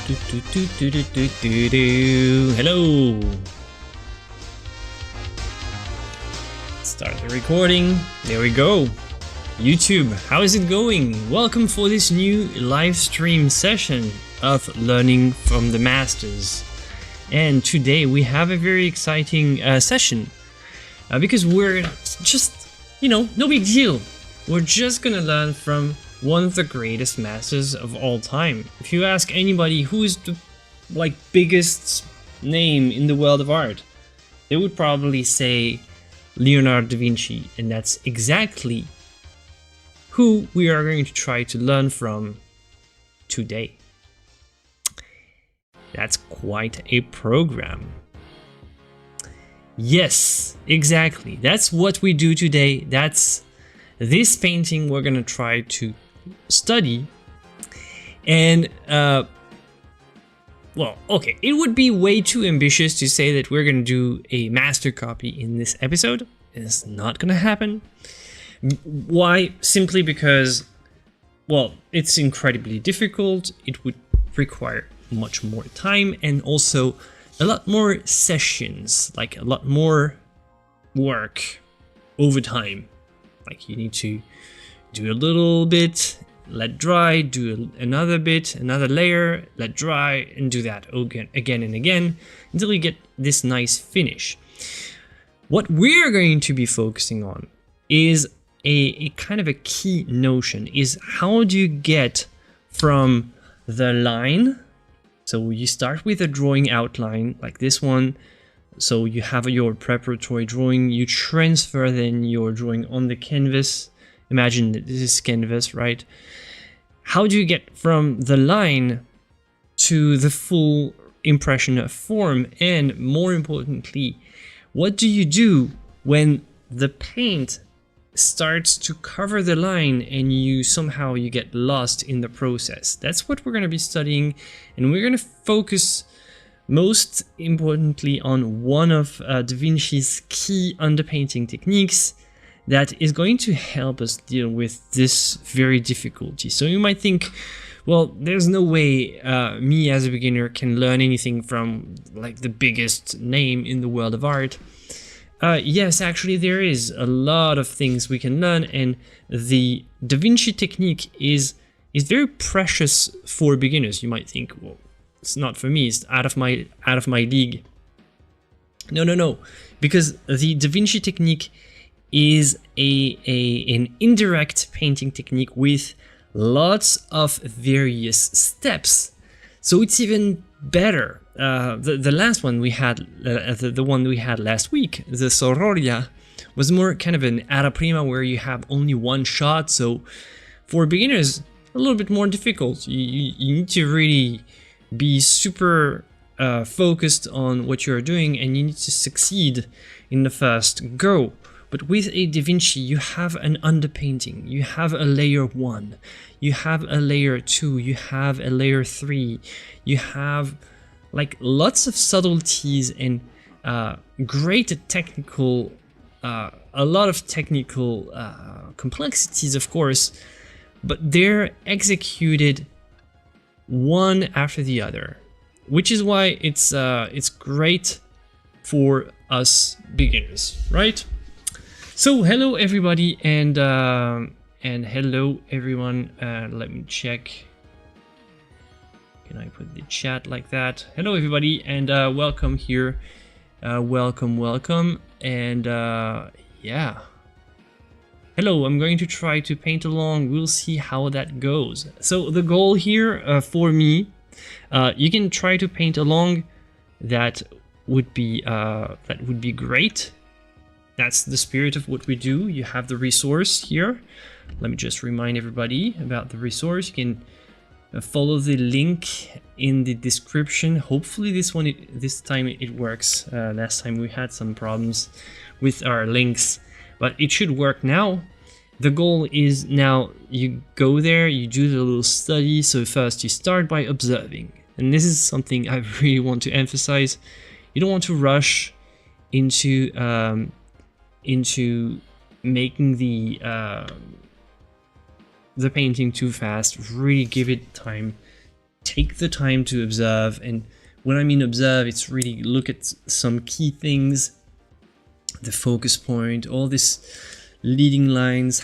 Hello. Start the recording. There we go. YouTube, how is it going? Welcome for this new live stream session of Learning from the Masters. And today we have a very exciting session because we're just, no big deal. We're just gonna learn from one of the greatest masters of all time. If you ask anybody who is the biggest name in the world of art, they would probably say Leonardo da Vinci, and that's exactly who we are going to try to learn from today. That's quite a program. Yes, exactly. That's what we do today. That's this painting we're gonna try to study. And well, okay, it would be way too ambitious to say that we're gonna do a master copy in this episode. It's not gonna happen. Why? Simply because, well, it's incredibly difficult. It would require much more time and also a lot more sessions, like a lot more work over time. Like you need to do a little bit, let dry, do another bit, another layer, let dry, and do that again and again until you get this nice finish. What we're going to be focusing on is a kind of a key notion, is how do you get from the line. So you start with a drawing outline like this one. So you have your preparatory drawing, you transfer then your drawing on the canvas. Imagine that this is canvas, right? How do you get from the line to the full impression of form? And more importantly, what do you do when the paint starts to cover the line and you get lost in the process? That's what we're going to be studying, and we're going to focus most importantly on one of Da Vinci's key underpainting techniques that is going to help us deal with this very difficulty. So you might think, well, there's no way me as a beginner can learn anything from the biggest name in the world of art. Yes, actually there is a lot of things we can learn, and the Da Vinci technique is very precious for beginners. You might think, well, it's not for me, it's out of my league. No, because the Da Vinci technique is an indirect painting technique with lots of various steps. So it's even better. The last one we had, the one we had last week, the Sororia, was more kind of an alla prima where you have only one shot. So for beginners, a little bit more difficult. You need to really be super focused on what you're doing, and you need to succeed in the first go. But with a Da Vinci, you have an underpainting, you have a layer 1, you have a layer 2, you have a layer 3, you have lots of subtleties and great technical, a lot of technical complexities, of course, but they're executed one after the other, which is why it's great for us beginners, right? So hello everybody, and hello everyone. Let me check. Can I put the chat like that? Hello everybody, and welcome here. Welcome, and yeah. Hello, I'm going to try to paint along. We'll see how that goes. So the goal here for me, you can try to paint along. That would be great. That's the spirit of what we do. You have the resource here. Let me just remind everybody about the resource. You can follow the link in the description. Hopefully this time it works. Last time we had some problems with our links, but it should work now. The goal is now you go there, you do the little study. So first you start by observing. And this is something I really want to emphasize. You don't want to rush into making the painting too fast. Really give it time take the time to observe. And when I mean observe, it's really look at some key things, the focus point, all these leading lines,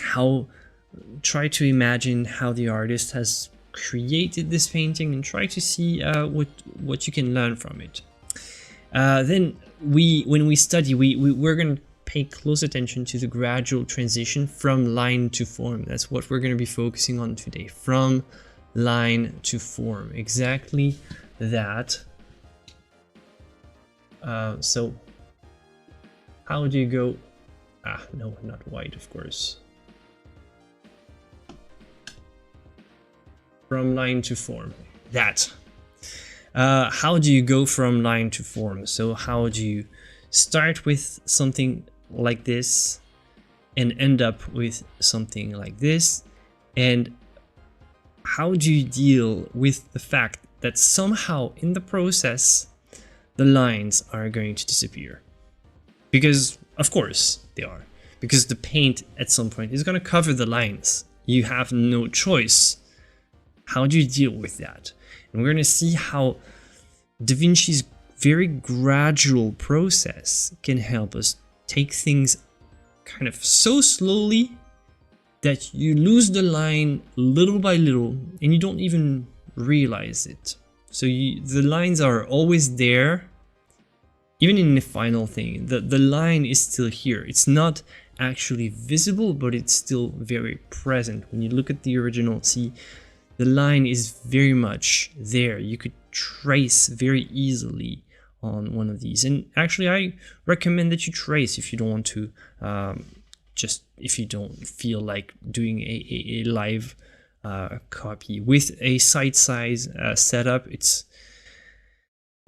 try to imagine how the artist has created this painting and try to see what you can learn from it. Then when we study, we're going to pay close attention to the gradual transition from line to form. That's what we're going to be focusing on today, from line to form, exactly that. So how do you go? No, not white, of course. From line to form, that. How do you go from line to form? So how do you start with something like this and end up with something like this? And how do you deal with the fact that somehow in the process the lines are going to disappear? Because of course they are, because the paint at some point is going to cover the lines. You have no choice. How do you deal with that? And we're going to see how Da Vinci's very gradual process can help us take things kind of so slowly that you lose the line little by little and you don't even realize it. So the lines are always there, even in the final thing. The line is still here. It's not actually visible, but it's still very present. When you look at the original, see, the line is very much there. You could trace very easily on one of these. And actually, I recommend that you trace if you don't want to, if you don't feel like doing a live copy. With a site size setup, it's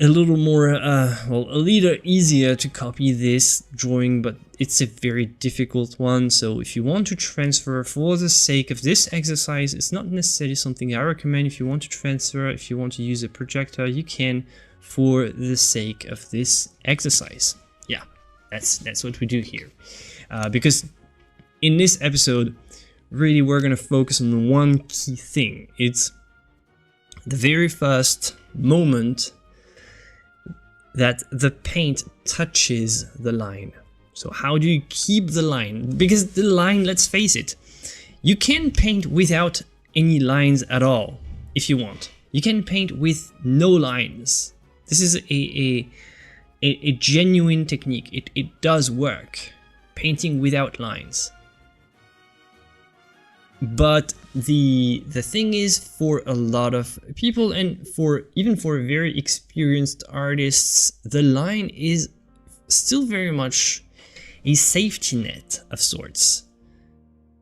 a little more, a little easier to copy this drawing, but it's a very difficult one. So if you want to transfer for the sake of this exercise, it's not necessarily something I recommend. If you want to transfer, if you want to use a projector, you can for the sake of this exercise. Yeah, that's what we do here. Because in this episode, really we're going to focus on one key thing. It's the very first moment that the paint touches the line. So how do you keep the line? Because the line, let's face it, you can paint without any lines at all if you want. You can paint with no lines. This is a genuine technique. It does work, painting without lines. But the thing is, for a lot of people, and even for very experienced artists, the line is still very much a safety net of sorts.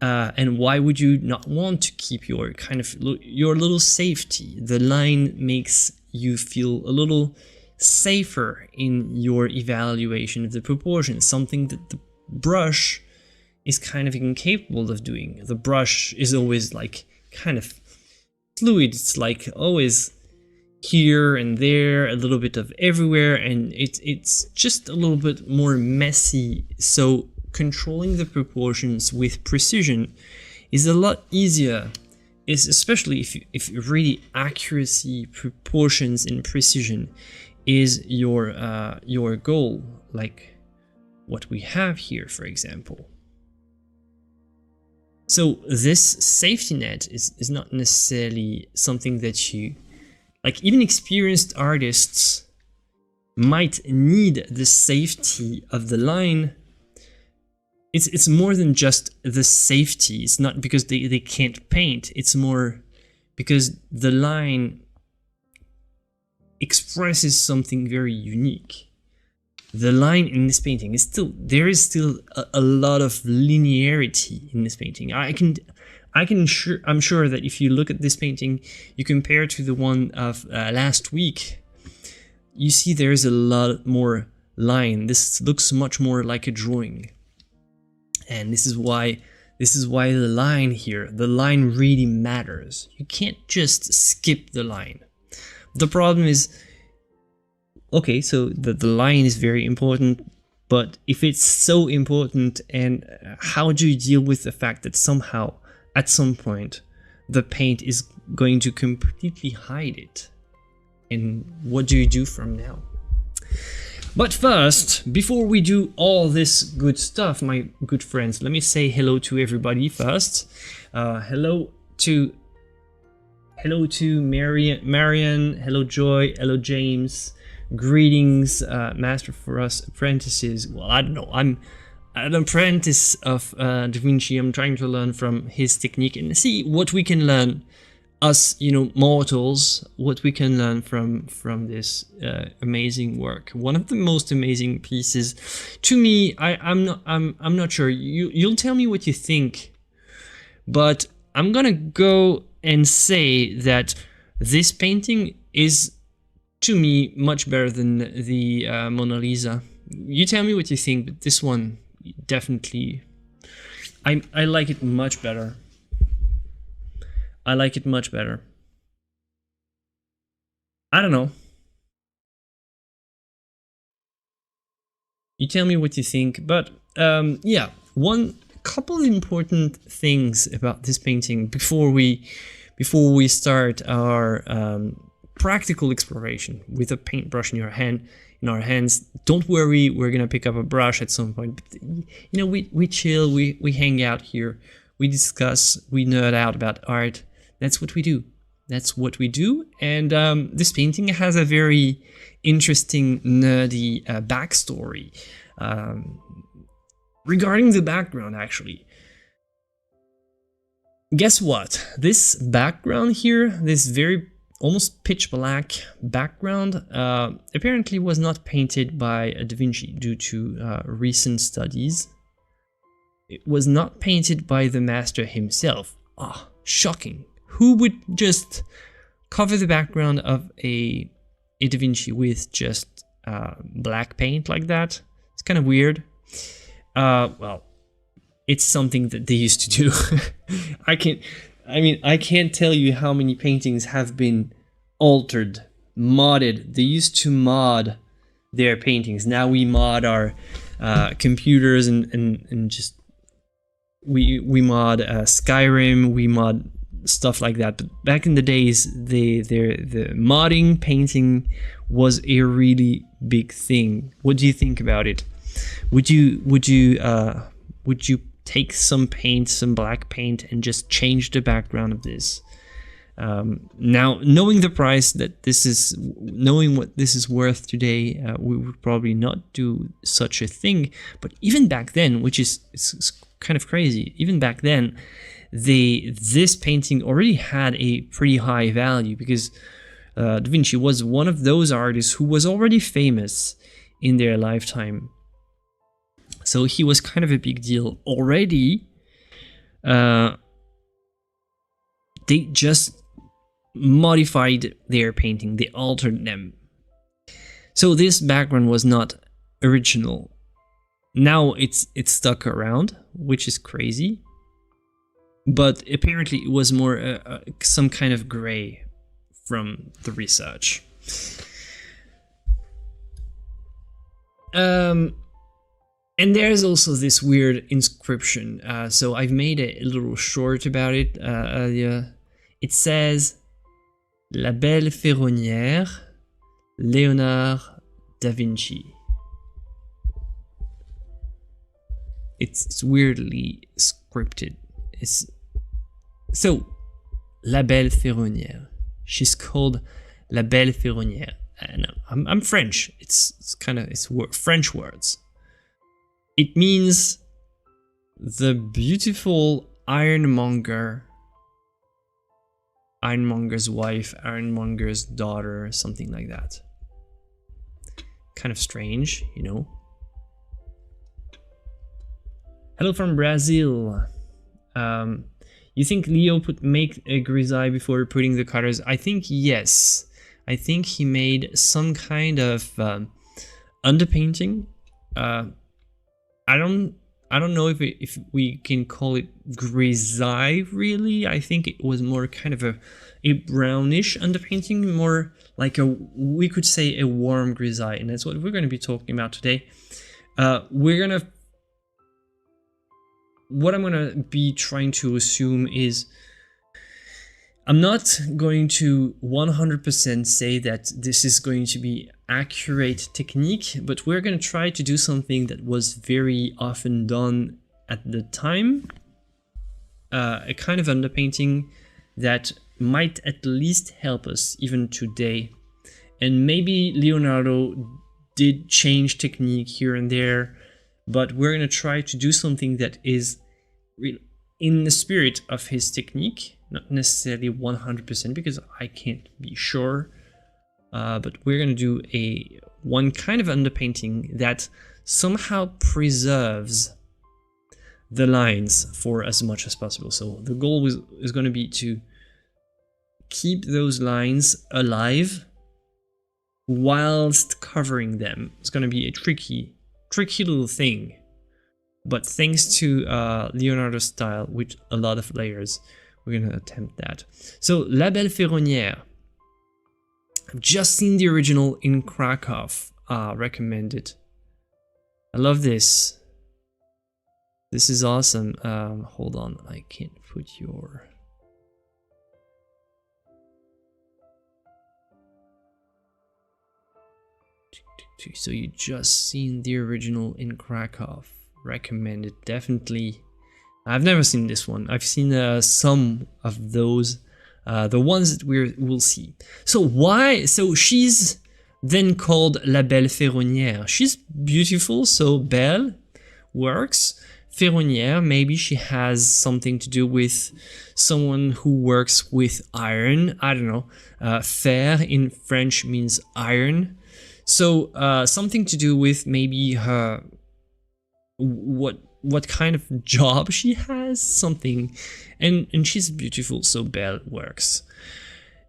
And why would you not want to keep your your little safety? The line makes you feel a little safer in your evaluation of the proportions, something that the brush is kind of incapable of doing. The brush is always like kind of fluid. It's like always here and there, a little bit of everywhere, and it's just a little bit more messy. So controlling the proportions with precision is a lot easier, especially if really accuracy, proportions, and precision is your goal, like what we have here, for example. So this safety net is not necessarily something that you, like, even experienced artists might need the safety of the line. It's more than just the safety. It's not because they can't paint. It's more because the line expresses something very unique. The line in this painting is there is still a lot of linearity in this painting. I'm sure that if you look at this painting, you compare to the one of last week, you see there is a lot more line. This looks much more like a drawing, and this is why the line here, the line really matters. You can't just skip the line. The problem is, okay, so the line is very important, but if it's so important, and how do you deal with the fact that somehow, at some point, the paint is going to completely hide it? And what do you do from now? But first, before we do all this good stuff, my good friends, let me say hello to everybody first. Hello to Marian, hello Joy, hello James. Greetings, Master for Us apprentices. Well, I don't know, I'm an apprentice of Da Vinci. I'm trying to learn from his technique and see what we can learn, us, mortals, what we can learn from this amazing work. One of the most amazing pieces to me. I'm not sure. You'll tell me what you think, but I'm gonna go and say that this painting is, to me, much better than the Mona Lisa. You tell me what you think, but this one definitely, I like it much better. I like it much better. I don't know. You tell me what you think, but yeah, one couple of important things about this painting before we start our practical exploration with a paintbrush in our hands. Don't worry, we're gonna pick up a brush at some point. But, we chill, we hang out here, we discuss, we nerd out about art. That's what we do. That's what we do. And this painting has a very interesting, nerdy backstory. Regarding the background, actually. Guess what? This background here, this very almost pitch black background, apparently was not painted by Da Vinci due to recent studies. It was not painted by the master himself. Ah, shocking. Who would just cover the background of a Da Vinci with just black paint like that? It's kind of weird. Well, it's something that they used to do. I can't tell you how many paintings have been altered, modded. They used to mod their paintings. Now we mod our computers and just we mod Skyrim, we mod stuff like that. But back in the days, the modding painting was a really big thing. What do you think about it? Would you take some paint, some black paint, and just change the background of this? Now, knowing the price that this is, knowing what this is worth today, we would probably not do such a thing. But even back then, which is it's kind of crazy, even back then, this painting already had a pretty high value because Da Vinci was one of those artists who was already famous in their lifetime. So he was kind of a big deal already. They just modified their painting, they altered them. So this background was not original. Now it's stuck around, which is crazy. But apparently it was more some kind of gray from the research. And there's also this weird inscription. So I've made a little short about it earlier. It says, La belle ferronnière, Leonardo da Vinci. It's weirdly scripted. So, La belle ferronnière. She's called La belle ferronnière. I'm French. It's French words. It means the beautiful ironmonger, ironmonger's wife, ironmonger's daughter, something like that. Kind of strange, you know. Hello from Brazil. You think Leo make a grisaille before putting the colors? I think yes. I think he made some kind of underpainting. I don't know if we can call it grisaille really. I think it was more kind of a brownish underpainting, more like we could say a warm grisaille, and that's what we're going to be talking about today. What I'm going to be trying to assume is I'm not going to 100% say that this is going to be accurate technique, but we're going to try to do something that was very often done at the time, a kind of underpainting that might at least help us even today. And maybe Leonardo did change technique here and there, but we're going to try to do something that is in the spirit of his technique, not necessarily 100% because I can't be sure, but we're going to do one kind of underpainting that somehow preserves the lines for as much as possible. So the goal is going to be to keep those lines alive whilst covering them. It's going to be a tricky little thing, but thanks to Leonardo's style with a lot of layers, we're going to attempt that. So La Belle Ferronnière, I've just seen the original in Krakow, recommended. I love this. This is awesome. Hold on, I can't put your... So you just seen the original in Krakow, recommended, definitely. I've never seen this one. I've seen some of those, the ones that we'll see. So why? So she's then called La Belle Ferronnière. She's beautiful, so belle works. Ferronnière, maybe she has something to do with someone who works with iron. I don't know. Fer in French means iron. So something to do with maybe her, what kind of job she has, something, and she's beautiful, so belle works.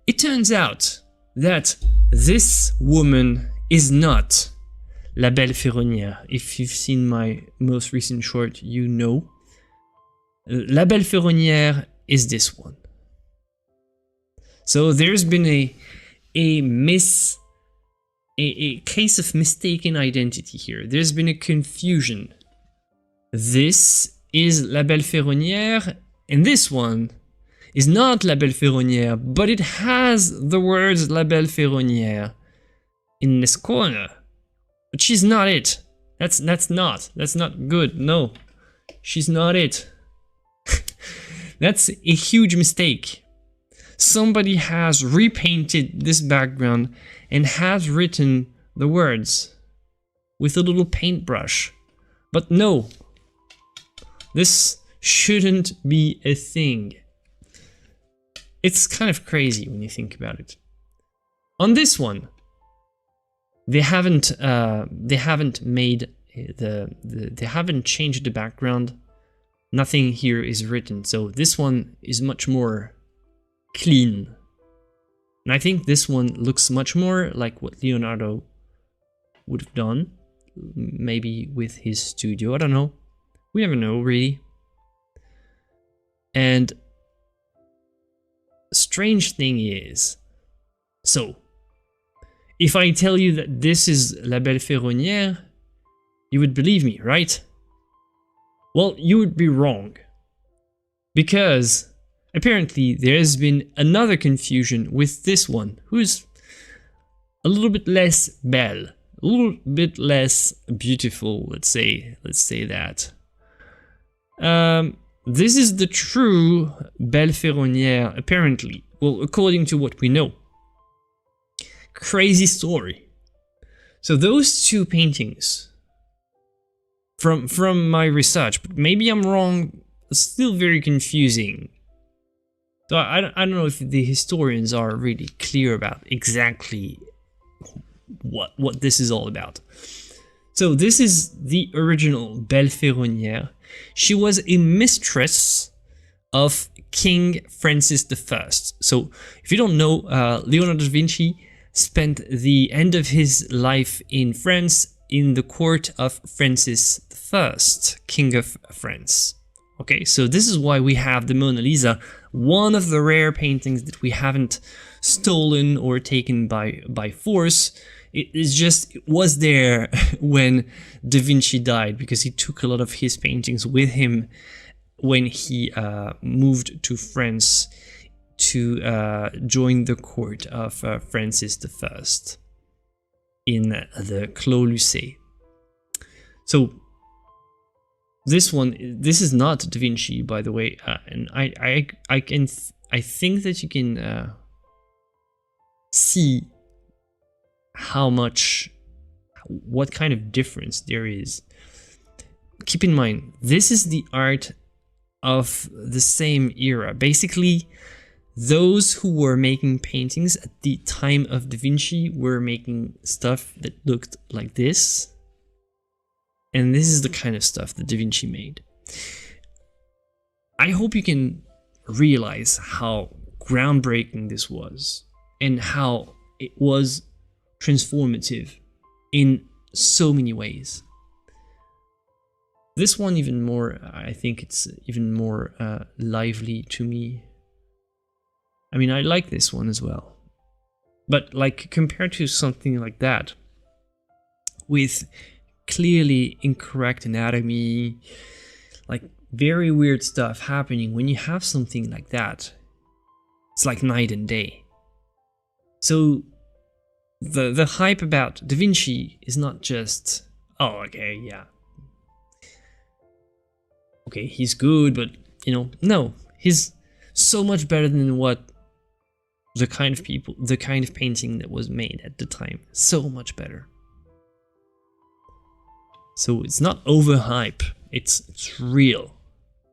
It turns out that this woman is not La Belle Ferronnière. If you've seen my most recent short, you know. La Belle Ferronnière is this one. So there's been a case of mistaken identity here. There's been a confusion. This is La Belle Ferronnière, and this one is not La Belle Ferronnière, but it has the words La Belle Ferronnière in this corner. But she's not it. That's not good. No, she's not it. That's a huge mistake. Somebody has repainted this background and has written the words with a little paintbrush. But no, this shouldn't be a thing. It's kind of crazy when you think about it. On this one, they haven't made they haven't changed the background. Nothing here is written, so this one is much more clean. And I think this one looks much more like what Leonardo would have done, maybe with his studio. I don't know. We never know, really. And strange thing is, so if I tell you that this is La Belle Ferronnière, you would believe me, right? Well, you would be wrong, because apparently there has been another confusion with this one, who's a little bit less belle, a little bit less beautiful, let's say that. This is the true Belle Ferronnière, apparently. Well, according to what we know. Crazy story. So those two paintings, from my research, but maybe I'm wrong, it's still very confusing. So I don't know if the historians are really clear about exactly what this is all about. So this is the original Belle Ferronnière. She was a mistress of King Francis I. So if you don't know, Leonardo da Vinci spent the end of his life in France in the court of Francis I, King of France. Okay, so this is why we have the Mona Lisa, one of the rare paintings that we haven't stolen or taken by force. It was there when Da Vinci died, because he took a lot of his paintings with him when he moved to France to join the court of Francis I in the Clos Lucé. So this is not Da Vinci, by the way, and I think that you can see what kind of difference there is. Keep in mind, this is the art of the same era. Basically, those who were making paintings at the time of Da Vinci were making stuff that looked like this. And this is the kind of stuff that Da Vinci made. I hope you can realize how groundbreaking this was and how it was transformative in so many ways. This one even more, I think it's even more lively to me. I mean, I like this one as well. But like compared to something like that, with clearly incorrect anatomy, like very weird stuff happening, when you have something like that, it's like night and day. So the hype about Da Vinci is not just, oh, okay, yeah, okay, he's good, but you know, no, he's so much better than what the kind of painting that was made at the time. So much better. So it's not overhype, it's real.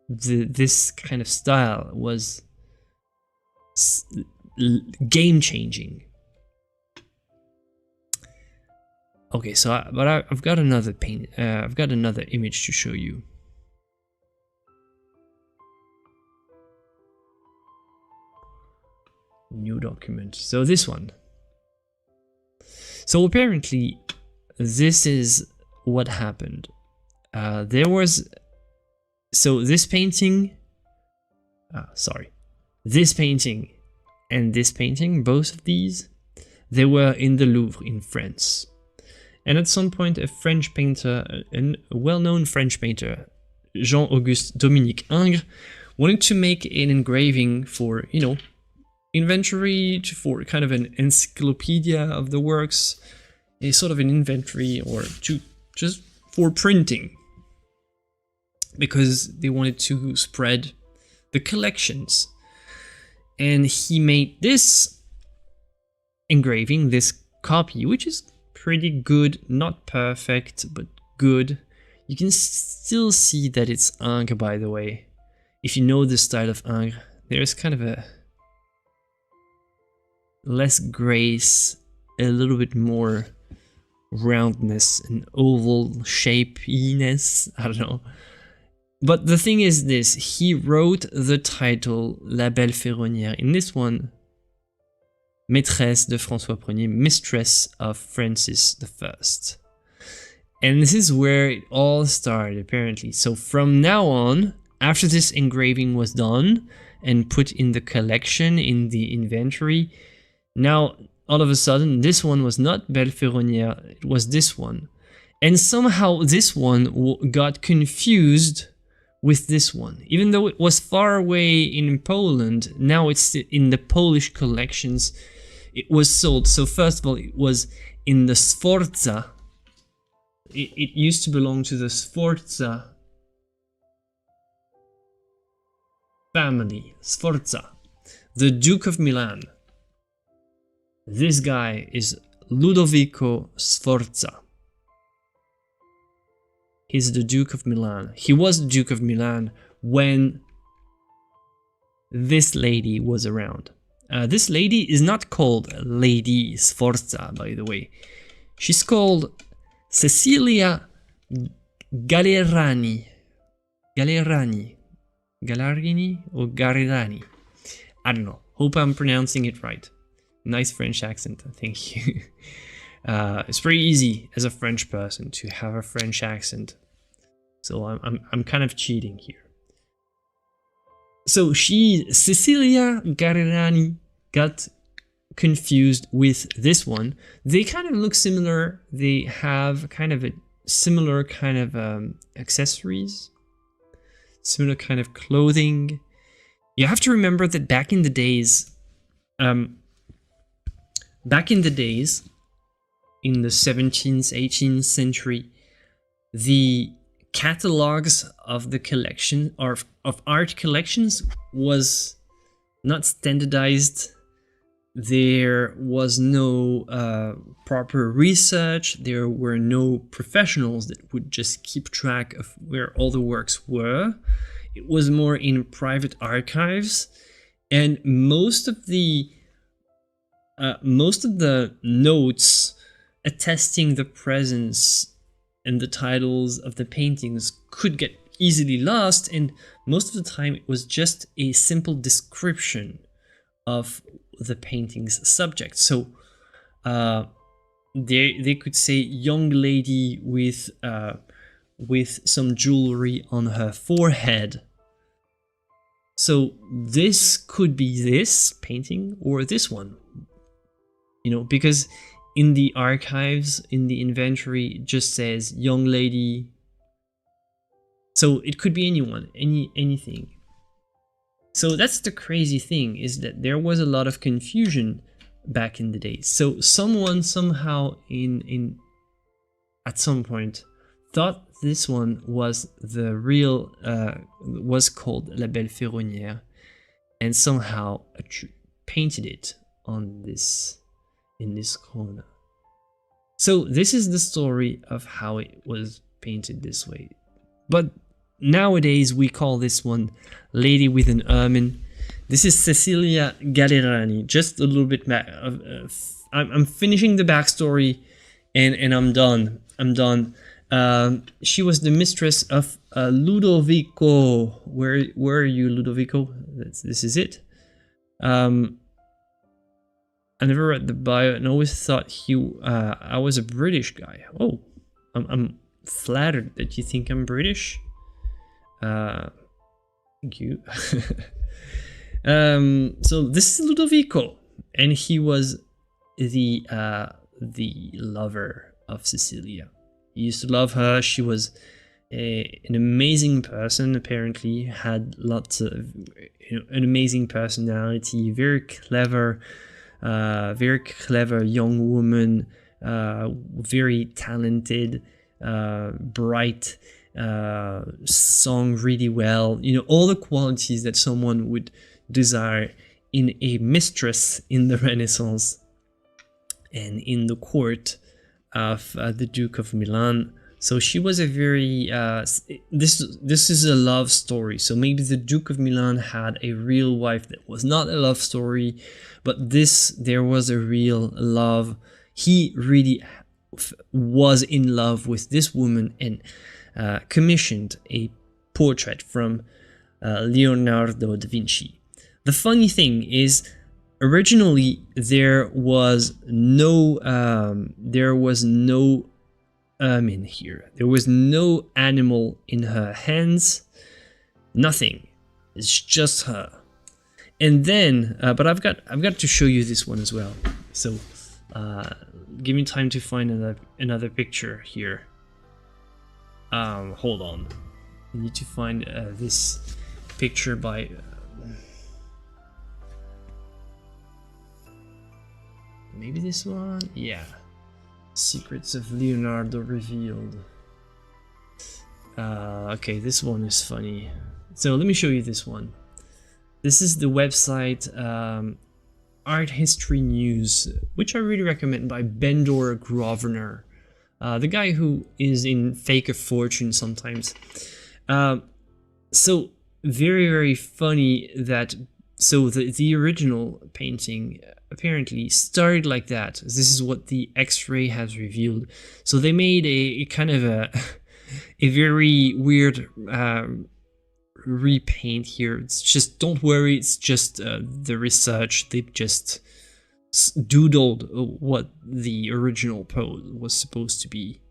This kind of style was game changing. Okay, so I've got another I've got another image to show you. New document. So this one. So apparently, this is what happened. There was, so this painting, this painting and this painting, both of these, they were in the Louvre in France. And at some point, a French painter, a well-known French painter, Jean-Auguste Dominique Ingres, wanted to make an engraving for, you know, inventory, for kind of an encyclopedia of the works, a sort of an inventory, or to just for printing, because they wanted to spread the collections. And he made this engraving, this copy, which is pretty good, not perfect, but good. You can still see that it's Ingres, by the way. If you know the style of Ingres, there's kind of a less grace, a little bit more roundness and oval shapiness, I don't know. But the thing is this, he wrote the title La Belle Ferronnière. In this one, Maîtresse de François Ier, Mistress of Francis I. And this is where it all started, apparently. So from now on, after this engraving was done and put in the collection, in the inventory, now all of a sudden this one was not Belle Ferronnière, it was this one. And somehow this one got confused with this one. Even though it was far away in Poland, now it's in the Polish collections. It was sold. So first of all, it was in the Sforza. It used to belong to the Sforza family. Sforza. The Duke of Milan. This guy is Ludovico Sforza. He's the Duke of Milan. He was the Duke of Milan when this lady was around. This lady is not called Lady Sforza, by the way. She's called Cecilia Gallerani. Gallerini or Gallerani? I don't know. Hope I'm pronouncing it right. Nice French accent, thank you. It's pretty easy as a French person to have a French accent, so I'm kind of cheating here. So Cecilia Gallerani got confused with this one. They kind of look similar. They have kind of a similar kind of accessories, similar kind of clothing. You have to remember that back in the days, in the 17th, 18th century, the catalogs of the collection of art collections was not standardized. There was no proper research. There were no professionals that would just keep track of where all the works were. It was more in private archives, and most of the notes attesting the presence and the titles of the paintings could get easily lost, and most of the time it was just a simple description of the painting's subject. So they could say young lady with some jewelry on her forehead. So this could be this painting or this one, you know, because in the archives, in the inventory, it just says young lady. So it could be anyone, anything. So that's the crazy thing, is that there was a lot of confusion back in the day. So someone somehow at some point thought this one was the real, was called La Belle Ferronnière, and somehow painted it on this, in this corner. So this is the story of how it was painted this way. But nowadays we call this one Lady with an Ermine. This is Cecilia Gallerani. Just a little bit I'm finishing the backstory, and I'm done. She was the mistress of Ludovico. Where are you, Ludovico? This is it. I never read the bio and always thought I was a British guy. Oh, I'm flattered that you think I'm British. Thank you. So this is Ludovico, and he was the lover of Cecilia. He used to love her. She was an amazing person. Apparently, had lots of, an amazing personality, very clever young woman, very talented, bright, sung really well. All the qualities that someone would desire in a mistress in the Renaissance and in the court of the Duke of Milan. So she was a very this is a love story. So maybe the Duke of Milan had a real wife that was not a love story, but there was a real love. He really was in love with this woman and commissioned a portrait from Leonardo da Vinci. The funny thing is, originally there was no ermine here. There was no animal in her hands. Nothing. It's just her. And then, but I've got to show you this one as well. So, give me time to find another picture here. Hold on. I need to find this picture by. Maybe this one? Yeah. Secrets of Leonardo revealed. Okay, this one is funny. So let me show you this one. This is the website Art History News, which I really recommend, by Bendor Grosvenor, the guy who is in Fake a Fortune sometimes. So very, very funny that the original painting apparently started like that. This is what the X-ray has revealed. So they made a kind of a very weird repaint here. It's just, don't worry, it's just the research. They just doodled what the original pose was supposed to be.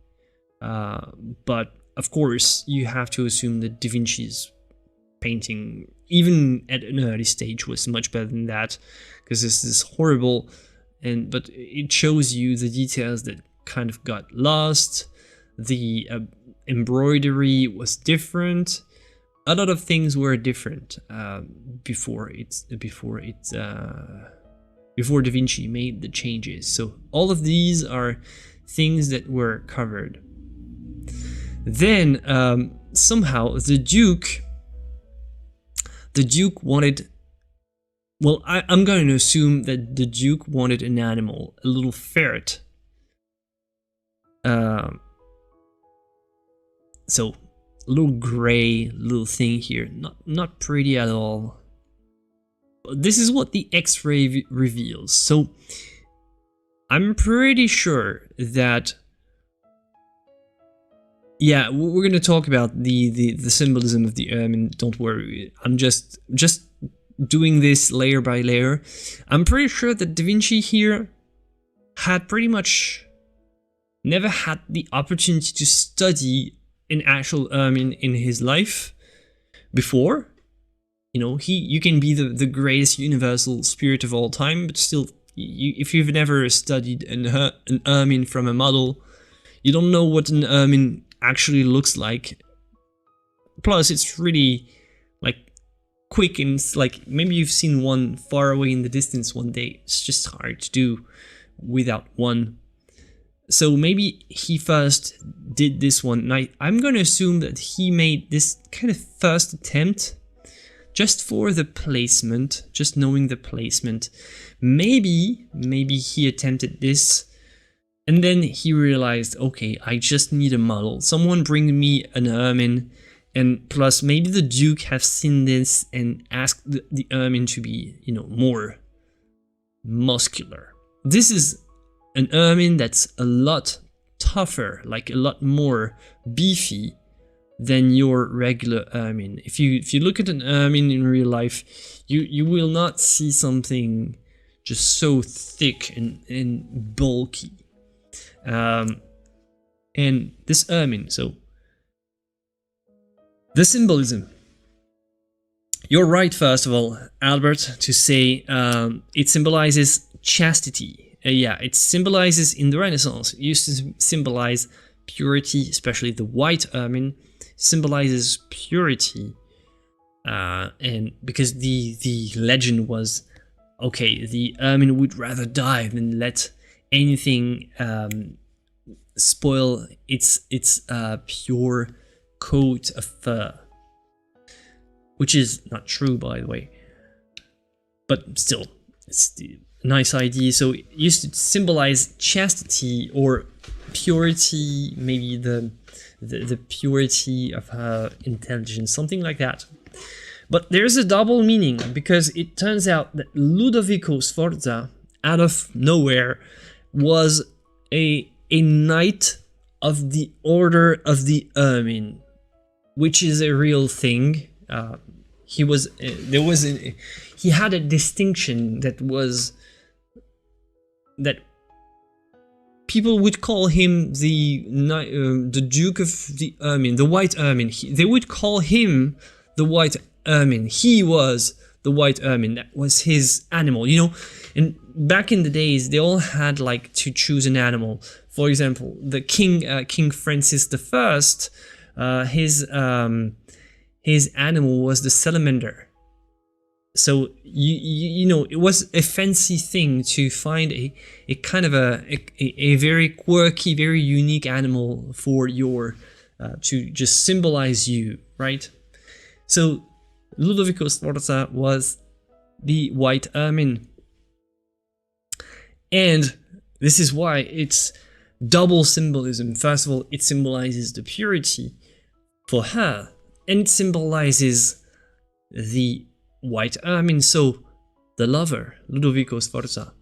But of course, you have to assume that Da Vinci's painting, even at an early stage, was much better than that, because this is horrible, but it shows you the details that kind of got lost. The embroidery was different. a lot of things were different before Da Vinci made the changes. So all of these are things that were covered. Then somehow the Duke wanted. Well, I'm going to assume that the Duke wanted an animal, a little ferret. So a little gray little thing here, not pretty at all. But this is what the X-ray reveals. So I'm pretty sure that, yeah, we're gonna talk about the symbolism of the ermine. Don't worry, I'm just doing this layer by layer. I'm pretty sure that Da Vinci here had pretty much never had the opportunity to study an actual ermine in his life before. You know, you can be the greatest universal spirit of all time, but still, if you've never studied an ermine from a model, you don't know what an ermine actually looks like. Plus, it's really like quick, and it's like maybe you've seen one far away in the distance one day. It's just hard to do without one. So maybe he first did this one, and I'm going to assume that he made this kind of first attempt just for the placement, just knowing the placement. Maybe he attempted this, and then he realized, okay, I just need a model. Someone bring me an ermine, and plus maybe the Duke have seen this and asked the ermine to be, you know, more muscular. This is an ermine that's a lot tougher, like a lot more beefy than your regular ermine. If you look at an ermine in real life, you will not see something just so thick and bulky. And this ermine, so the symbolism. You're right, first of all, Albert, to say it symbolizes chastity. Yeah, it symbolizes, in the Renaissance, it used to symbolize purity, especially the white ermine symbolizes purity. And because the legend was, okay, the ermine would rather die than let anything spoil its pure coat of fur. Which is not true, by the way. But still, it's the nice idea. So it used to symbolize chastity or purity, maybe the purity of her intelligence, something like that. But there's a double meaning, because it turns out that Ludovico Sforza, out of nowhere, was a knight of the Order of the Ermine, which is a real thing. He had a distinction that people would call him the Duke of the Ermine, the White Ermine. They would call him the White Ermine. He was the White Ermine. That was his animal, you know. And back in the days, they all had like to choose an animal. For example, the King Francis I, his animal was the salamander. So you know, it was a fancy thing to find a kind of a very quirky, very unique animal for your to just symbolize you, right? So Ludovico Sforza was the White Ermine, and this is why it's double symbolism. First of all, it symbolizes the purity for her, and it symbolizes the White Ermine, so the lover, Ludovico Sforza,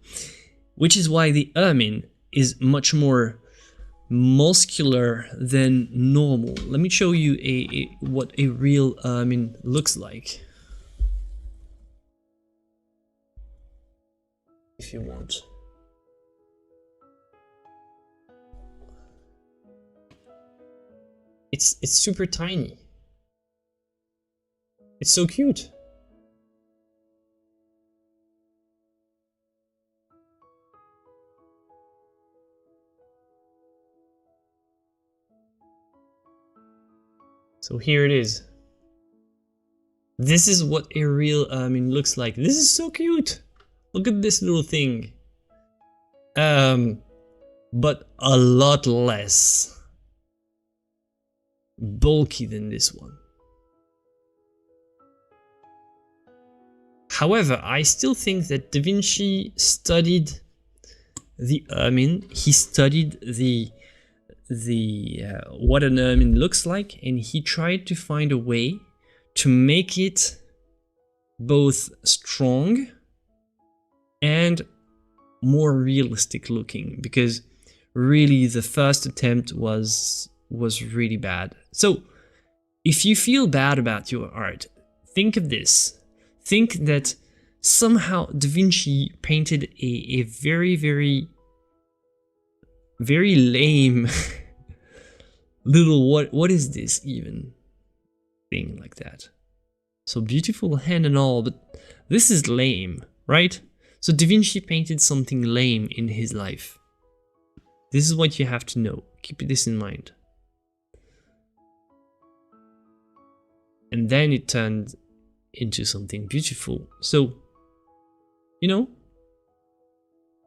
which is why the ermine is much more muscular than normal. Let me show you what a real ermine looks like, if you want. It's super tiny. It's so cute. So here it is. This is what a real ermine looks like. This is so cute. Look at this little thing. But a lot less bulky than this one. However, I still think that Da Vinci studied the ermine. He studied the what an ermine looks like, and he tried to find a way to make it both strong and more realistic looking, because really the first attempt was really bad. So if you feel bad about your art, think of this. Think that somehow Da Vinci painted a very, very, very lame little, what is this even, thing like that. So beautiful hand and all, but this is lame, right? So Da Vinci painted something lame in his life. This is what you have to know. Keep this in mind. And then it turned into something beautiful. So, you know,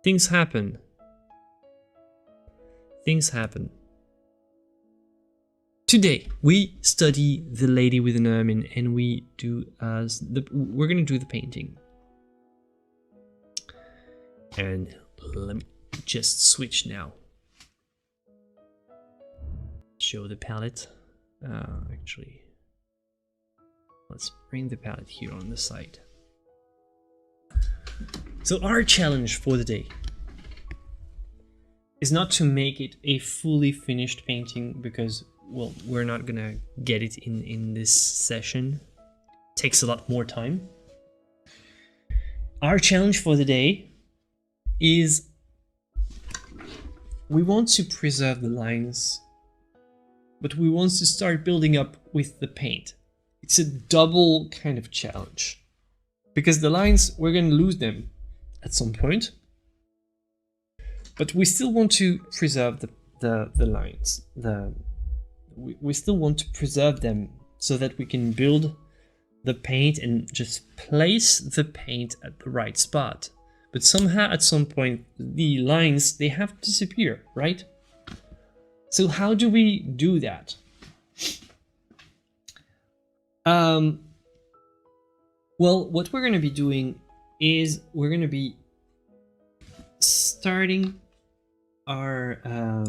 things happen. Things happen. Today we study the lady with an ermine, and we're gonna do the painting. And let me just switch now. Show the palette. Actually, let's bring the palette here on the side. So our challenge for the day is not to make it a fully finished painting, because, well, we're not gonna get it in this session. It takes a lot more time. Our challenge for the day is we want to preserve the lines, but we want to start building up with the paint. It's a double kind of challenge, because the lines, we're going to lose them at some point, but we still want to preserve the lines. We still want to preserve them so that we can build the paint and just place the paint at the right spot. But somehow at some point the lines, they have to disappear, right? So how do we do that? Well, what we're going to be doing is we're going to be starting our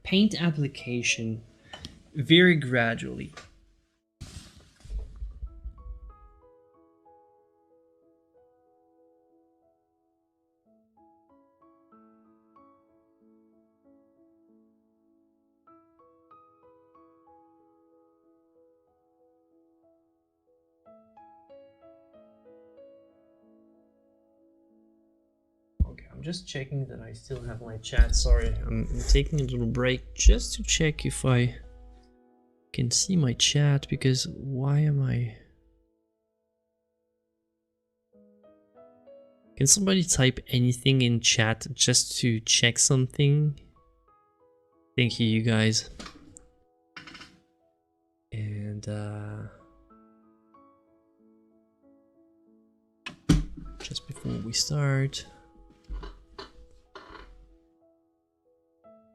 paint application very gradually. I'm just checking that I still have my chat. Sorry, I'm taking a little break just to check if I can see my chat, because why am I... Can somebody type anything in chat just to check something? Thank you, you guys. And just before we start...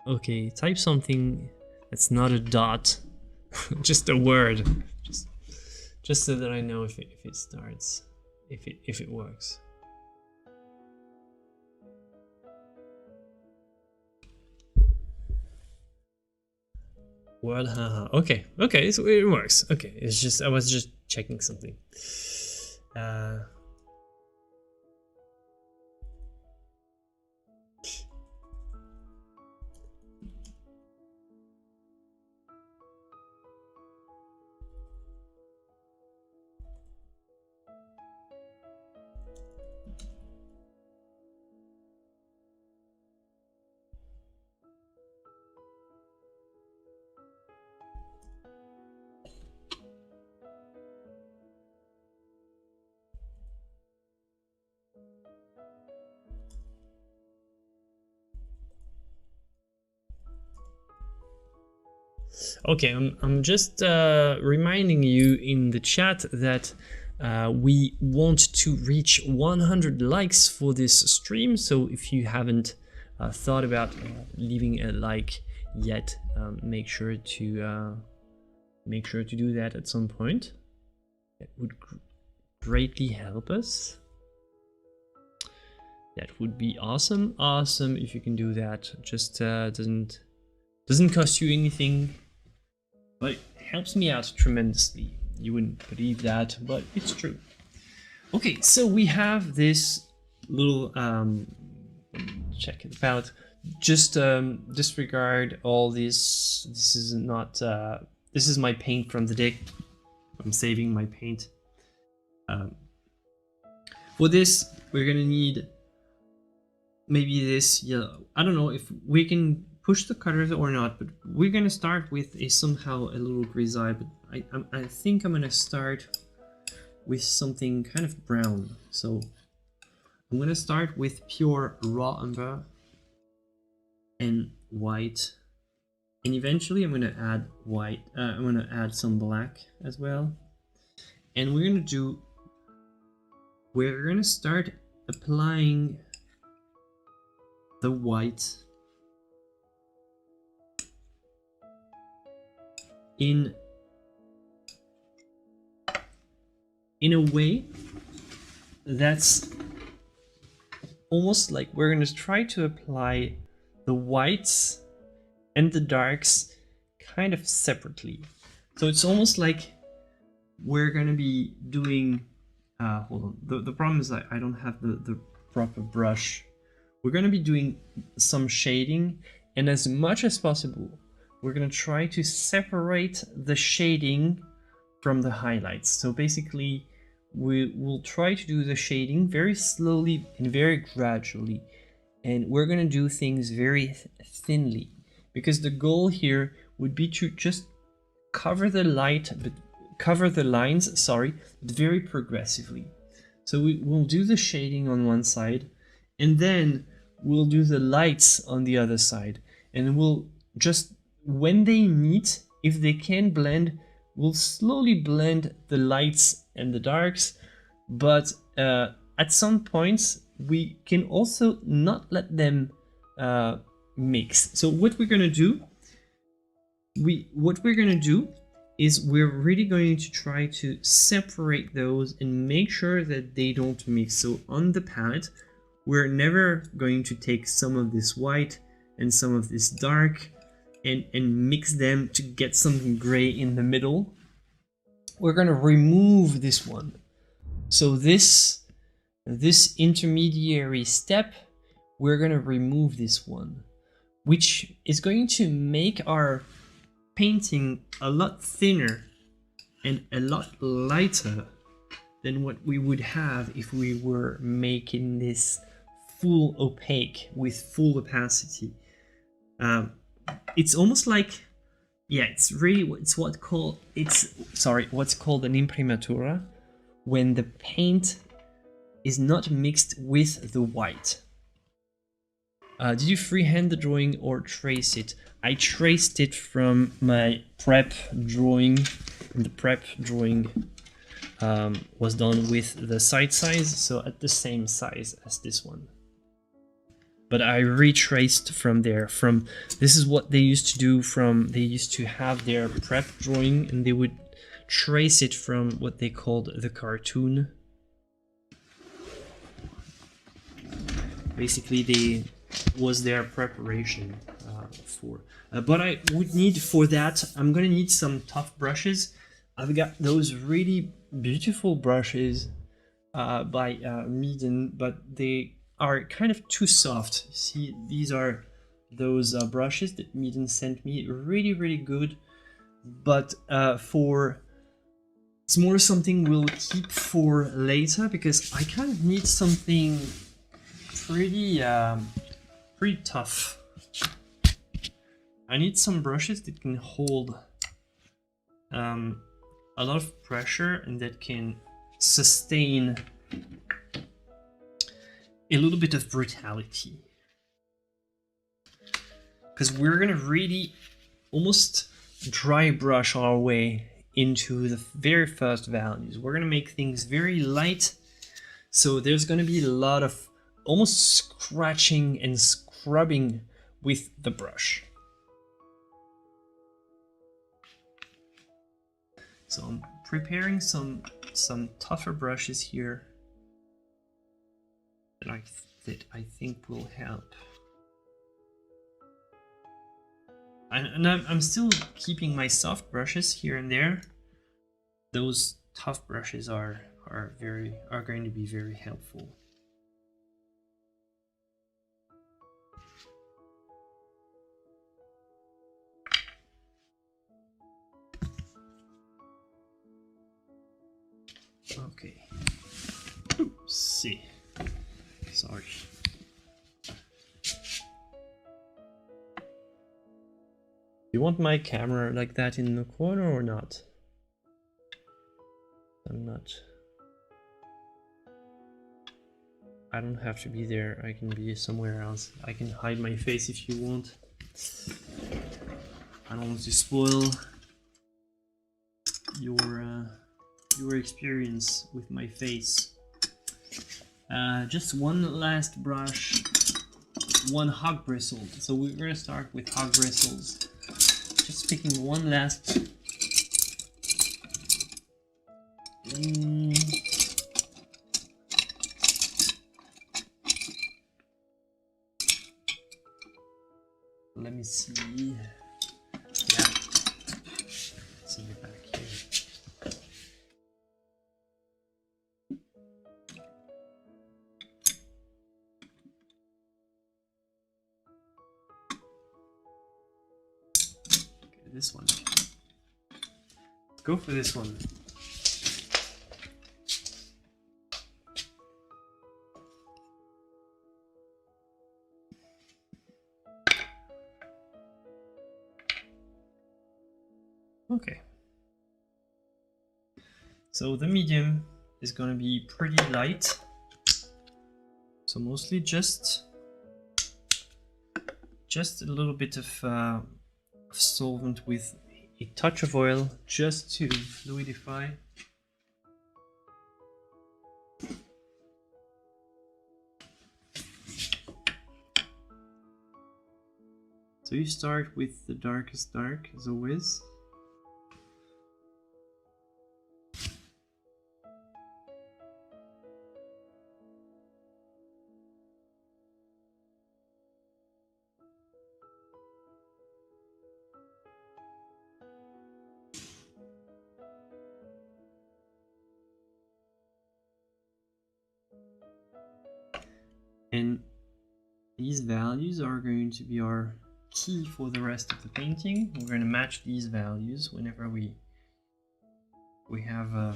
Okay, type something that's not a dot, just a word, just so that I know if it starts, if it works. Word, haha. Okay, so it works. Okay, it's just, I was just checking something. Okay, I'm just reminding you in the chat that we want to reach 100 likes for this stream. So if you haven't thought about leaving a like yet, make sure to do that at some point. That would greatly help us. That would be awesome. Awesome if you can do that. Just doesn't cost you anything, but it helps me out tremendously. You wouldn't believe that, but it's true. Okay, so we have this little check it out. Just disregard all this. This is not. This is my paint from the deck. I'm saving my paint. For this, we're gonna need maybe this yellow. I don't know if we can push the colors or not, but we're gonna start with a somehow a little grisaille. But I think I'm gonna start with something kind of brown. So I'm gonna start with pure raw umber and white, and eventually I'm gonna add white. I'm gonna add some black as well, and we're gonna start applying the white in a way that's almost like we're going to try to apply the whites and the darks kind of separately. So it's almost like we're going to be doing hold on, the problem is that I don't have the proper brush. We're going to be doing some shading, and as much as possible we're going to try to separate the shading from the highlights. So basically we will try to do the shading very slowly and very gradually, and we're going to do things very thinly, because the goal here would be to just cover the lines, but very progressively. So we'll do the shading on one side, and then we'll do the lights on the other side, and we'll just, when they meet, if they can blend, we'll slowly blend the lights and the darks, but at some points we can also not let them mix. So what we're gonna do, is we're really going to try to separate those and make sure that they don't mix. So on the palette, we're never going to take some of this white and some of this dark and mix them to get something gray in the middle. We're going to remove this one. So this intermediary step, we're going to remove this one, which is going to make our painting a lot thinner and a lot lighter than what we would have if we were making this full opaque with full opacity. It's almost like, yeah, it's what's called an imprimatura, when the paint is not mixed with the white. Did you freehand the drawing or trace it? I traced it from my prep drawing, and the prep drawing was done with the side size, so at the same size as this one. But I retraced from there. This is what they used to do. They used to have their prep drawing, and they would trace it from what they called the cartoon. Basically, was their preparation for. But I would need for that. I'm gonna need some tough brushes. I've got those really beautiful brushes by Meeden, but they are kind of too soft. See, these are those brushes that Meeden sent me, really, really good, but it's more something we'll keep for later, because I kind of need something pretty tough. I need some brushes that can hold a lot of pressure and that can sustain a little bit of brutality, because we're gonna really almost dry brush our way into the very first values. We're going to make things very light, so there's going to be a lot of almost scratching and scrubbing with the brush. So I'm preparing some tougher brushes here that I think will help. And I'm still keeping my soft brushes here and there. Those tough brushes are going to be very helpful. Okay. Oopsie. Sorry. You want my camera like that in the corner or not? I don't have to be there. I can be somewhere else. I can hide my face if you want. I don't want to spoil your experience with my face. Just one last brush, one hog bristle. So we're gonna start with hog bristles. Just picking one last. Let me see. Yeah. See it back here. Okay, this one. Let's go for this one. Okay, so the medium is going to be pretty light, so mostly just a little bit of solvent with a touch of oil just to fluidify. So you start with the darkest dark as always. And these values are going to be our key for the rest of the painting. We're going to match these values whenever we have a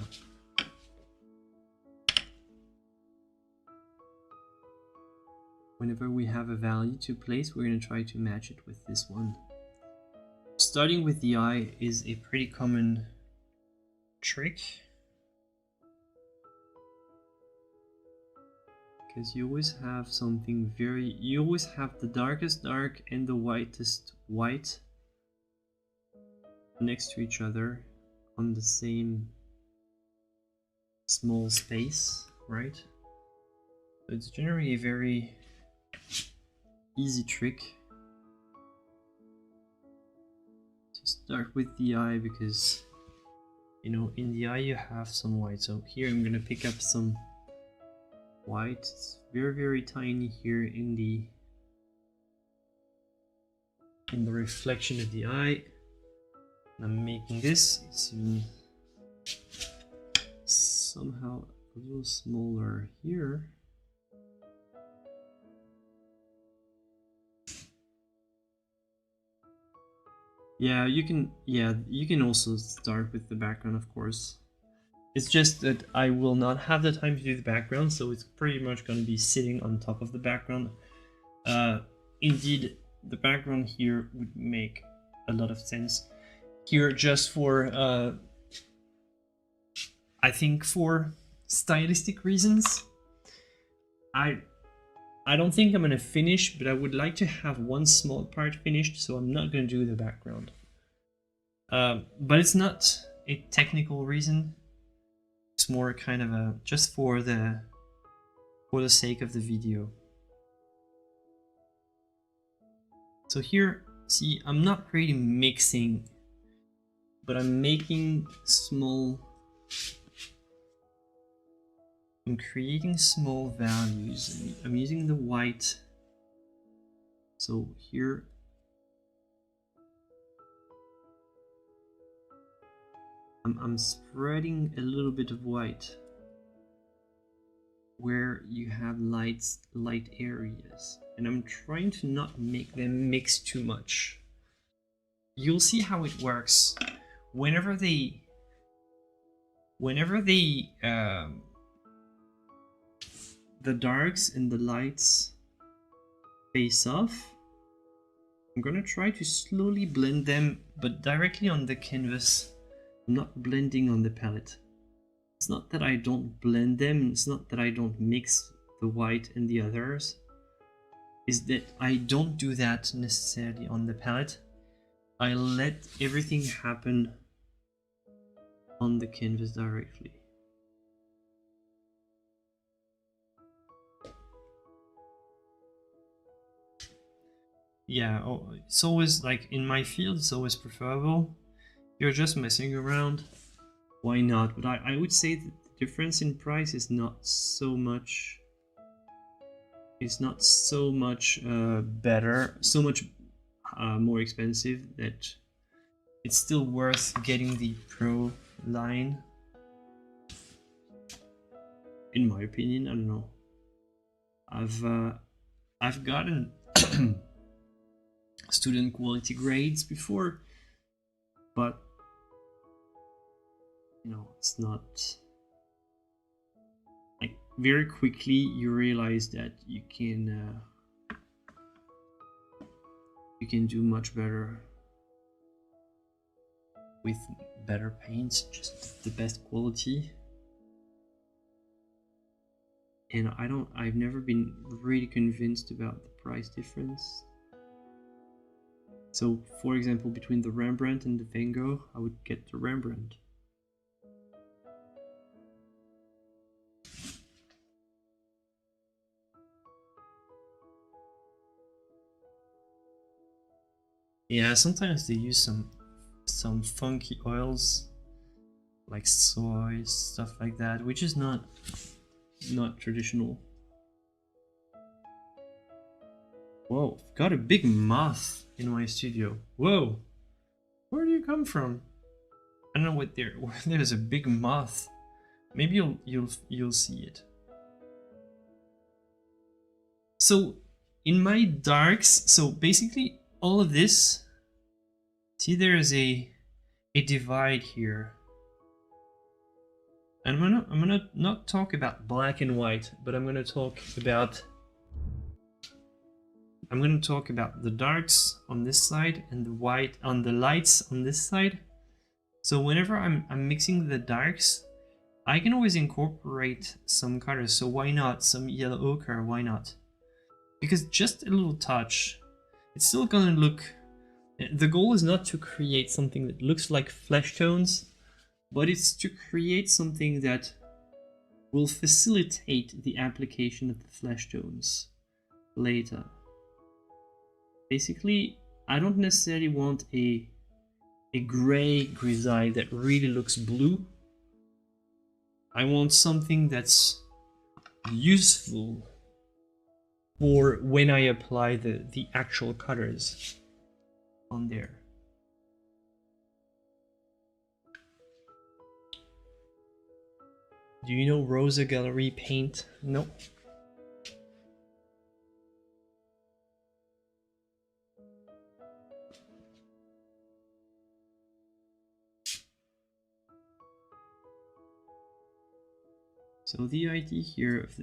value to place. We're going to try to match it with this one. Starting with the eye is a pretty common trick, because you always have something you always have the darkest dark and the whitest white next to each other on the same small space, right? So it's generally a very easy trick to start with the eye, because you know in the eye you have some white. So here I'm gonna pick up some white. It's very tiny here in the reflection of the eye. And I'm making this. It's somehow a little smaller here. Yeah, you can also start with the background, of course. It's just that I will not have the time to do the background, so it's pretty much going to be sitting on top of the background. Indeed, the background here would make a lot of sense here, just for I think for stylistic reasons. I don't think I'm going to finish, but I would like to have one small part finished, so I'm not going to do the background. But it's not a technical reason. It's more kind of a just for the sake of the video. So here, see, I'm not really mixing, but I'm making small, I'm creating small values. I'm using the white. So here, I'm spreading a little bit of white where you have light areas, and I'm trying to not make them mix too much. You'll see how it works whenever the darks and the lights face off. I'm gonna try to slowly blend them, but directly on the canvas, not blending on the palette. It's not that I don't blend them, it's not that I don't mix the white and the others. Is that I don't do that necessarily on the palette. I let everything happen on the canvas directly. Yeah, it's always like in my field, it's always preferable. You're just messing around, why not? But I would say that the difference in price is not so much. It's not so much better, so much more expensive that it's still worth getting the Pro line. In my opinion, I don't know. I've gotten student quality grades before, but you know, it's not like very quickly you realize that you can do much better with better paints, just the best quality. And I've never been really convinced about the price difference. So, for example, between the Rembrandt and the Van Gogh, I would get the Rembrandt. Yeah, sometimes they use some funky oils, like soy, stuff like that, which is not traditional. Whoa, I've got a big moth in my studio. Whoa, where do you come from? I don't know what there's a big moth. Maybe you'll see it. So in my darks, so basically all of this, see there is a divide here. And I'm gonna not talk about black and white, but I'm gonna talk about the darks on this side and the white on the lights on this side. So whenever I'm mixing the darks, I can always incorporate some colors. So why not some yellow ochre? Why not? Because just a little touch, it's still gonna look. The goal is not to create something that looks like flesh tones, but it's to create something that will facilitate the application of the flesh tones later. Basically, I don't necessarily want a gray grisaille that really looks blue. I want something that's useful for when I apply the actual colors on there. Do you know Rosa Gallery paint? No. So the idea here of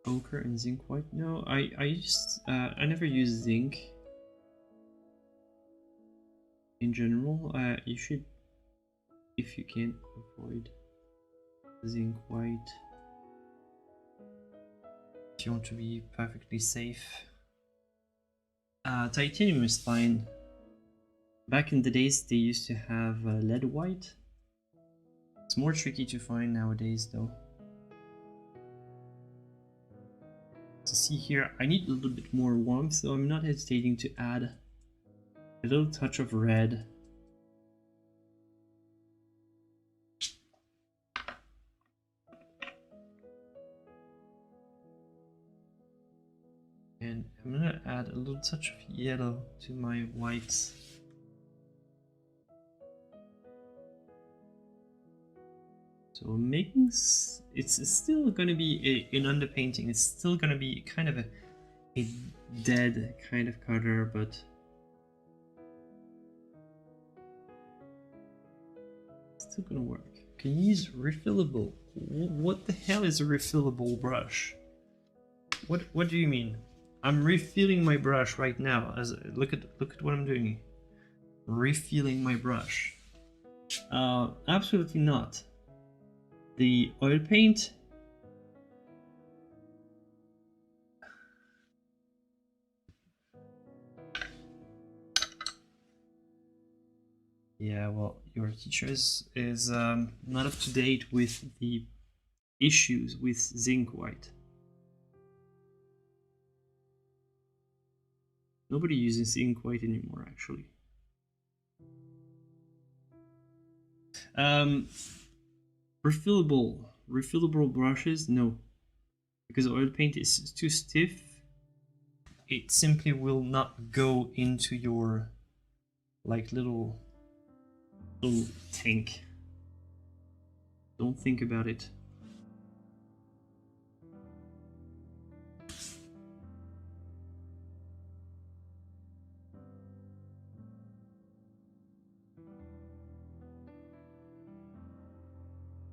ochre and zinc white. No, I never use zinc. In general, you should, if you can, avoid zinc white. if you want to be perfectly safe. Titanium is fine. Back in the days, they used to have lead white. It's more tricky to find nowadays, though. So see here, I need a little bit more warmth, so I'm not hesitating to add a little touch of red. And I'm gonna add a little touch of yellow to my whites. So making it's still gonna be an underpainting. It's still gonna be kind of a dead kind of color, but it's still gonna work. Can you use refillable? What the hell is a refillable brush? What do you mean? I'm refilling my brush right now. Look at what I'm doing. Refilling my brush. Absolutely not. The oil paint. Yeah, well, your teacher is not up to date with the issues with zinc white. Nobody uses zinc white anymore, actually. Refillable brushes, no, because oil paint is too stiff. It simply will not go into your like little tank. Don't think about it.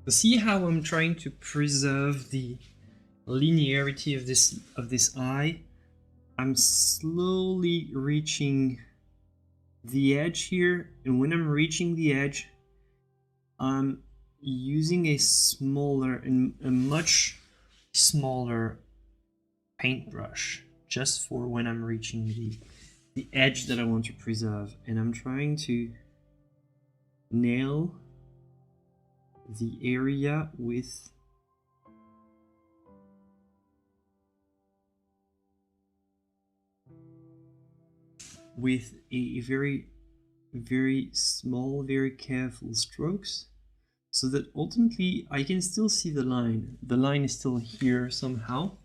See how I'm trying to preserve the linearity of this eye? I'm slowly reaching the edge here, and when I'm reaching the edge, I'm using a much smaller paintbrush just for when I'm reaching the edge that I want to preserve, and I'm trying to nail the area with a very small, very careful strokes, so that ultimately I can still see the line. The line is still here somehow,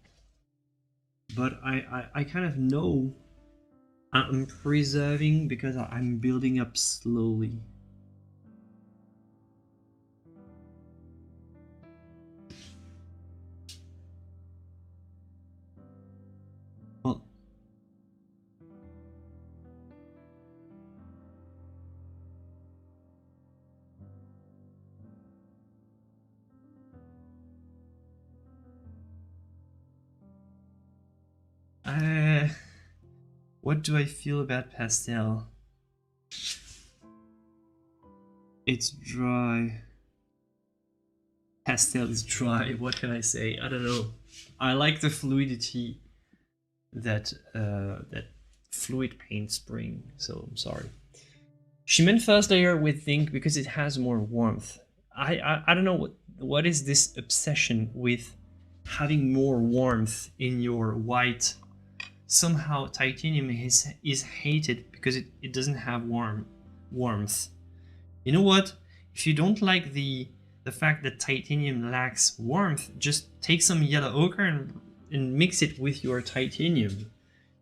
but I kind of know I'm preserving because I'm building up slowly. Well, what do I feel about pastel? It's dry. Pastel is dry. What can I say? I don't know. I like the fluidity that that fluid paints bring. So I'm sorry. She meant first layer with zinc because it has more warmth. I don't know what is this obsession with having more warmth in your white. Somehow titanium is hated because it doesn't have warmth. You know what? If you don't like the fact that titanium lacks warmth, just take some yellow ochre and mix it with your titanium.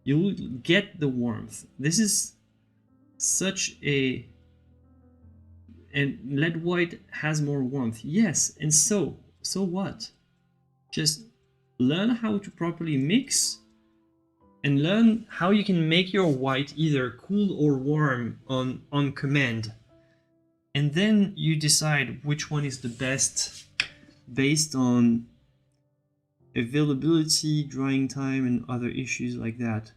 You'll get the warmth. This is such a... And lead white has more warmth. Yes, and so what? Just learn how to properly mix and learn how you can make your white either cool or warm on command. And then you decide which one is the best based on availability, drying time, and other issues like that.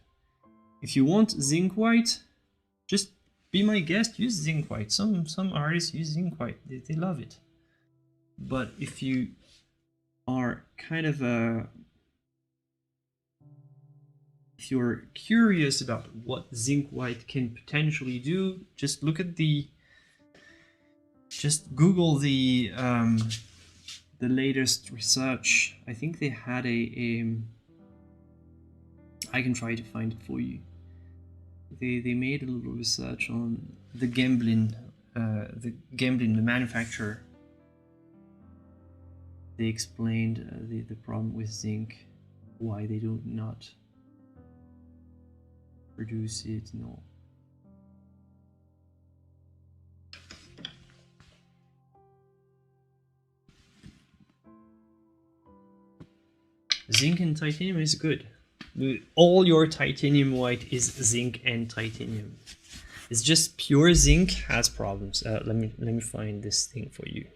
If you want zinc white, just be my guest, use zinc white. Some artists use zinc white, they love it. But if you are kind of if you're curious about what zinc white can potentially do, just look at just Google the latest research. I think they had I can try to find it for you. They made a little research on the Gamblin, the manufacturer. They explained the problem with zinc, why they do not produce it. No. Zinc and titanium is good. All your titanium white is zinc and titanium. It's just pure zinc has problems. Let me find this thing for you.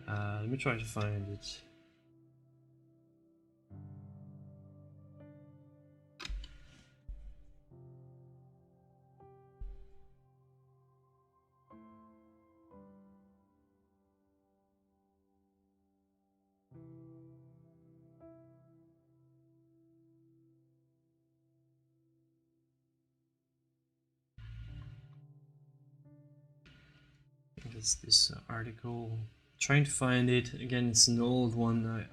Let me try to find it. It's this article. Trying to find it again. It's an old one.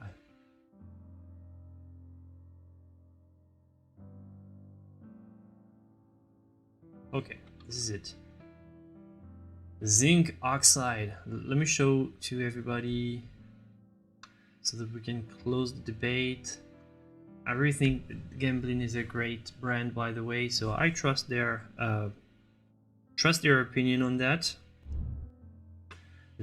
Okay, this is it. Zinc oxide. Let me show to everybody so that we can close the debate. I really think Gamblin is a great brand, by the way, so I trust their opinion on that.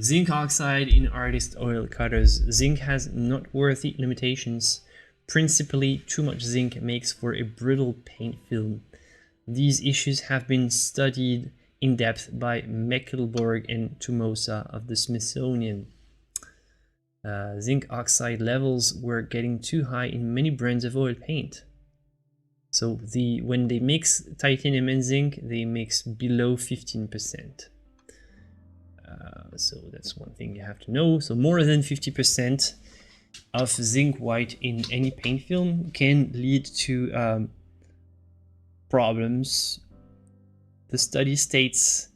Zinc oxide in artist oil cutters. Zinc has noteworthy limitations. Principally, too much zinc makes for a brittle paint film. These issues have been studied in depth by Mecklenburg and Tumosa of the Smithsonian. Zinc oxide levels were getting too high in many brands of oil paint. So when they mix titanium and zinc, they mix below 15%. So that's one thing you have to know. So more than 50% of zinc white in any paint film can lead to problems. The study states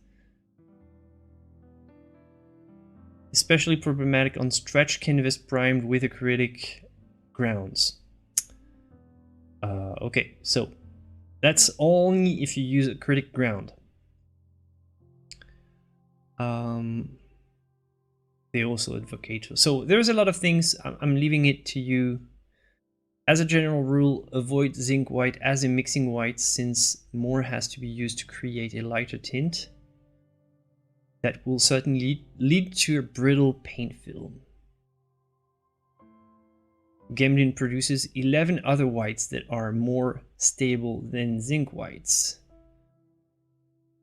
especially problematic on stretch canvas primed with acrylic grounds. Okay, so that's only if you use acrylic ground. They also advocate. So there's a lot of things. I'm leaving it to you. As a general rule, avoid zinc white as a mixing white since more has to be used to create a lighter tint. That will certainly lead to a brittle paint film. Gamblin produces 11 other whites that are more stable than zinc whites.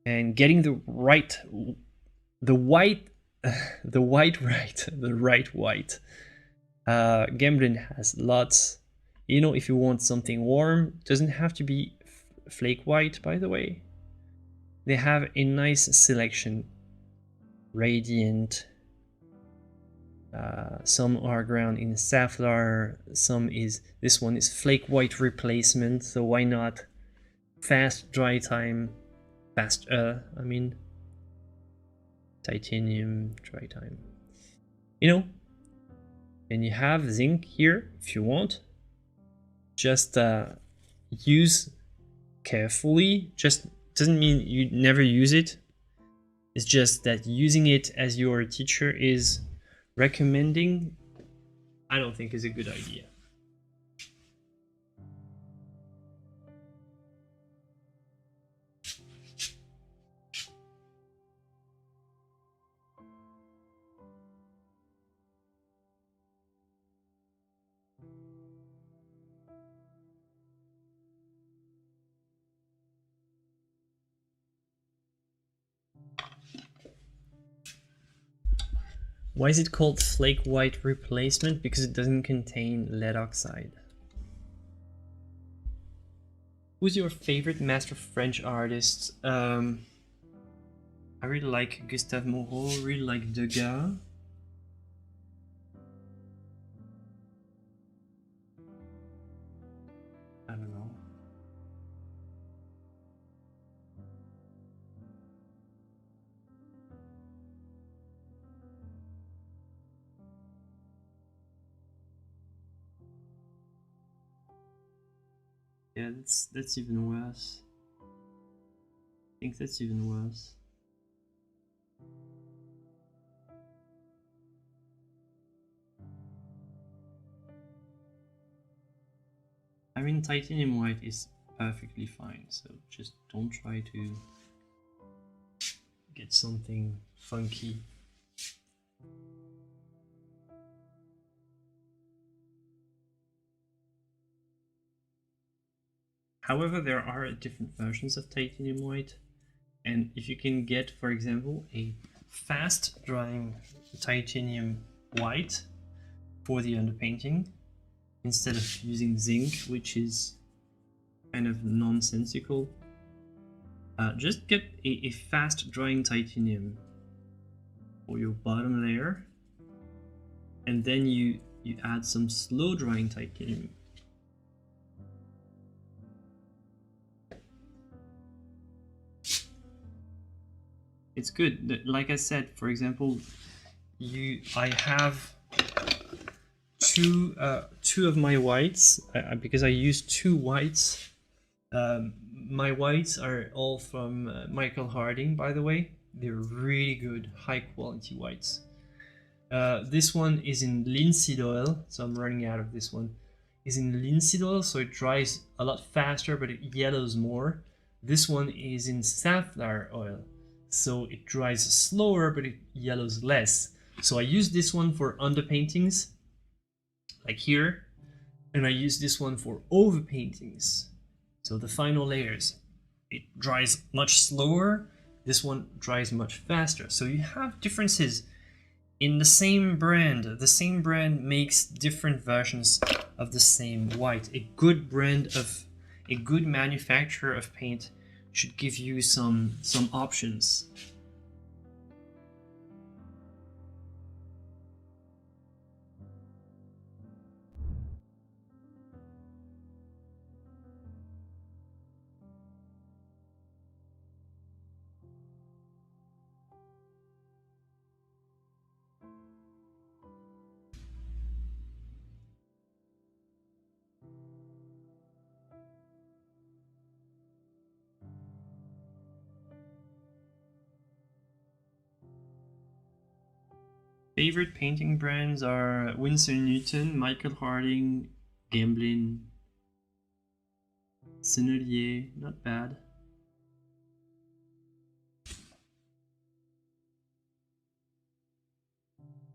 And getting the right white. Gamblin has lots. You know, if you want something warm, doesn't have to be flake white, by the way. They have a nice selection. Radiant. Some are ground in safflower. This one is flake white replacement. So why not? Fast dry time. Titanium dry time. You know, and you have zinc here if you want. Just use carefully. Just doesn't mean you never use it. It's just that using it as your teacher is recommending, I don't think is a good idea. Why is it called flake white replacement? Because it doesn't contain lead oxide. Who's your favorite master French artist? I really like Gustave Moreau, really like Degas. I don't know. Yeah, that's even worse. I think that's even worse. I mean, titanium white is perfectly fine, so just don't try to get something funky. However, there are different versions of titanium white, and if you can get, for example, a fast drying titanium white for the underpainting, instead of using zinc, which is kind of nonsensical, just get a fast drying titanium for your bottom layer, and then you add some slow drying titanium. It's good. Like I said, for example, I have two of my whites because I use two whites. My whites are all from Michael Harding, by the way. They're really good, high quality whites. This one is in linseed oil, so I'm running out of this one. Is in linseed oil, so it dries a lot faster, but it yellows more. This one is in safflower oil, so it dries slower, but it yellows less. So I use this one for underpaintings, like here, and I use this one for overpaintings. So the final layers, it dries much slower. This one dries much faster. So you have differences in the same brand. The same brand makes different versions of the same white. A good manufacturer of paint should give you some options. Favorite painting brands are Winsor Newton, Michael Harding, Gamblin, Sennelier, not bad.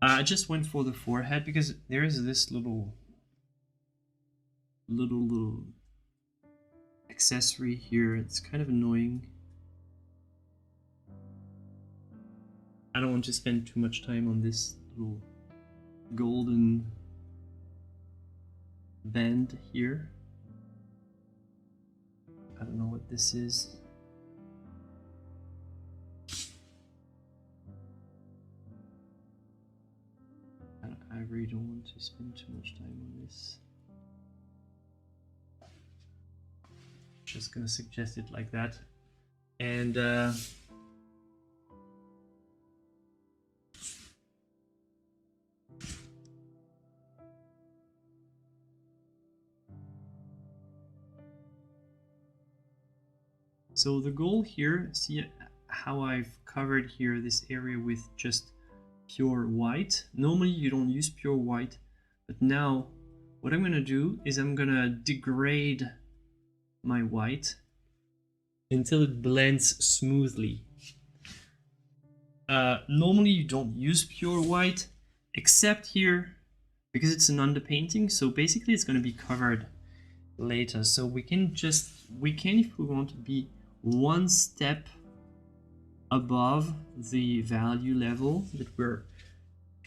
I just went for the forehead because there is this little accessory here. It's kind of annoying. I don't want to spend too much time on this little golden band here. I don't know what this is. I really don't want to spend too much time on this. Just gonna suggest it like that. And so the goal here, see how I've covered here this area with just pure white. Normally you don't use pure white, but now what I'm gonna do is I'm gonna degrade my white until it blends smoothly. Normally you don't use pure white, except here because it's an underpainting, so basically it's going to be covered later. So we can if we want to be one step above the value level that we're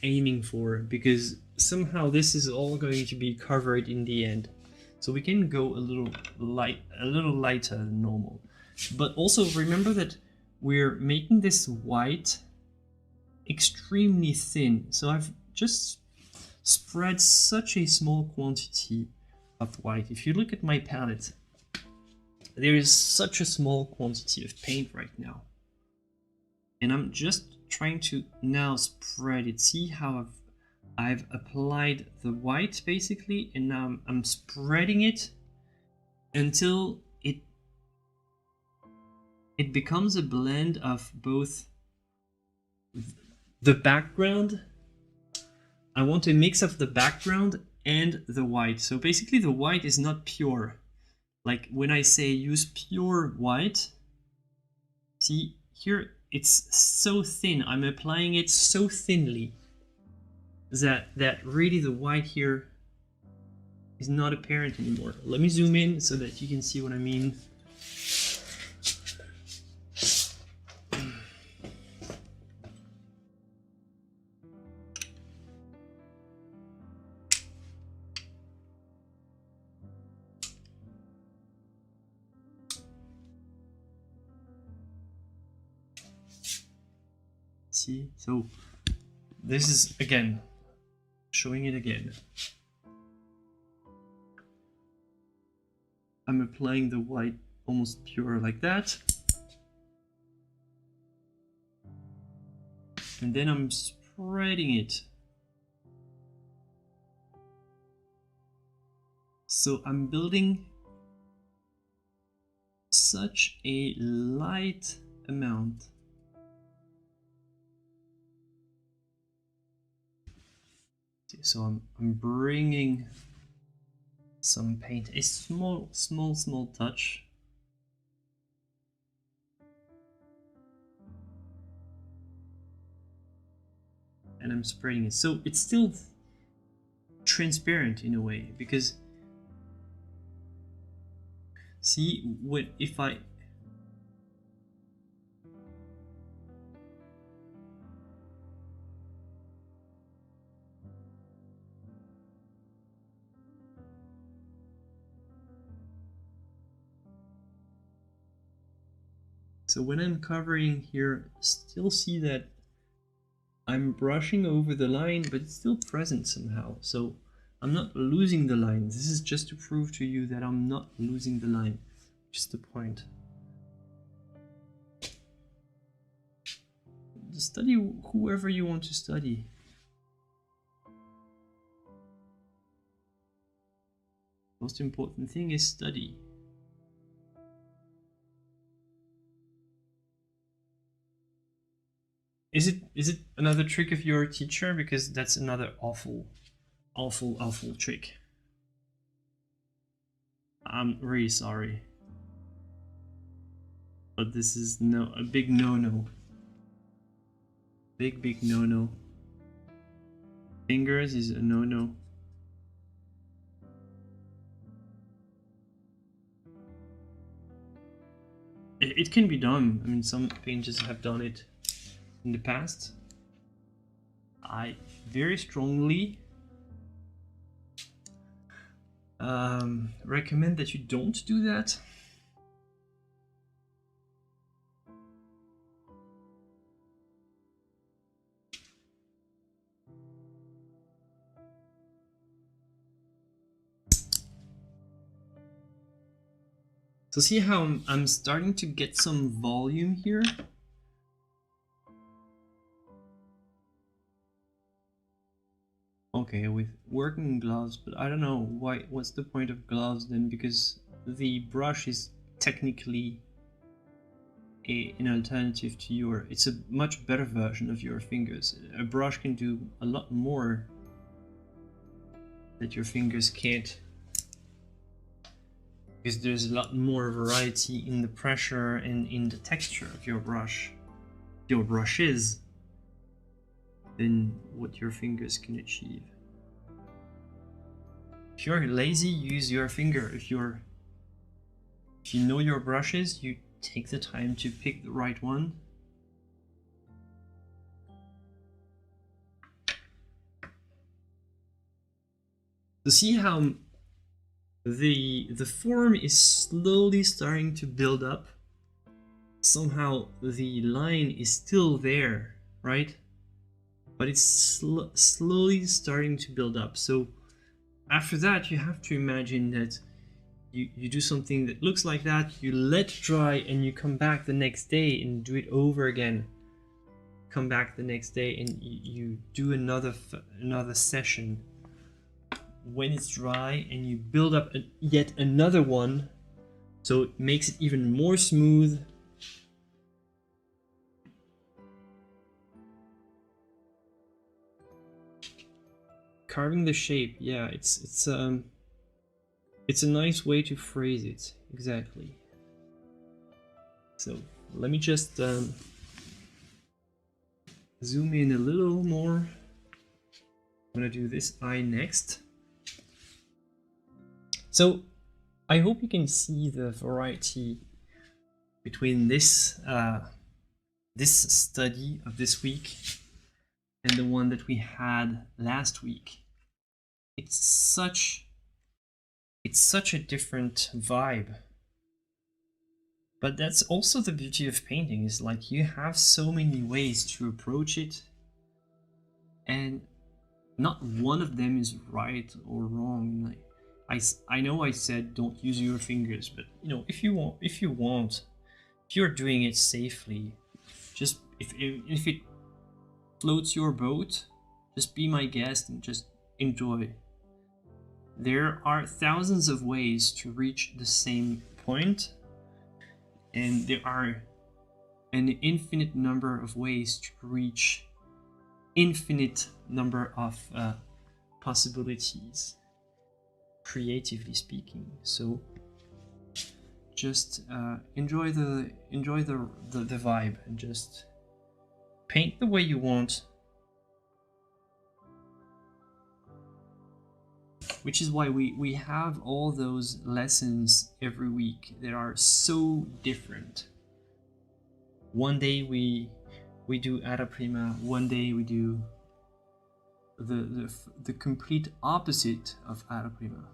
aiming for, because somehow this is all going to be covered in the end. So we can go a little lighter than normal. But also remember that we're making this white extremely thin. So I've just spread such a small quantity of white. If you look at my palette, there is such a small quantity of paint right now. And I'm just trying to now spread it. See how I've applied the white basically, and now I'm spreading it until it becomes a blend of both the background. I want a mix of the background and the white. So basically the white is not pure. Like when I say use pure white, see here it's so thin. I'm applying it so thinly that really the white here is not apparent anymore. Let me zoom in so that you can see what I mean. See, so this is again showing it again. I'm applying the white almost pure like that, and then I'm spreading it. So I'm building such a light amount. So I'm bringing some paint, a small touch. And I'm spreading it. So it's still transparent in a way, because see what if I So when I'm covering here, still see that I'm brushing over the line, but it's still present somehow. So I'm not losing the line. This is just to prove to you that I'm not losing the line. Just the point. Study whoever you want to study. Most important thing is study. Is it another trick of your teacher? Because that's another awful trick. I'm really sorry, but this is a big no-no. Big no-no. Fingers is a no-no. It can be done. I mean, some painters have done it in the past. I very strongly recommend that you don't do that. So see how I'm starting to get some volume here? Okay, with working gloves, but I don't know what's the point of gloves then, because the brush is technically an alternative to it's a much better version of your fingers. A brush can do a lot more that your fingers can't, because there's a lot more variety in the pressure and in the texture of your brushes than what your fingers can achieve. If you're lazy, use your finger. If you know your brushes, you take the time to pick the right one. So see how the form is slowly starting to build up. Somehow the line is still there, right? But it's slowly starting to build up. So after that, you have to imagine that you do something that looks like that, you let dry, and you come back the next day and do it over again. Come back the next day and you do another session when it's dry, and you build up yet another one, so it makes it even more smooth. Carving the shape, yeah, it's a nice way to phrase it, exactly. So let me just zoom in a little more. I'm gonna do this eye next. So I hope you can see the variety between this this study of this week and the one that we had last week. It's such a different vibe. But that's also the beauty of painting, is like you have so many ways to approach it, and not one of them is right or wrong. Like, I know I said don't use your fingers, but you know, if you're doing it safely, just if it floats your boat, just be my guest and just enjoy. There are thousands of ways to reach the same point, and there are an infinite number of ways to reach infinite number of possibilities, creatively speaking. So just enjoy the vibe and just paint the way you want, which is why we have all those lessons every week that are so different. One day we do Ada Prima, one day we do the complete opposite of Ada Prima.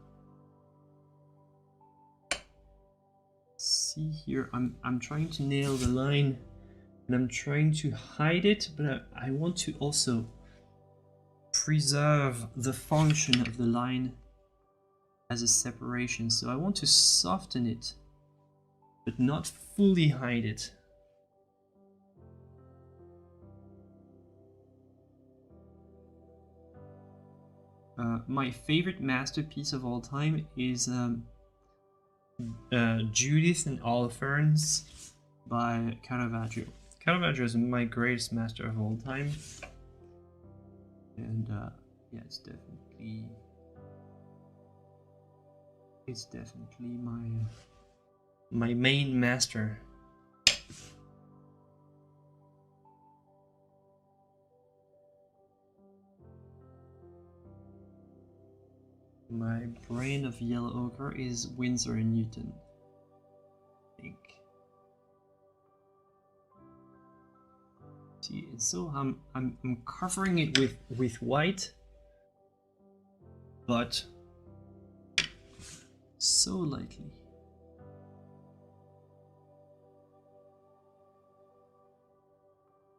See here, I'm trying to nail the line and I'm trying to hide it, but I want to also preserve the function of the line as a separation. So I want to soften it, but not fully hide it. My favorite masterpiece of all time is Judith and Holofernes by Caravaggio. Caravaggio is my greatest master of all time, and yeah, it's definitely my main master. My brain of yellow ochre is Winsor and Newton, I think. See, so I'm covering it with white, but so lightly.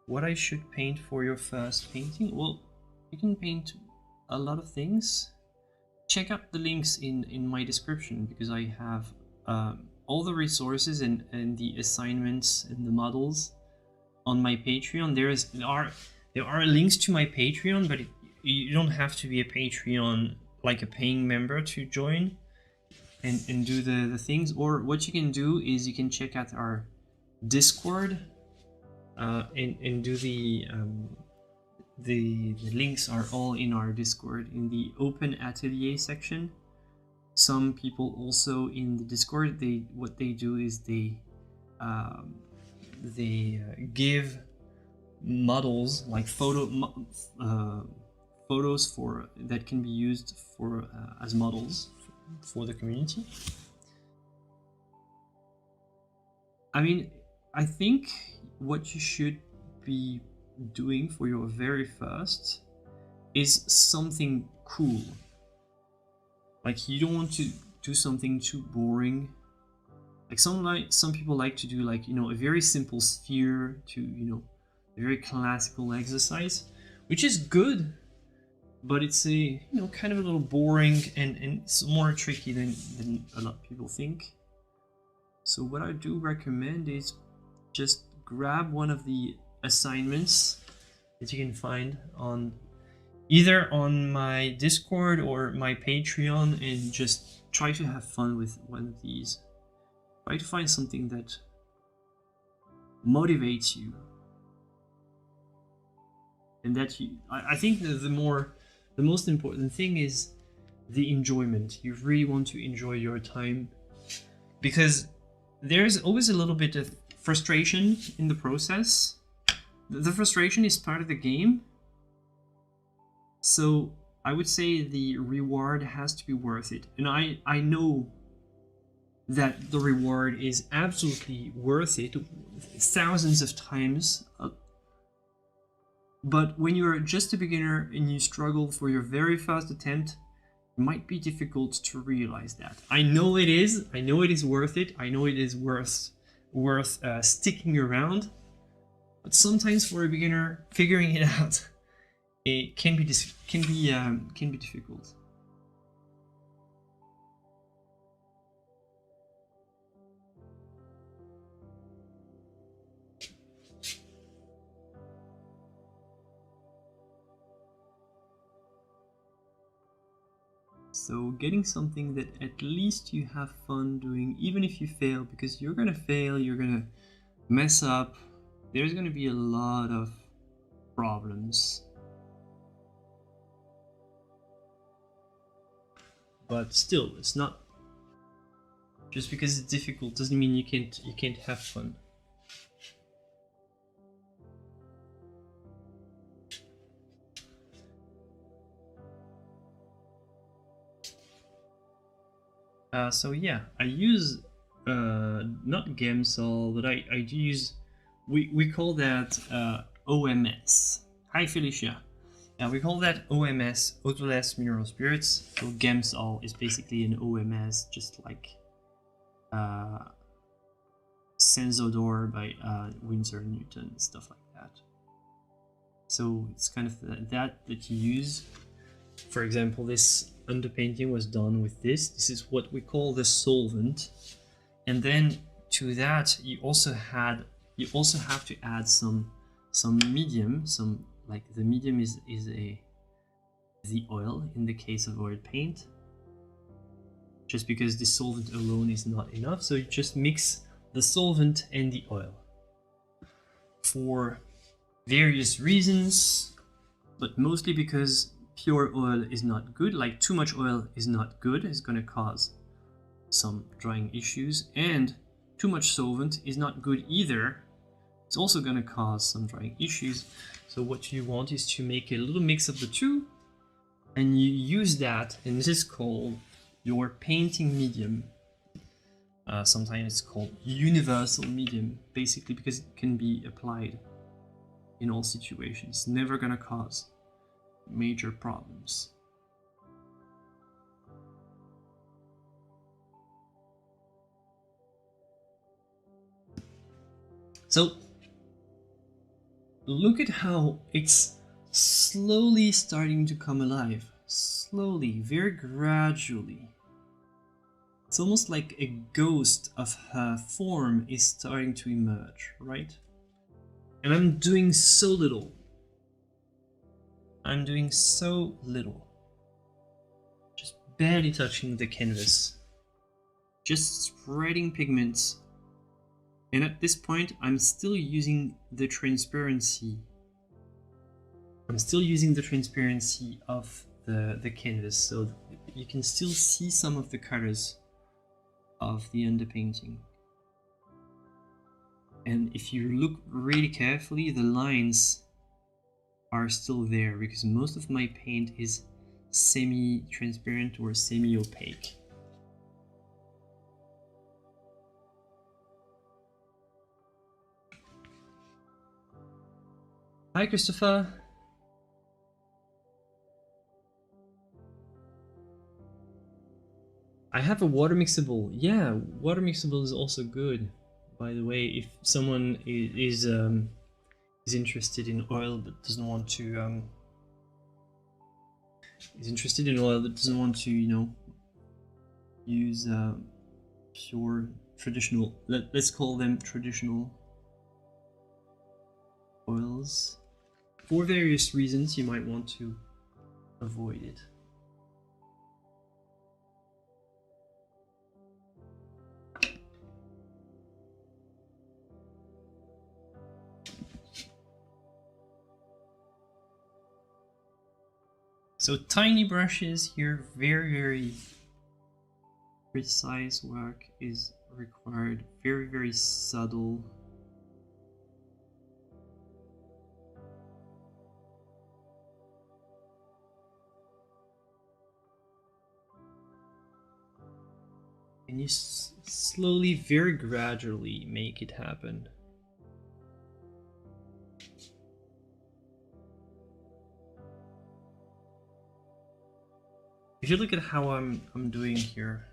What I should paint for your first painting? Well, you can paint a lot of things. Check out the links in my description, because I have all the resources and the assignments and the models on my Patreon. There are links to my Patreon, but you don't have to be a Patreon, like a paying member, to join and do the things. Or what you can do is you can check out our Discord and do the links are all in our Discord in the open atelier section. Some people also in the Discord, what they do is they give models, like photos for that can be used for as models for the community. I mean, I think what you should be doing for your very first is something cool. Like, you don't want to do something too boring. Like some people like to do, like, you know, a very simple sphere to, you know, a very classical exercise, which is good, but it's a, you know, kind of a little boring, and it's more tricky than a lot of people think. So what I do recommend is just grab one of the assignments that you can find on either on my Discord or my Patreon, and just try to have fun with one of these. Try to find something that motivates you, and that you. I think that the most important thing is the enjoyment. You really want to enjoy your time, because there's always a little bit of frustration in the process. The frustration is part of the game. So I would say the reward has to be worth it. And I know that the reward is absolutely worth it thousands of times. But when you're just a beginner and you struggle for your very first attempt, it might be difficult to realize that. I know it is. I know it is worth it. I know it is worth sticking around. But sometimes for a beginner, figuring it out, it can be difficult. So getting something that at least you have fun doing, even if you fail, because you're gonna fail, you're gonna mess up, there's gonna be a lot of problems. But still, it's not just because it's difficult doesn't mean you can't have fun. So yeah, I use not Gamsol, but I do use, we call that OMS. Hi Felicia. Yeah, we call that OMS, Odorless Mineral Spirits. So Gamsol is basically an OMS, just like Sensodor by Winsor & Newton, stuff like that. So it's kind of that you use. For example, this underpainting was done with this. This is what we call the solvent. And then to that, you also have to add some medium, like the medium is the oil in the case of oil paint. Just because the solvent alone is not enough, so you just mix the solvent and the oil for various reasons, but mostly because pure oil is not good. Like, too much oil is not good, it's going to cause some drying issues, and too much solvent is not good either. It's also going to cause some drying issues. So what you want is to make a little mix of the two, and you use that, and this is called your painting medium. Sometimes it's called universal medium, basically because it can be applied in all situations. It's never going to cause major problems. So look at how it's slowly starting to come alive. Slowly, very gradually. It's almost like a ghost of her form is starting to emerge, right? And I'm doing so little. I'm doing so little. Just barely touching the canvas. Just spreading pigments. And at this point, I'm still using the transparency. I'm still using the transparency of the canvas, so you can still see some of the colors of the underpainting. And if you look really carefully, the lines are still there, because most of my paint is semi-transparent or semi-opaque. Hi Christopher. I have a water mixable. Yeah, water mixable is also good. By the way, if someone is interested in oil but doesn't want to you know, use pure traditional, let's call them traditional oils, for various reasons you might want to avoid it. So tiny brushes here, very precise work is required, very subtle. And you slowly, very gradually make it happen. If you look at how I'm doing here,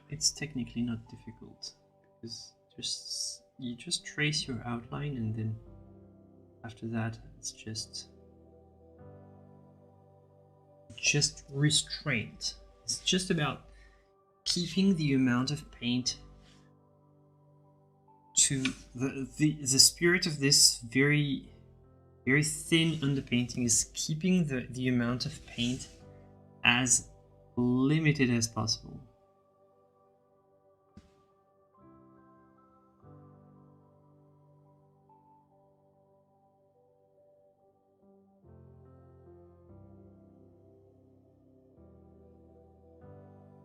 it's technically not difficult, because you just trace your outline, and then after that it's just restraint. It's just about keeping the amount of paint to the spirit of this very thin underpainting is keeping the amount of paint as limited as possible.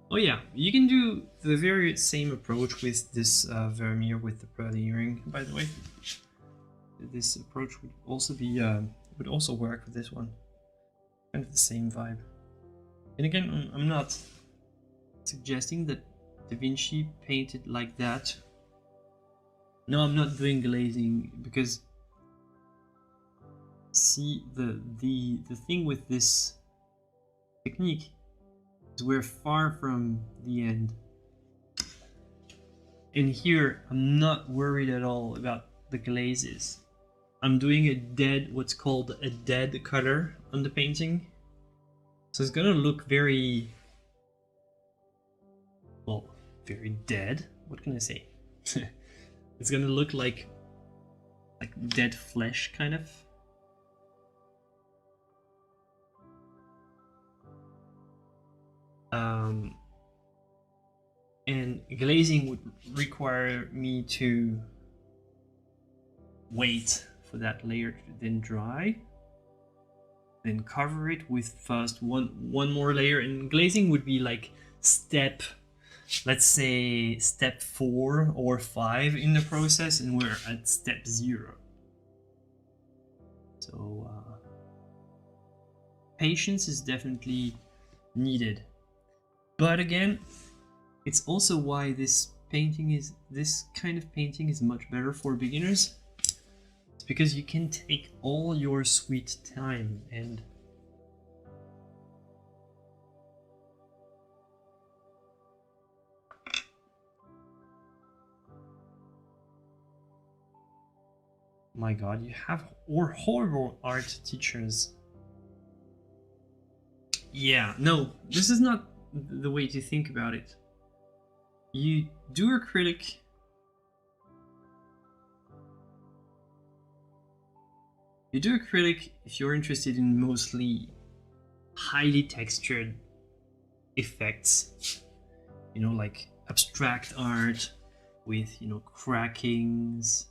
Oh yeah, you can do the very same approach with this Vermeer with the polishing, by the way. This approach would also be would also work with this one. Kind of the same vibe. And again, I'm not suggesting that Da Vinci painted like that. No, I'm not doing glazing, because see, the thing with this technique is we're far from the end. And here, I'm not worried at all about the glazes. I'm doing what's called a dead color on the painting. So it's gonna look very, well, very dead. What can I say? It's gonna look like dead flesh, kind of. And glazing would require me to wait for that layer to then dry, then cover it with first one more layer, and glazing would be like let's say step 4 or 5 in the process, and we're at step 0. So patience is definitely needed. But again, it's also why this kind of painting is much better for beginners. It's because you can take all your sweet time and my god, you have horrible art teachers. Yeah, no, this is not the way to think about it. You do acrylic if you're interested in mostly highly textured effects, you know, like abstract art with, you know, crackings,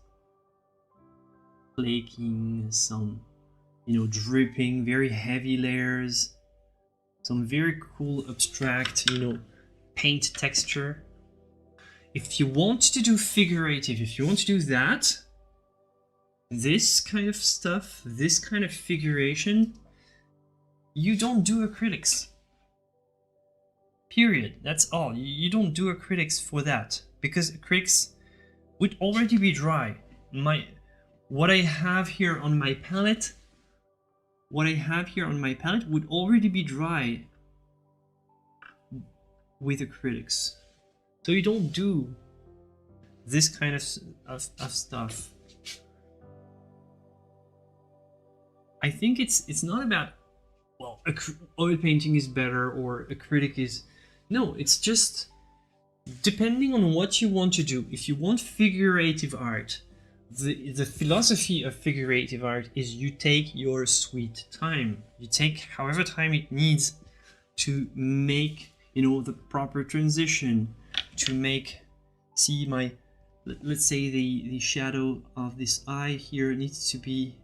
flaking, some, you know, dripping, very heavy layers, some very cool abstract, you know, paint texture. If you want to do figurative, if you want to do that, this kind of stuff, this kind of figuration, you don't do acrylics. Period. That's all. You don't do acrylics for that, because acrylics would already be dry. What I have here on my palette would already be dry with the critics. So you don't do this kind of stuff. I think it's not about, well, oil painting is better or a critic is... No, it's just depending on what you want to do. If you want figurative art, the philosophy of figurative art is you take your sweet time. You take however time it needs to make, you know, the proper transition, to make, see my, let's say the shadow of this eye here needs to be,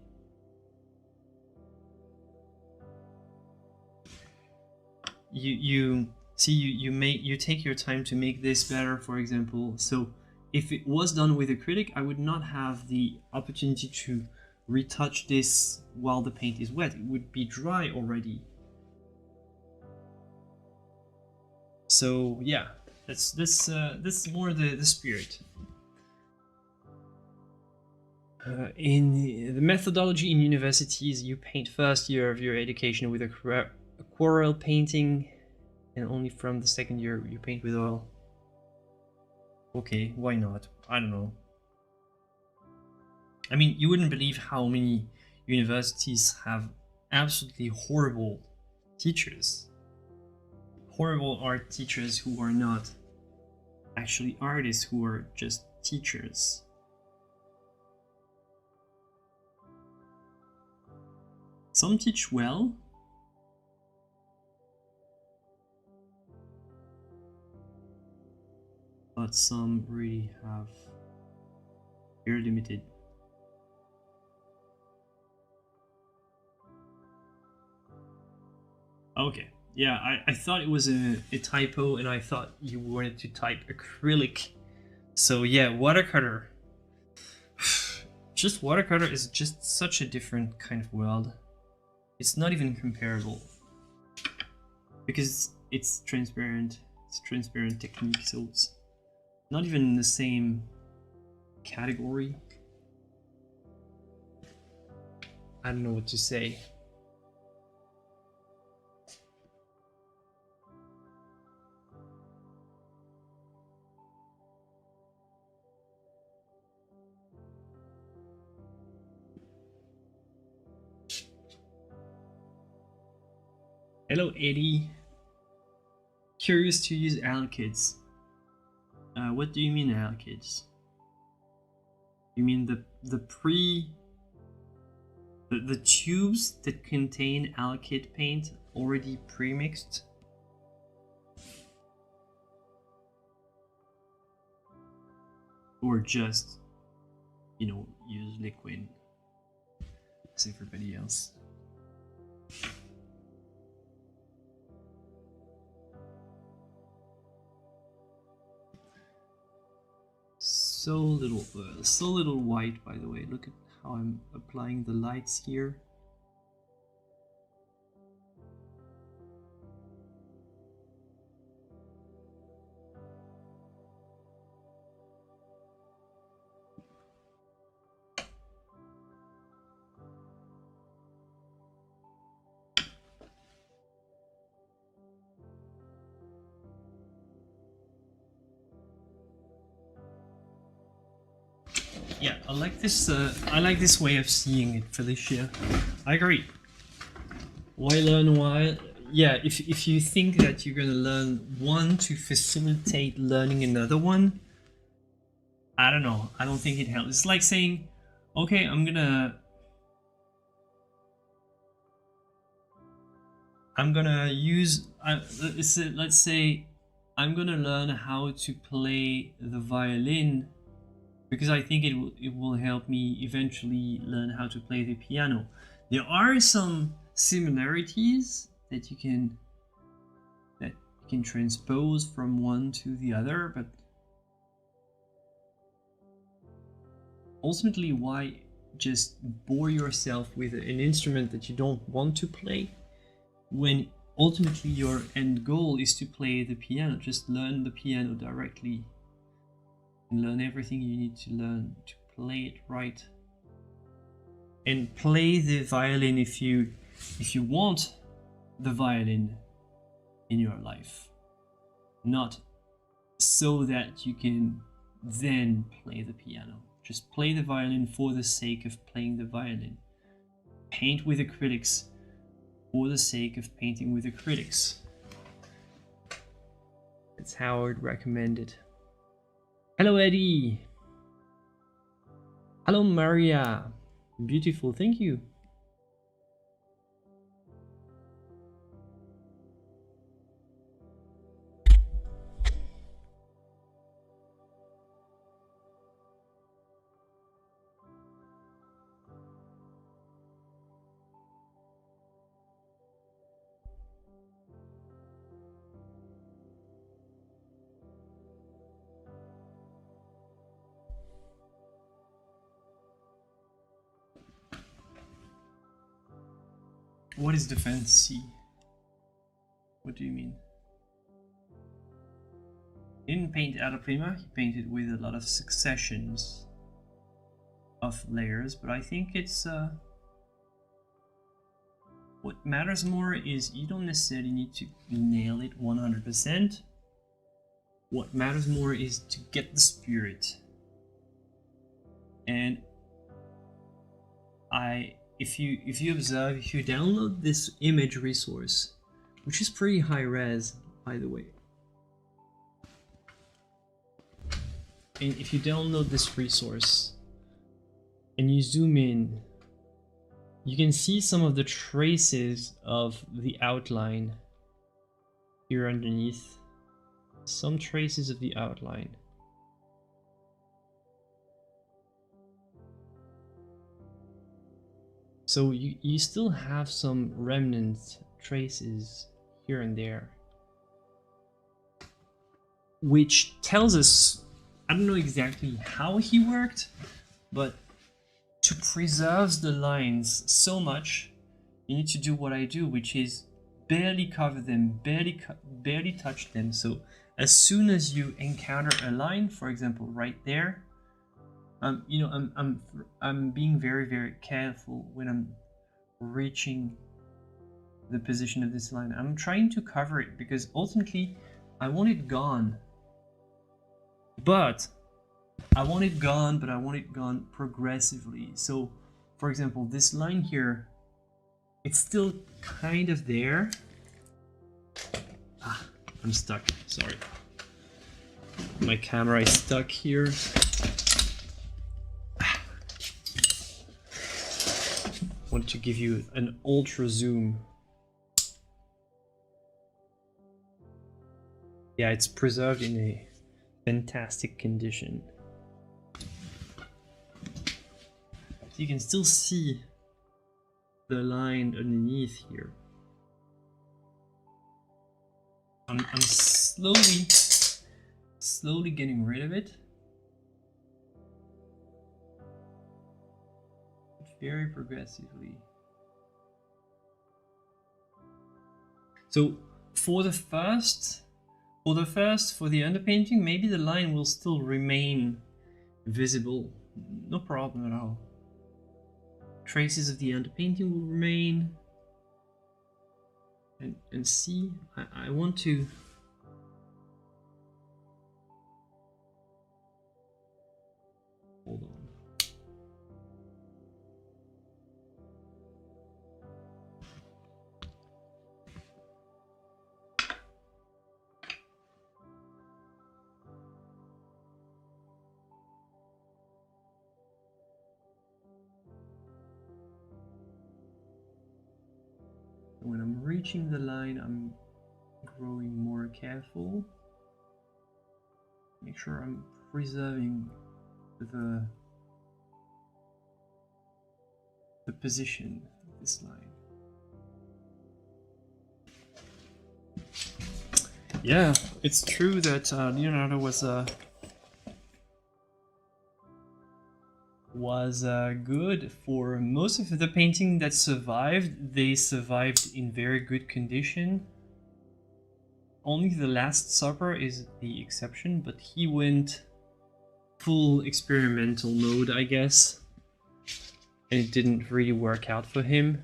you see, you take your time to make this better, for example. So if it was done with a critic, I would not have the opportunity to retouch this while the paint is wet. It would be dry already. So yeah, that's more the spirit. In the methodology in universities, you paint first year of your education with aquarelle painting, and only from the second year you paint with oil. Okay, why not? I don't know. I mean, you wouldn't believe how many universities have absolutely horrible teachers. Horrible art teachers who are not actually artists, who are just teachers. Some teach well, but some really have very limited. Okay, yeah, I thought it was a typo, and I thought you wanted to type acrylic. So yeah, watercolor. Just watercolor is just such a different kind of world. It's not even comparable because it's transparent. It's a transparent technique, so it's not even in the same category. I don't know what to say. Hello, Eddie. Curious to use alkyds. What do you mean alkyds? You mean the tubes that contain alkyd paint already pre-mixed? Or just, you know, use liquid as everybody else? So little white, by the way. Look at how I'm applying the lights here. Yeah, I like this. I like this way of seeing it, Felicia. I agree. Why learn why? Yeah, if you think that you're gonna learn one to facilitate learning another one, I don't know. I don't think it helps. It's like saying, okay, I'm gonna use. Let's say I'm gonna learn how to play the violin, because I think it will help me eventually learn how to play the piano. There are some similarities that you can transpose from one to the other, but ultimately, why just bore yourself with an instrument that you don't want to play when ultimately your end goal is to play the piano? Just learn the piano directly and learn everything you need to learn to play it right. And play the violin if you want the violin in your life. not so that you can then play the piano. Just play the violin for the sake of playing the violin. Paint with acrylics for the sake of painting with acrylics. That's how I would recommend it. Hello, Eddie. Hello, Maria. Beautiful, thank you. What is the fancy? What do you mean? He didn't paint out of prima, he painted with a lot of successions of layers, but I think it's what matters more is you don't necessarily need to nail it 100%. What matters more is to get the spirit. And if you observe, if you download this image resource, which is pretty high res, by the way, and if you download this resource and you zoom in, you can see some of the traces of the outline here underneath. Some traces of the outline. So you still have some remnant traces here and there, which tells us, I don't know exactly how he worked, but to preserve the lines so much, you need to do what I do, which is barely cover them, barely touch them. So as soon as you encounter a line, for example, right there, you know, I'm being very careful when I'm reaching the position of this line. I'm trying to cover it because ultimately I want it gone. But I want it gone progressively. So, for example, this line here, it's still kind of there. Ah, I'm stuck. Sorry. My camera is stuck here. Want to give you an ultra zoom. Yeah, it's preserved in a fantastic condition. You can still see the line underneath here. I'm slowly getting rid of it. Very progressively. So for the underpainting, maybe the line will still remain visible. No problem at all. Traces of the underpainting will remain. And see, I want to hold on. When I'm reaching the line, I'm growing more careful. Make sure I'm preserving the position of this line. Yeah, it's true that Leonardo was good for most of the painting that survived. They survived in very good condition. Only the Last Supper is the exception, but he went full experimental mode, I guess, and it didn't really work out for him.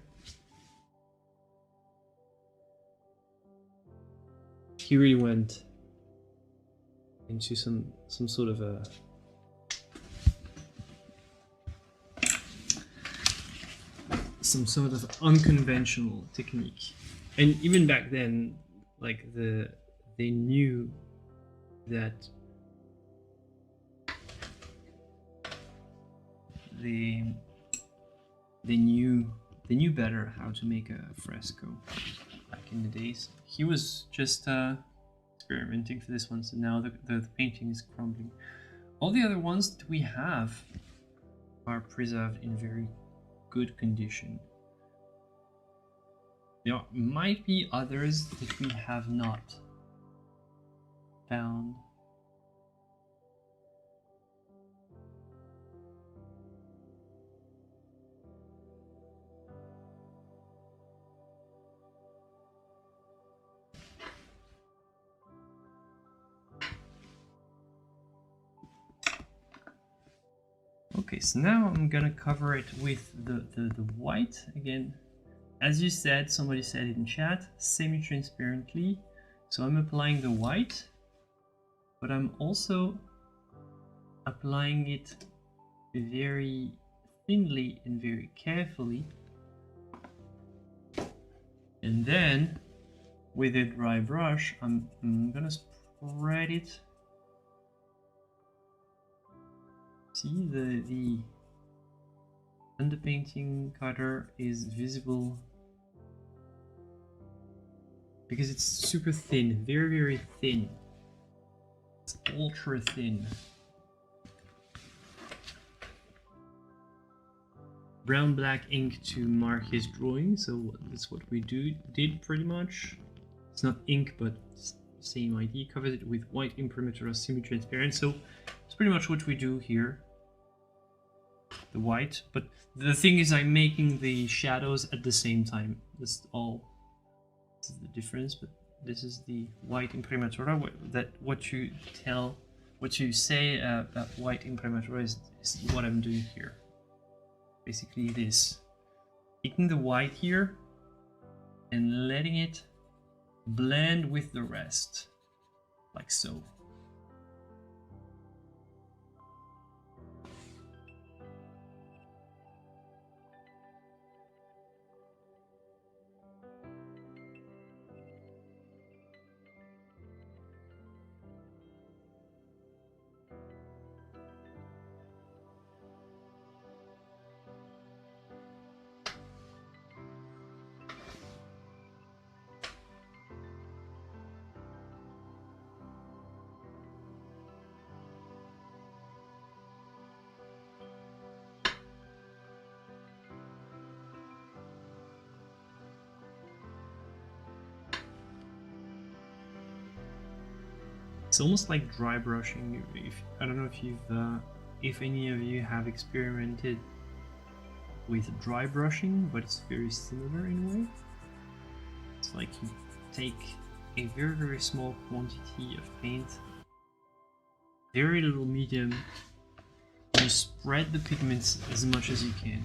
He really went into some sort of a unconventional technique. And even back then, like they knew that they knew better how to make a fresco back in the days. He was just experimenting for this one, so now the painting is crumbling. All the other ones that we have are preserved in very good condition. There might be others that we have not found. Okay, so now I'm gonna cover it with the white again. As you said, somebody said it in chat, semi-transparently. So I'm applying the white, but I'm also applying it very thinly and very carefully. And then with a dry brush, I'm gonna spread it. See, the underpainting cutter is visible because it's super thin, very thin. It's ultra thin. Brown black ink to mark his drawing, so that's what we did pretty much. It's not ink, but same idea. Covers it with white imprimatur or semi-transparent, so it's pretty much what we do here. The white, but the thing is I'm making the shadows at the same time. That's all. This is the difference, but this is the white imprimatura. What you say about white imprimatura is what I'm doing here. Basically this. Taking the white here and letting it blend with the rest, like so. It's almost like dry brushing. I don't know if any of you have experimented with dry brushing, but it's very similar in a way. It's like you take a very small quantity of paint, very little medium, and you spread the pigments as much as you can.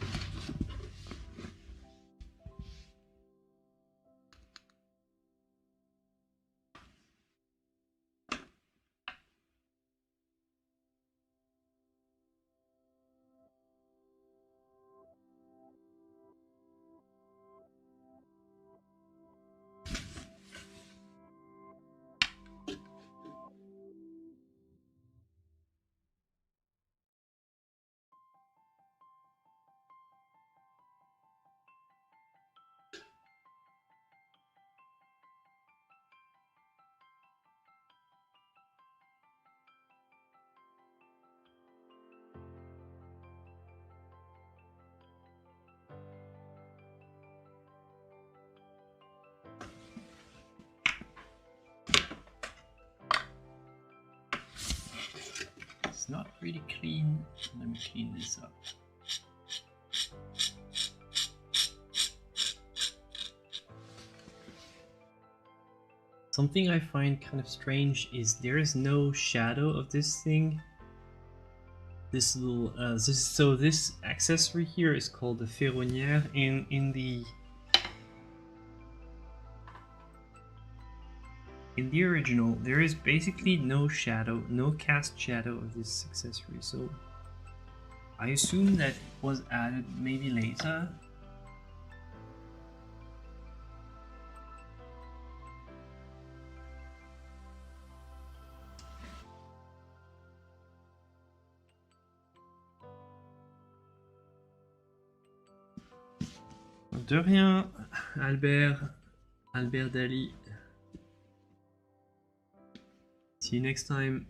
Not really clean. Let me clean this up. Something I find kind of strange is there is no shadow of this thing. This little this accessory here is called the ferronnière. in the original, there is basically no shadow, no cast shadow of this accessory, so I assume that was added maybe later. De rien, Albert Dali. See you next time.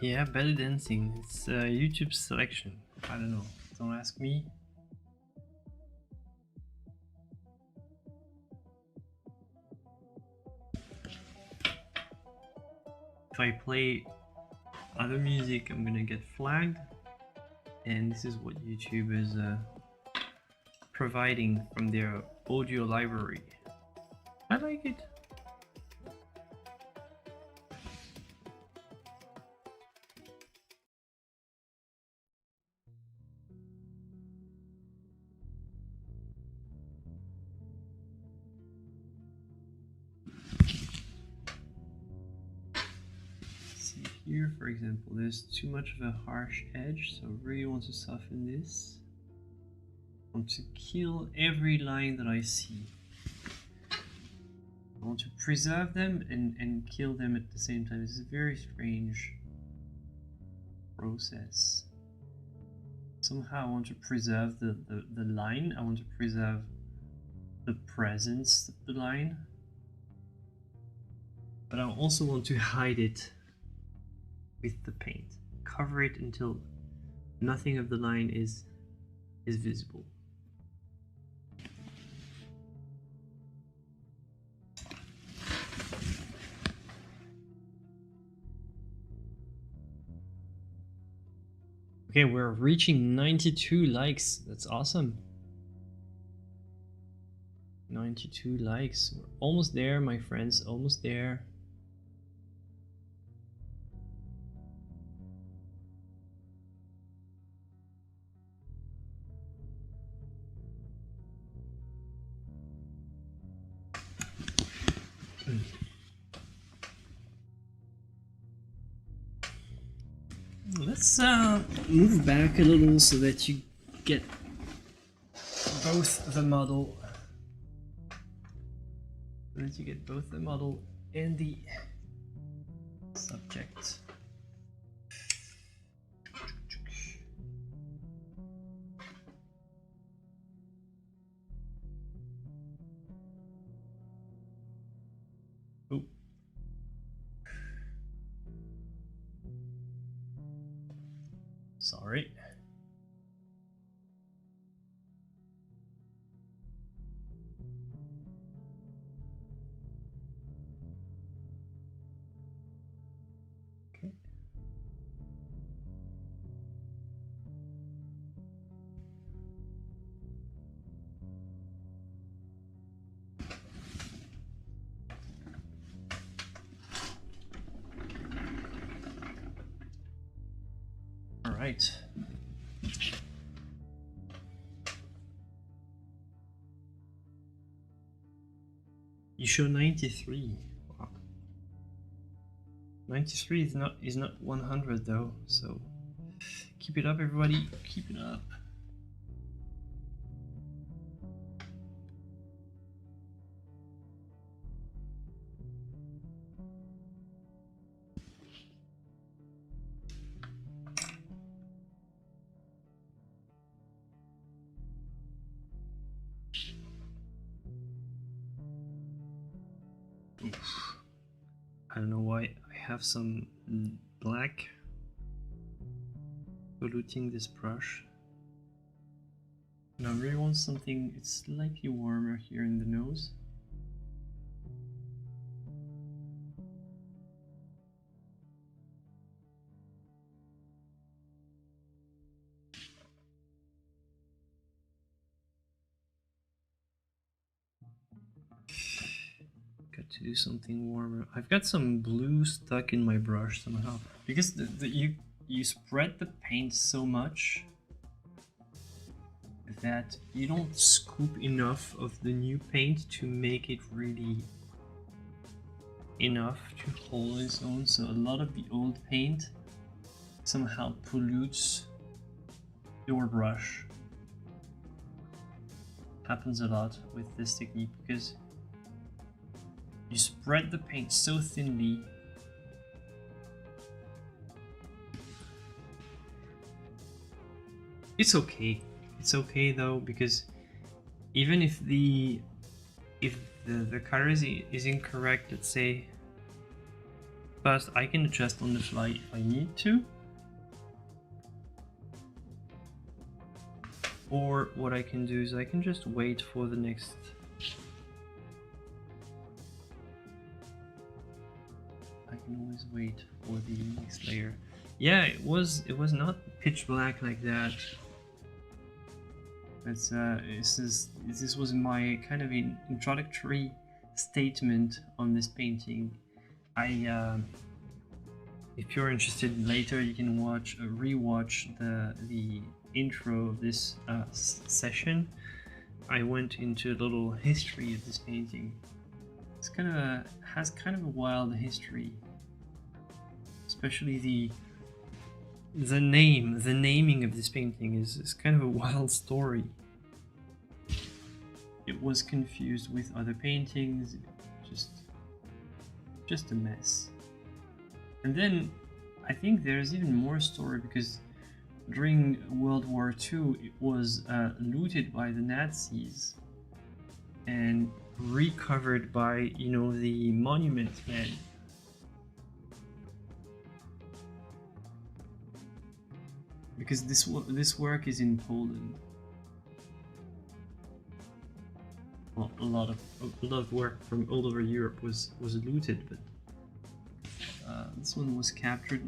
Yeah, belly dancing. It's a YouTube selection. I don't know. Don't ask me. If I play other music, I'm gonna get flagged. And this is what YouTube is providing from their audio library. I like it. Here, for example, there's too much of a harsh edge, so I really want to soften this. I want to kill every line that I see. I want to preserve them and kill them at the same time. This is a very strange process. Somehow I want to preserve the line. I want to preserve the presence of the line. But I also want to hide it with the paint. Cover it until nothing of the line is visible. Okay, we're reaching 92 likes. That's awesome. 92 likes. We're almost there, my friends. Almost there. Let's move back a little so that you get both the model. So that you get both the model and the subject. Oh. Sorry. Okay. All right. You show 93. Wow. 93 is not 100 though, so keep it up, everybody. Keep it up. Oof. I don't know why I have some black polluting this brush. And I really want something it's slightly warmer here in the nose. To do something warmer. I've got some blue stuck in my brush somehow because you spread the paint so much that you don't scoop enough of the new paint to make it really enough to hold its own. So a lot of the old paint somehow pollutes your brush. Happens a lot with this technique because you spread the paint so thinly it's okay. It's okay though, because even if the color is incorrect, let's say, first I can adjust on the fly if I need to. Or what I can do is I can just wait for the next always wait for the next layer. Yeah, it was not pitch black like that. That's this was my kind of an introductory statement on this painting. If you're interested later, you can rewatch the intro of this session. I went into a little history of this painting. It's has kind of a wild history. Especially the naming of this painting is kind of a wild story. It was confused with other paintings, just a mess. And then I think there's even more story because during World War II it was looted by the Nazis and recovered by, you know, the monument men. Because this work is in Poland. Well, a lot of work from all over Europe was looted, but this one was captured.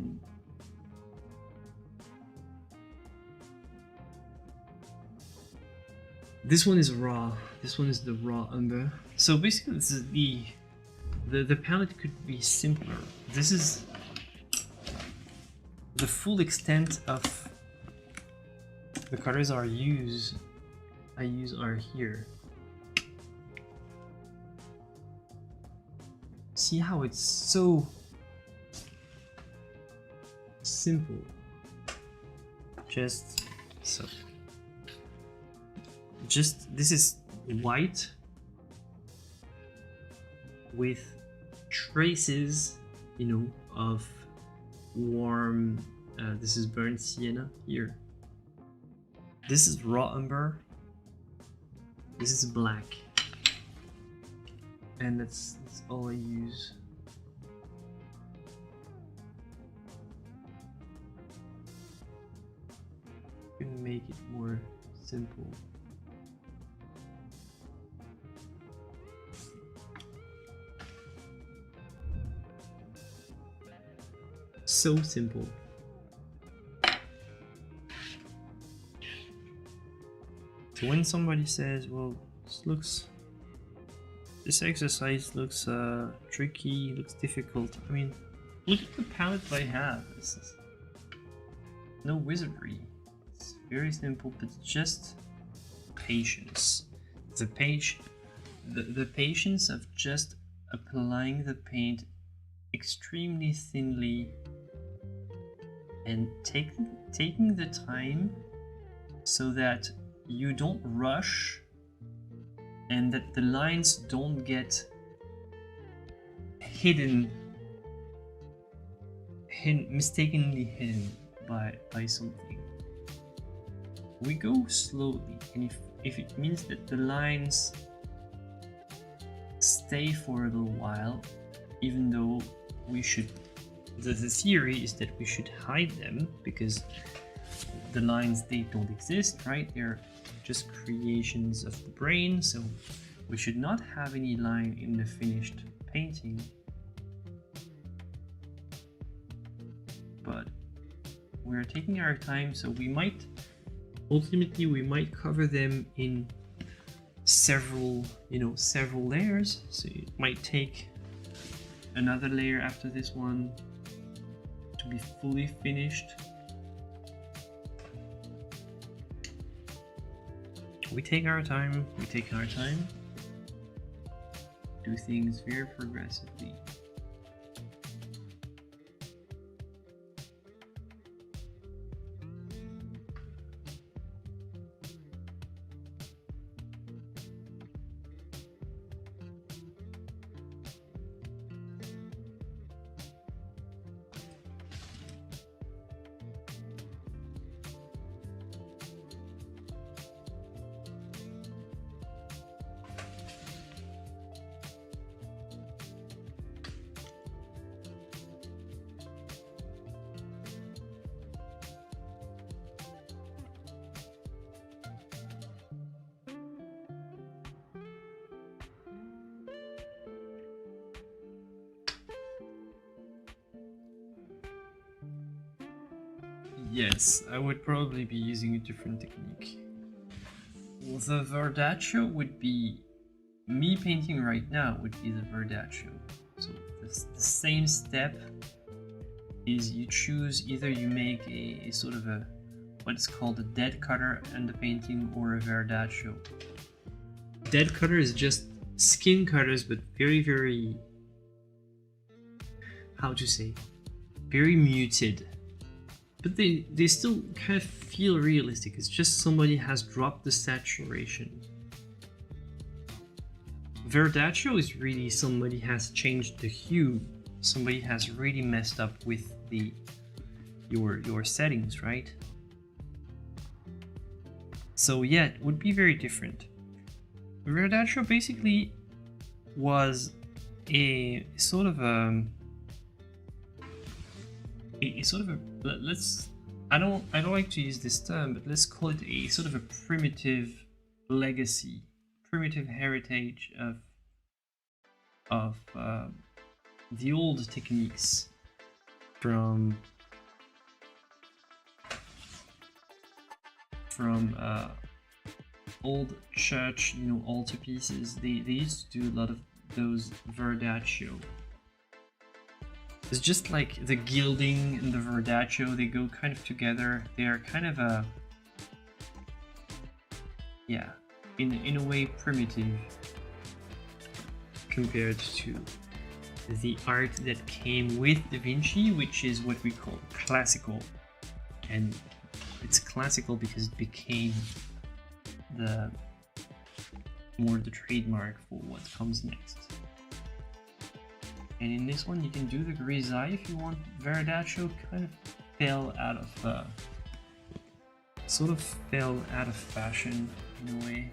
This one is raw. This one is the raw umber. So basically, this is the palette could be simpler. This is the full extent of the colors I use are here. See how it's so simple. Just so. This is white with traces, you know, of warm. This is burnt sienna here. This is raw umber. This is black, and that's all I use. You can make it more simple. So simple. So when somebody says, well, this exercise looks tricky, looks difficult, I mean, look at the palette I have. This is no wizardry. It's very simple, but just patience. The patience of just applying the paint extremely thinly and taking the time so that you don't rush and that the lines don't get mistakenly hidden by something. We go slowly, and if it means that the lines stay for a little while, even though we should, the theory is that we should hide them because the lines, they don't exist, right? They're just creations of the brain, so we should not have any line in the finished painting. But we're taking our time, so we might cover them in several layers. So it might take another layer after this one to be fully finished. We take our time, do things very progressively. Yes, I would probably be using a different technique. The Verdaccio would be, me painting right now would be the Verdaccio. So the same step is you choose, either you make a sort of a, what's called a dead cutter underpainting, or a Verdaccio. Dead cutter is just skin cutters, but very, very, how to say, very muted. But they still kind of feel realistic. It's just somebody has dropped the saturation. Verdaccio is really somebody has changed the hue. Somebody has really messed up with your settings, right? So yeah, it would be very different. Verdaccio basically was a sort of a let's, I don't like to use this term, but let's call it a sort of a primitive legacy, primitive heritage of the old techniques from old church, altarpieces, they used to do a lot of those verdaccio. It's just like the gilding and the verdaccio, they go kind of together. They are kind of a, yeah, in a way primitive compared to the art that came with Da Vinci, which is what we call classical. And it's classical because it became the trademark for what comes next. And in this one you can do the grisaille if you want. Verdaccio kind of fell out of fashion in a way,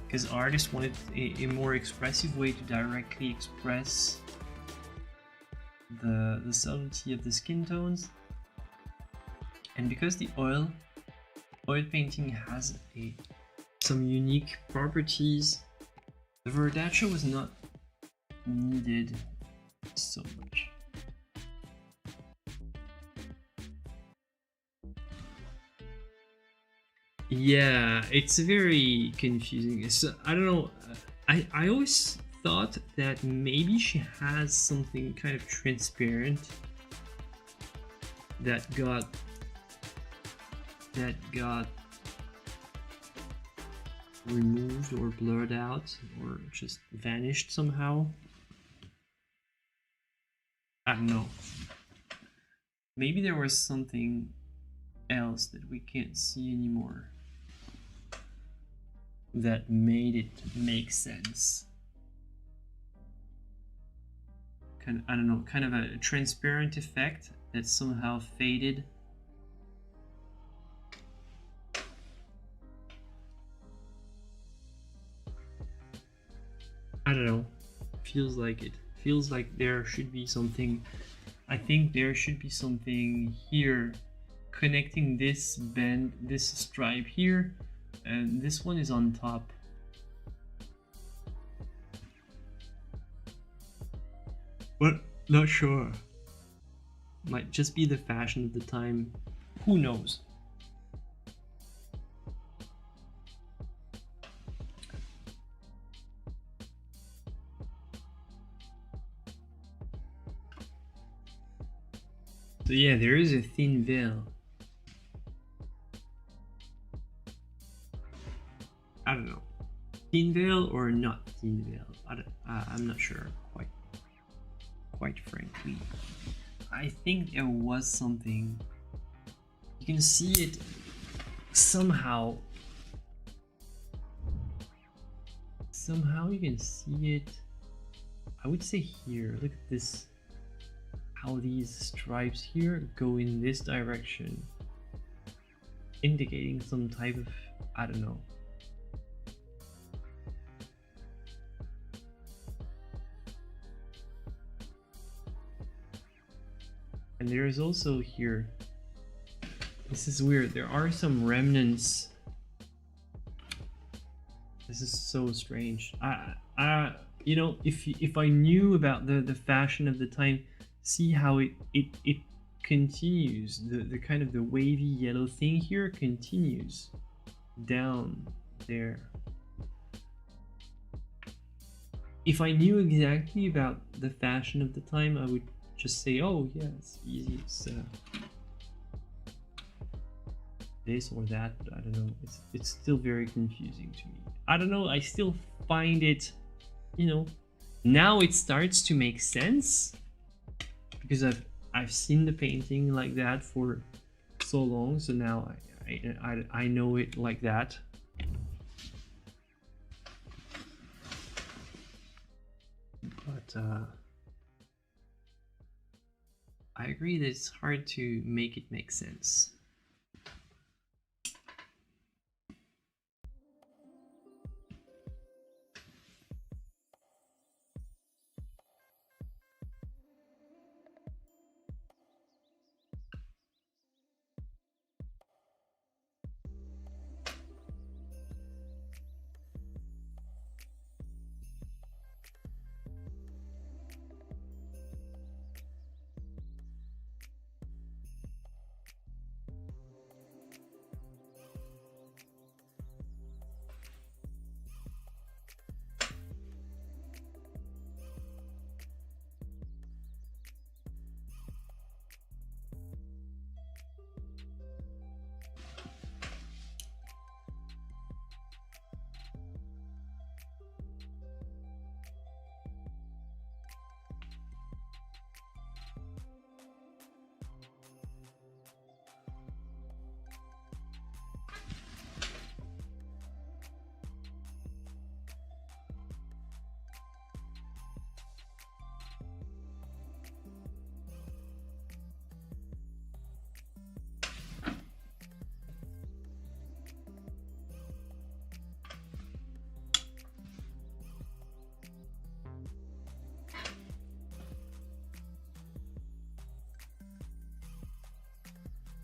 because artists wanted a more expressive way to directly express the subtlety of the skin tones. And because the oil painting has some unique properties, the verdaccio was not needed so much. Yeah, it's very confusing. So I don't know. I always thought that maybe she has something kind of transparent that got removed or blurred out or just vanished somehow. I don't know. Maybe there was something else that we can't see anymore that made it make sense. I don't know, kind of a transparent effect that somehow faded. I don't know. Feels like it. Feels like there should be something. I think there should be something here connecting this band, this stripe here, and this one is on top. But not sure. Might just be the fashion of the time. Who knows? So yeah, there is a thin veil. I don't know. Thin veil or not thin veil? I'm not sure, quite frankly. I think there was something. You can see it somehow. Somehow you can see it. I would say here. Look at this. How these stripes here go in this direction, indicating some type of, I don't know. And there is also here, this is weird, there are some remnants. This is so strange. You know, if I knew about the fashion of the time, see how it continues. The kind of the wavy yellow thing here continues down there. If I knew exactly about the fashion of the time, I would just say, oh yeah, it's easy, it's this or that, but I don't know, it's still very confusing to me. I don't know, I still find it, you know, now it starts to make sense because I've seen the painting like that for so long, so now I know it like that. But I agree that it's hard to make it make sense.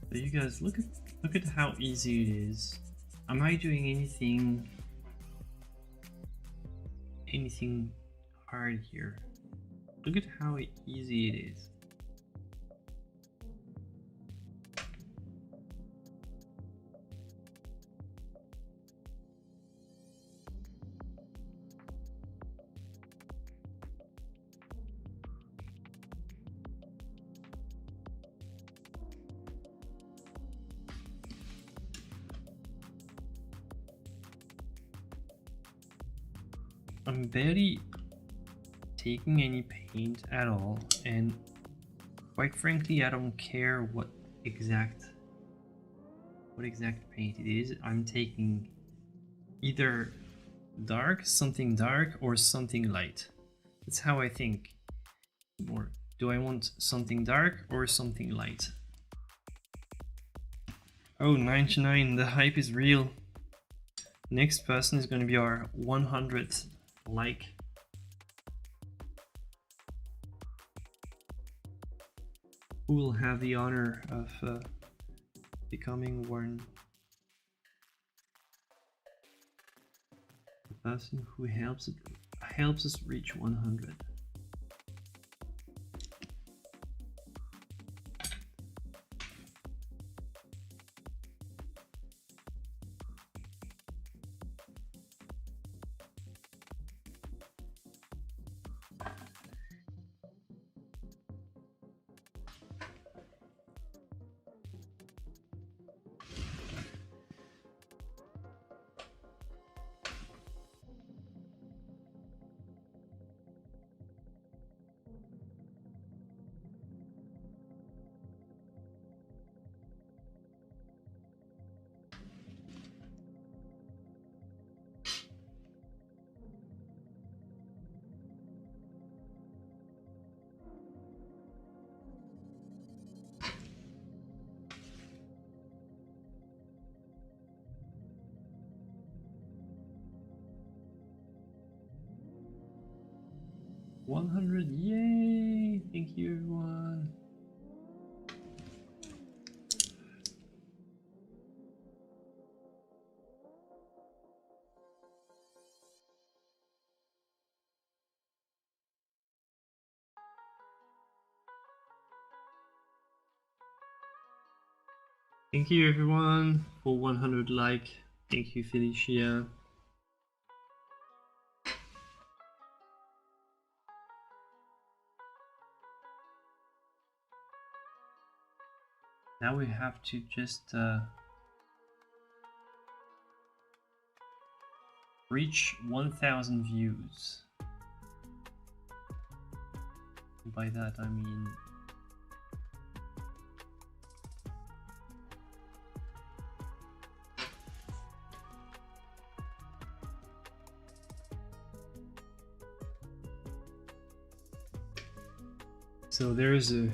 But you guys, look at how easy it is. Am I doing anything hard here? Look at how easy it is. I'm barely taking any paint at all, and quite frankly I don't care what exact paint it is. I'm taking either something dark or something light. That's how I think. Or do I want something dark or something light? Oh, 99, the hype is real. Next person is going to be our 100th like. Who will have the honor of becoming one? The person who helps us reach 100. $100, yay! Thank you, everyone. Thank you, everyone, for 100 like. Thank you, Felicia. Now we have to just reach 1,000 views. By that I mean so there's a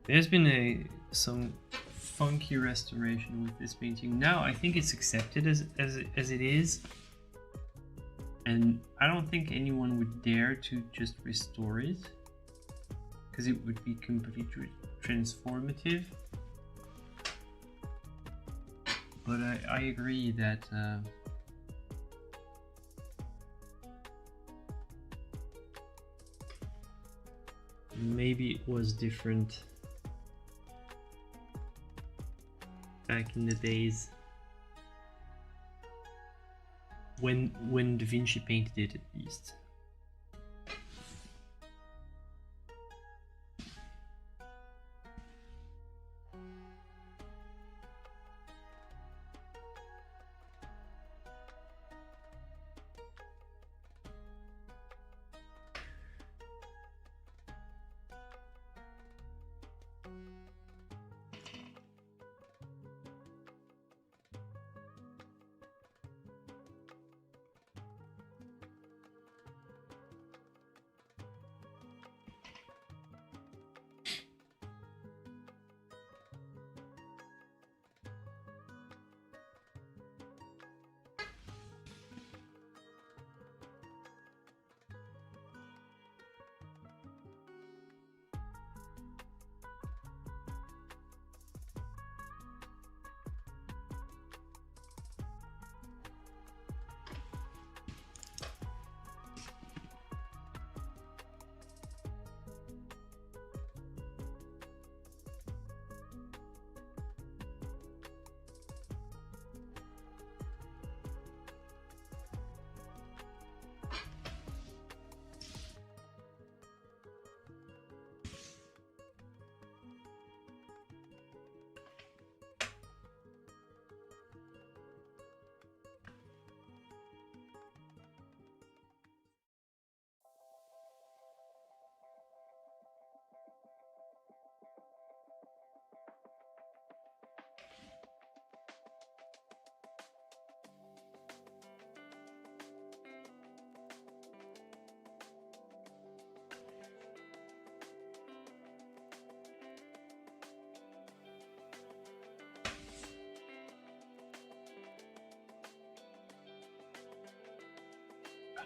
there's been some funky restoration with this painting. Now I think it's accepted as it is, and I don't think anyone would dare to just restore it, because it would be completely transformative. But I agree that maybe it was different back in the days when Da Vinci painted it, at least.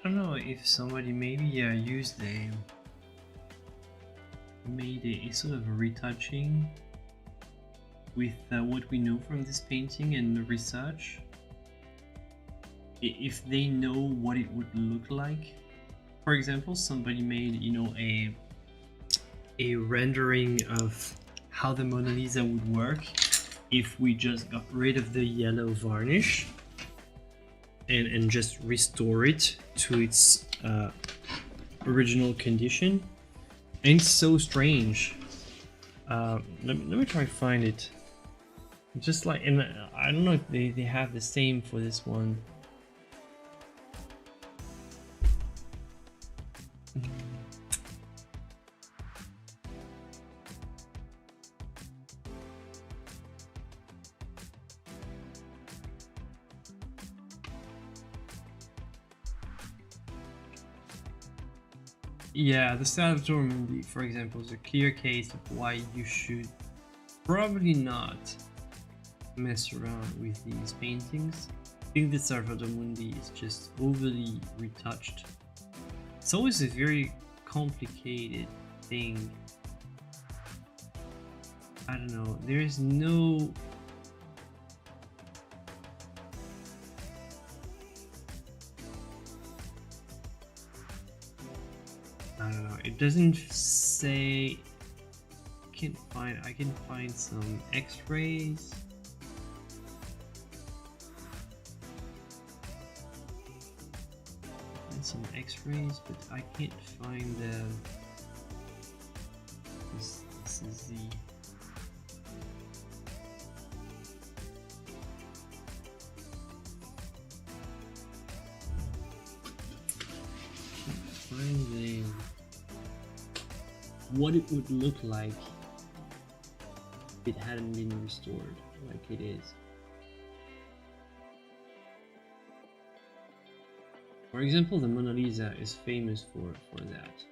don't know if somebody maybe used made a sort of a retouching with what we know from this painting and the research. If they know what it would look like. For example, somebody made, you know, a rendering of how the Mona Lisa would work if we just got rid of the yellow varnish and just restore it to its original condition. And it's so strange. Let me try to find it. Just like, and I don't know if they have the same for this one. Yeah, the Salvatore Mundi, for example, is a clear case of why you should probably not mess around with these paintings. I think the Salvatore Mundi is just overly retouched. It's always a very complicated thing. I don't know, there is no... I don't know, it doesn't say... I can find some x-rays. Some x-rays, but I can't find this is the... Find the what it would look like if it hadn't been restored like it is. For example, the Mona Lisa is famous for that.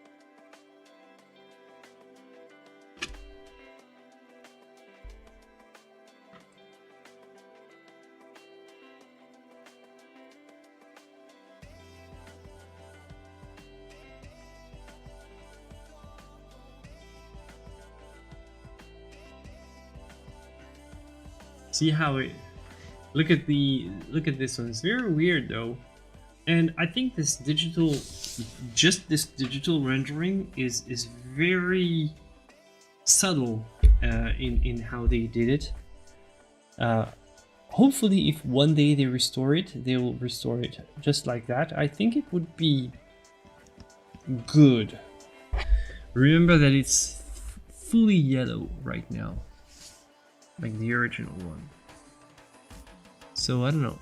See how it... Look at this one. It's very weird though. And I think this digital, just this digital rendering is very subtle in how they did it. Hopefully, if one day they restore it, they will restore it just like that. I think it would be good. Remember that it's fully yellow right now, like the original one. So I don't know.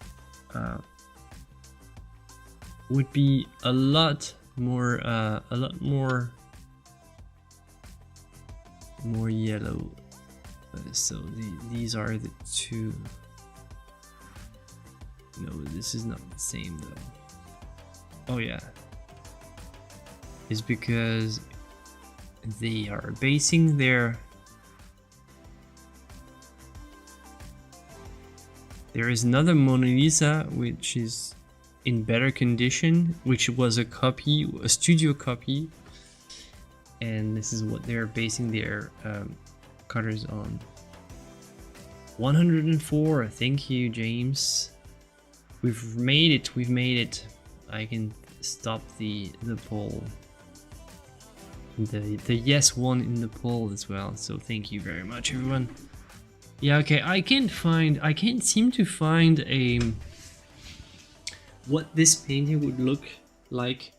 Would be a lot more yellow. So these are the two. No, this is not the same though. Oh yeah, it's because they are basing their... There is another Mona Lisa which is in better condition, which was a copy, a studio copy, and this is what they're basing their cutters on. 104. Thank you, James. We've made it. I can stop the poll, the yes one in the poll as well, so thank you very much, everyone. Yeah, okay, I can't seem to find a what this painting would look like,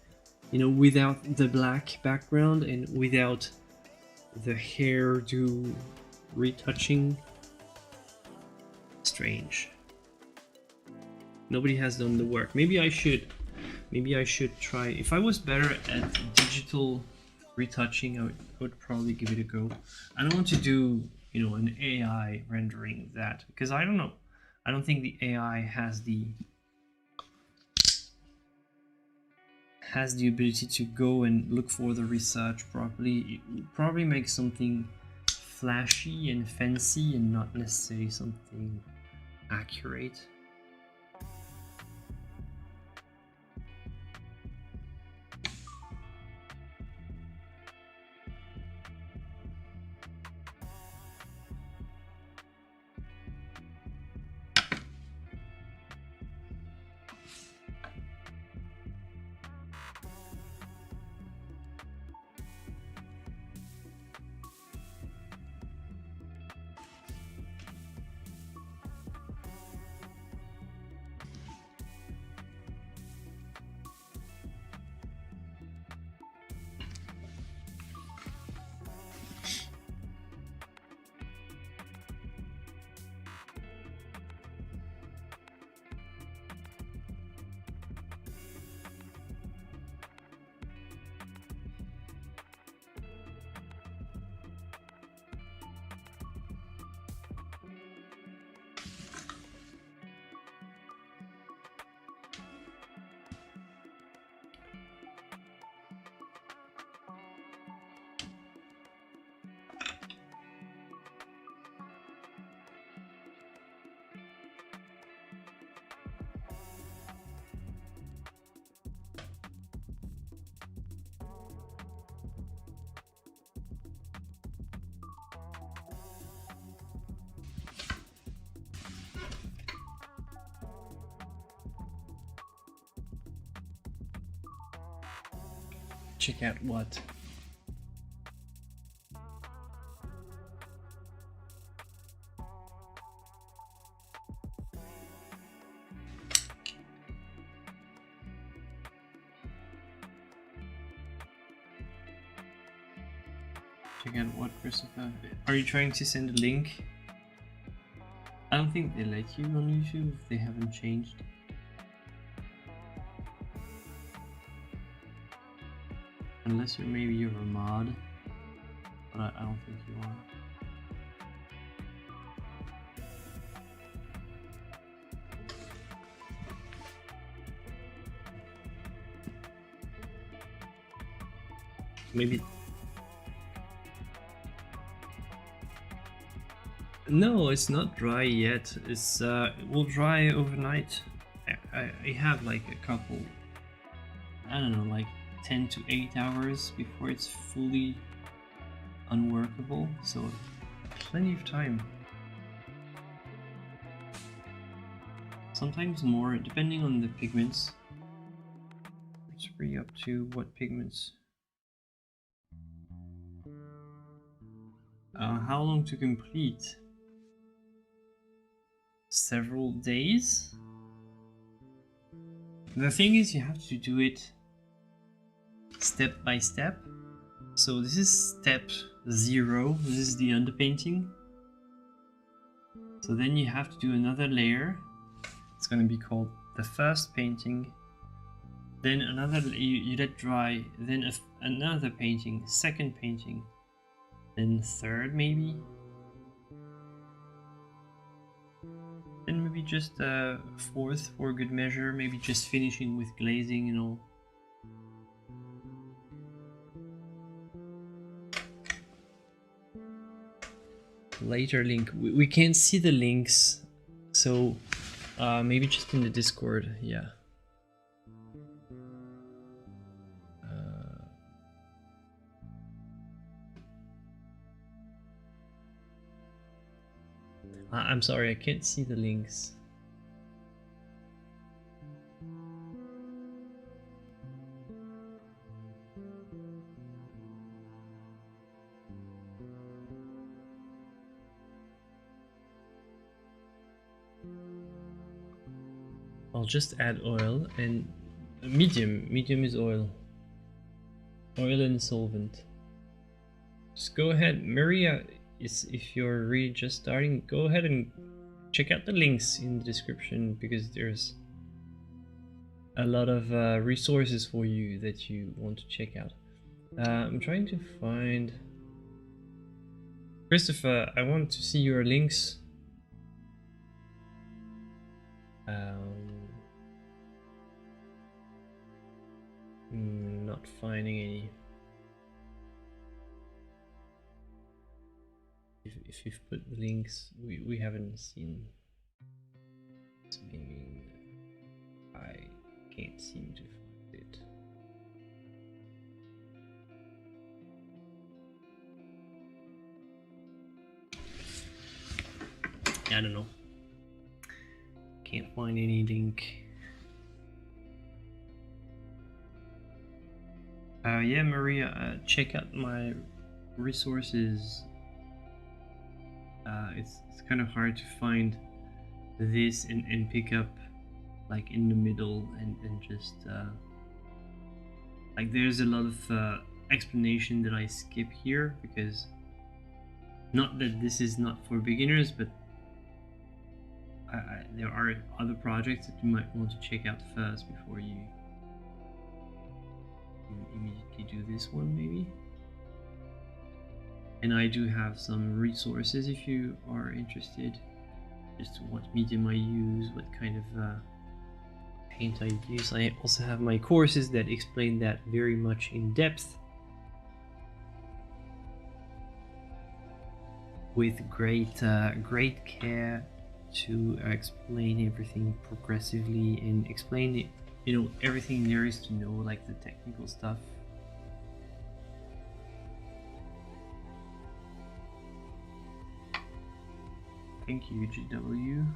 you know, without the black background and without the hairdo retouching. Strange. Nobody has done the work. Maybe I should try. If I was better at digital retouching, I would probably give it a go. I don't want to do, you know, an AI rendering of that, because I don't know. I don't think the AI has the ability to go and look for the research properly. It would probably make something flashy and fancy and not necessarily something accurate. check out what. Check out what, Christopher? Are you trying to send a link? I don't think they let you on YouTube if they haven't changed. Unless maybe you're a mod, but I don't think you are. Maybe. No, it's not dry yet. It's it will dry overnight. I have like a couple, I don't know, like 10 to 8 hours before it's fully unworkable, so plenty of time. Sometimes more, depending on the pigments. It's pretty up to what pigments. How long to complete? Several days? The thing is, you have to do it step by step. So this is step 0. This is the underpainting. So then you have to do another layer. It's going to be called the first painting. Then another, you let dry. Then another painting, second painting. Then third maybe. Then maybe just fourth for good measure. Maybe just finishing with glazing and all. Later link. We can't see the links, so maybe just in the Discord. Yeah. I'm sorry, I can't see the links. I'll just add oil and medium. Medium is oil. Oil and solvent. Just go ahead, Maria. If you're really just starting, go ahead and check out the links in the description, because there's a lot of resources for you that you want to check out. I'm trying to find Christopher. I want to see your links. Not finding any. If you've put the links, we haven't seen. So maybe I can't seem to find it. I don't know. Can't find any link. Yeah, Maria, check out my resources. It's kind of hard to find this and pick up like in the middle and just like there's a lot of explanation that I skip here, because not that this is not for beginners, but there are other projects that you might want to check out first before you immediately do this one maybe. And I do have some resources if you are interested, just what medium I use, what kind of paint I use. I also have my courses that explain that very much in depth, with great care to explain everything progressively and explain it, you know, everything there is to know, like the technical stuff. Thank you, GW.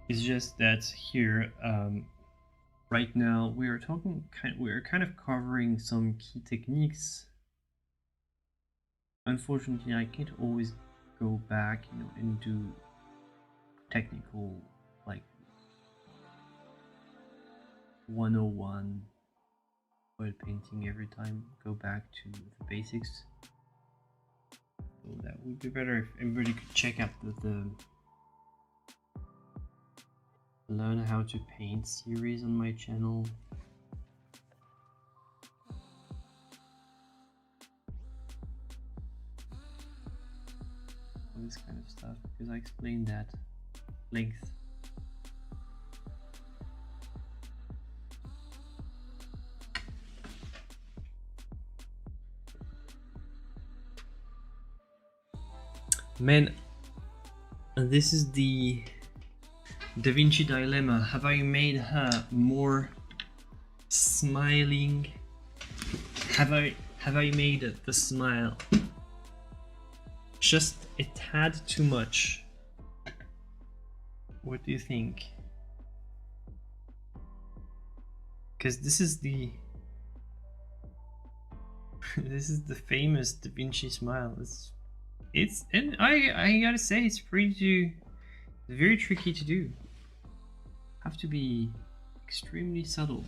It's just that here, right now, we're kind of covering some key techniques. Unfortunately, I can't always go back, and do technical, like 101 oil painting every time. Go back to the basics. So that would be better if everybody could check out the Learn How to Paint series on my channel. All this kind of stuff, because I explained that length. Man, this is the Da Vinci dilemma. Have I made her more smiling? Have I made the smile just a tad too much? What do you think? Because this is the this is the famous Da Vinci smile. And I gotta say, it's very tricky to do. Have to be extremely subtle.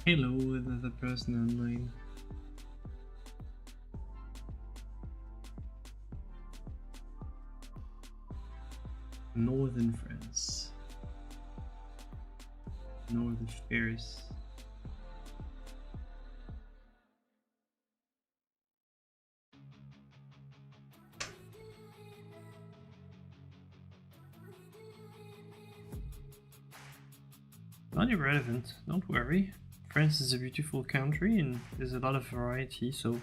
Hello, another person online. Northern France. Northern Paris. Not irrelevant, don't worry. France is a beautiful country and there's a lot of variety, so it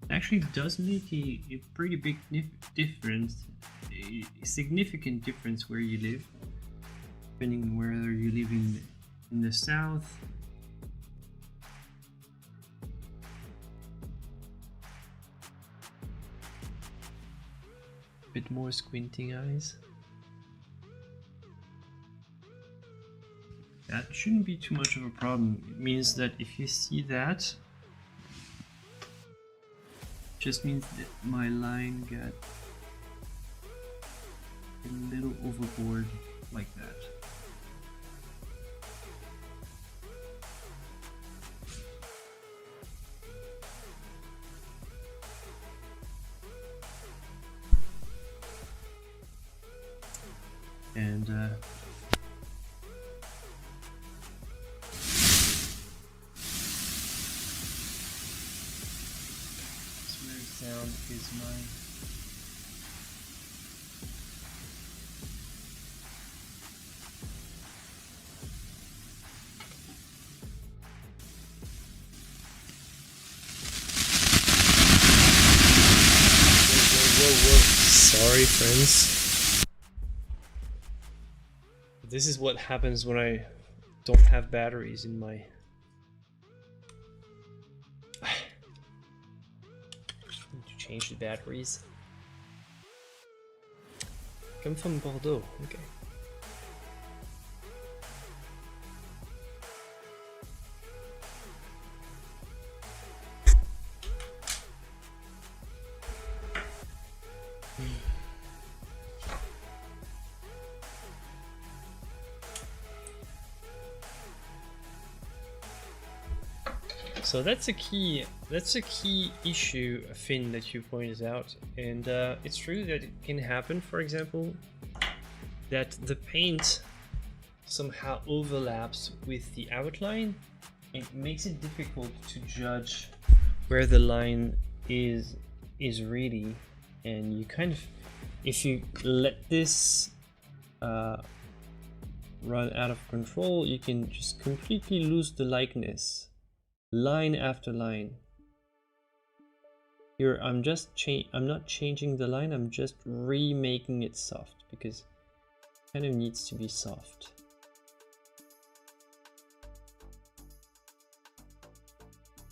actually does make a pretty big difference, a significant difference where you live, depending on whether you live in the south, a bit more squinting eyes. That shouldn't be too much of a problem. It means that if you see that, it just means that my line got a little overboard like that. And sound is mine. Whoa. Sorry, friends. This is what happens when I don't have batteries in my... Change the batteries. Come from Bordeaux, okay. So that's a key issue, Finn, that you pointed out, and it's true that it can happen. For example, that the paint somehow overlaps with the outline. It makes it difficult to judge where the line is really, and you kind of, if you let this run out of control, you can just completely lose the likeness, line after line. Here I'm not changing the line, I'm just remaking it soft, because it kind of needs to be soft.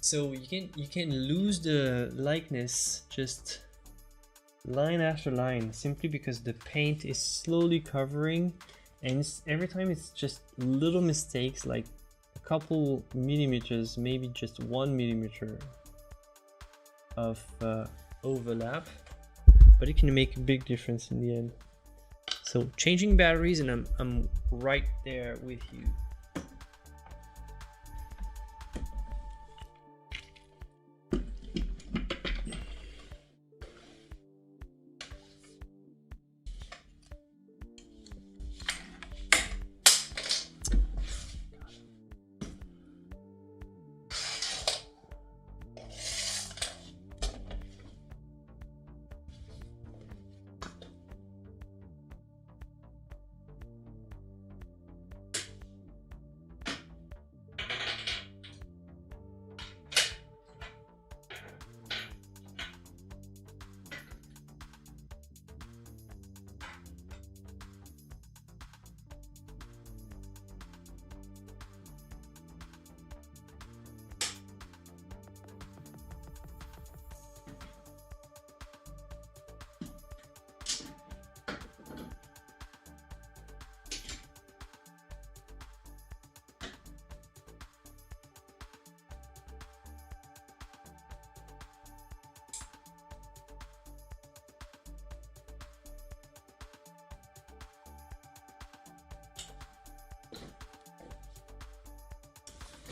So you can lose the likeness just line after line, simply because the paint is slowly covering, and every time it's just little mistakes, like a couple millimeters, maybe just 1 millimeter of overlap, but it can make a big difference in the end. So changing batteries, and I'm right there with you.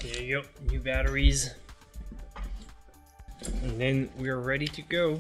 There you go, new batteries. And then we're ready to go.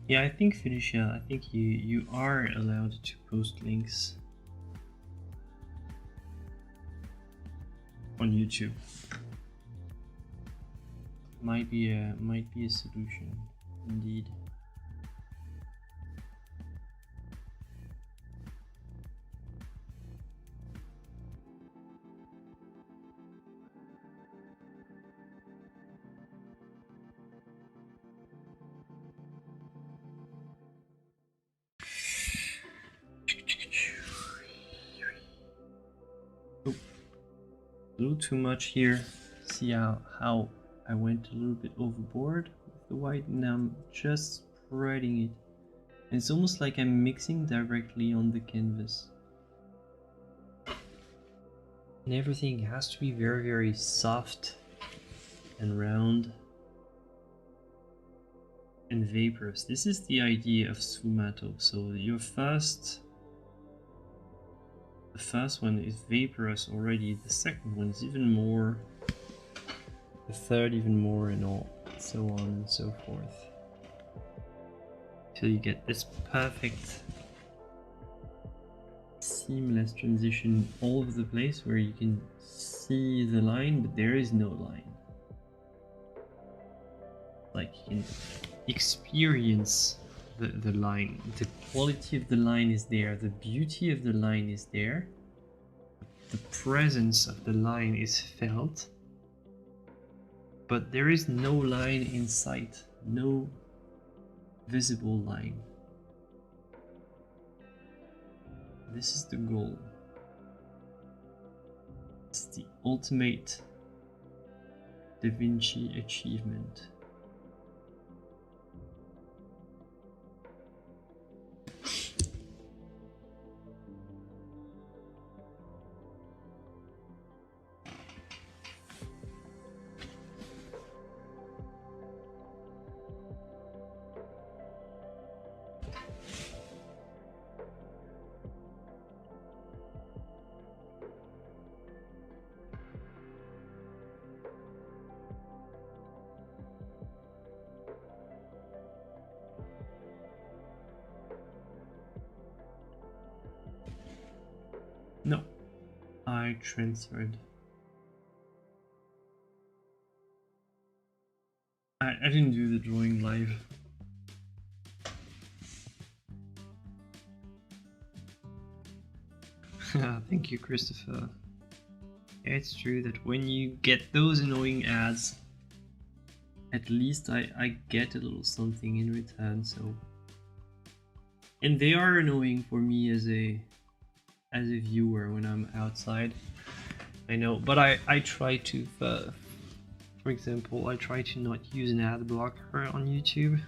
Yeah, I think Felicia, I think you are allowed to post links on YouTube. Might be a solution, indeed. A little too much here. See how I went a little bit overboard with the white, and now I'm just spreading it. And it's almost like I'm mixing directly on the canvas. And everything has to be very, very soft and round and vaporous. This is the idea of sfumato. So the first one is vaporous already, the second one is even more, the third even more, and so on and so forth. Till you get this perfect seamless transition all over the place where you can see the line, but there is no line. Like you can experience the line. The quality of the line is there, the beauty of the line is there, the presence of the line is felt, but there is no line in sight, no visible line. This is the goal. It's the ultimate Da Vinci achievement. No, I transferred. I didn't do the drawing live. Thank you, Christopher. Yeah, it's true that when you get those annoying ads, at least I get a little something in return, so. And they are annoying for me as a viewer when I'm outside. I know, but I try to, for example, I try to not use an ad blocker on YouTube.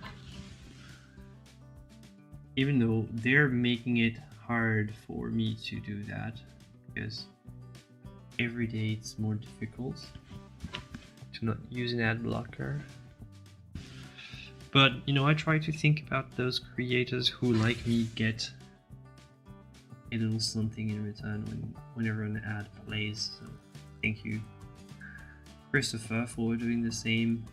Even though they're making it hard for me to do that, because every day it's more difficult to not use an ad blocker. But, you know, I try to think about those creators who, like me, get a little something in return whenever an ad plays. So thank you, Christopher, for doing the same.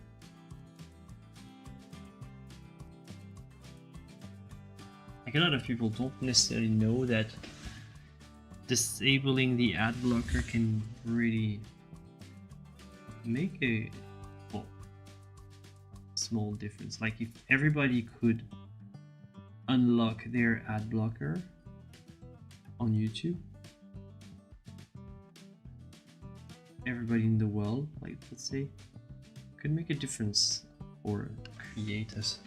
Like, a lot of people don't necessarily know that disabling the ad blocker can really make a small difference. Like, if everybody could unlock their ad blocker on YouTube, everybody in the world, like, let's say, could make a difference for creators.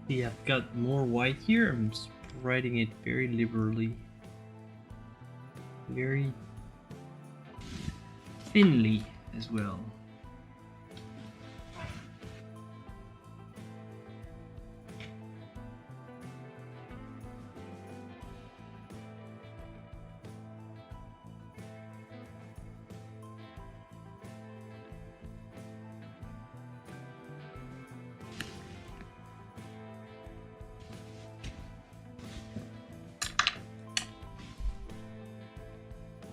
See, I've got more white here. I'm spreading it very liberally. Very thinly as well.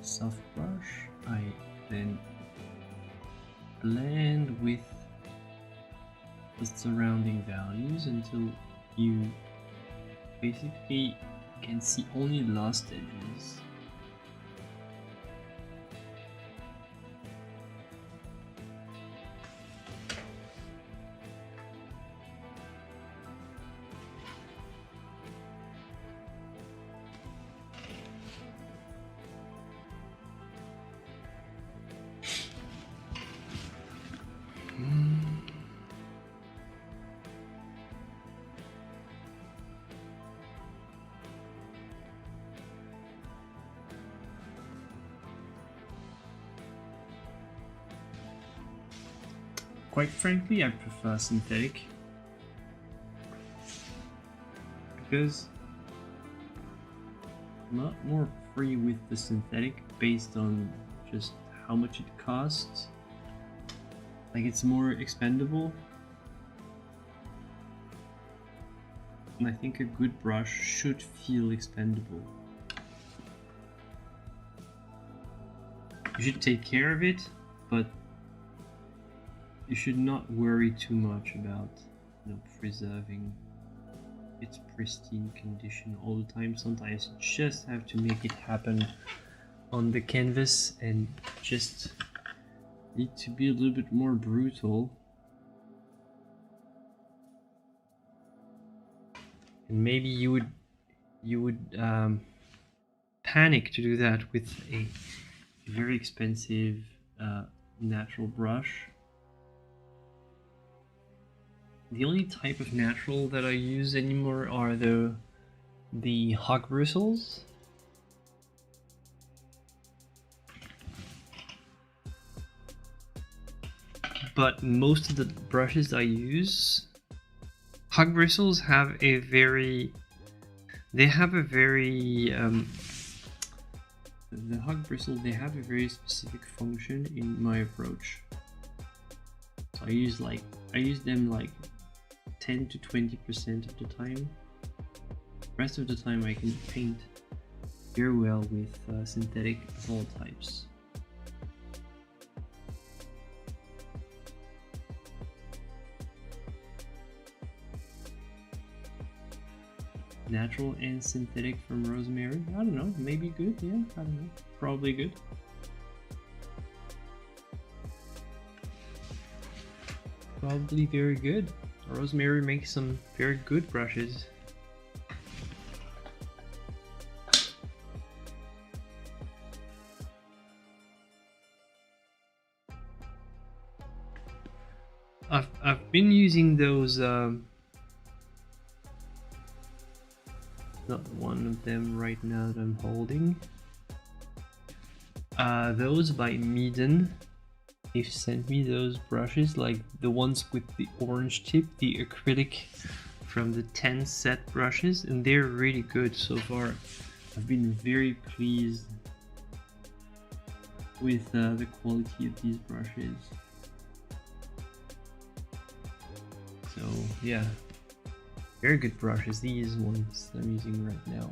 Soft brush, I then blend with the surrounding values until you basically can see only lost edges. Quite frankly, I prefer synthetic because I'm a lot more free with the synthetic based on just how much it costs. Like, it's more expendable, and I think a good brush should feel expendable. You should take care of it, but you should not worry too much about, preserving its pristine condition all the time. Sometimes you just have to make it happen on the canvas and just need to be a little bit more brutal. And maybe you would panic to do that with a very expensive natural brush. The only type of natural that I use anymore are the hog bristles. But most of the brushes I use, hog bristles have a very, the hog bristle, they have a very specific function in my approach. So I use them like 10 to 20% of the time. The rest of the time I can paint very well with synthetic of all types. Natural and synthetic from rosemary. I don't know, maybe good, yeah, I don't know. Probably good. Probably very good. Rosemary makes some very good brushes. I've been using those not one of them right now that I'm holding. Those by Meeden. They've sent me those brushes, like the ones with the orange tip, the acrylic from the 10 set brushes, and they're really good so far. I've been very pleased with the quality of these brushes. So yeah, very good brushes, these ones I'm using right now.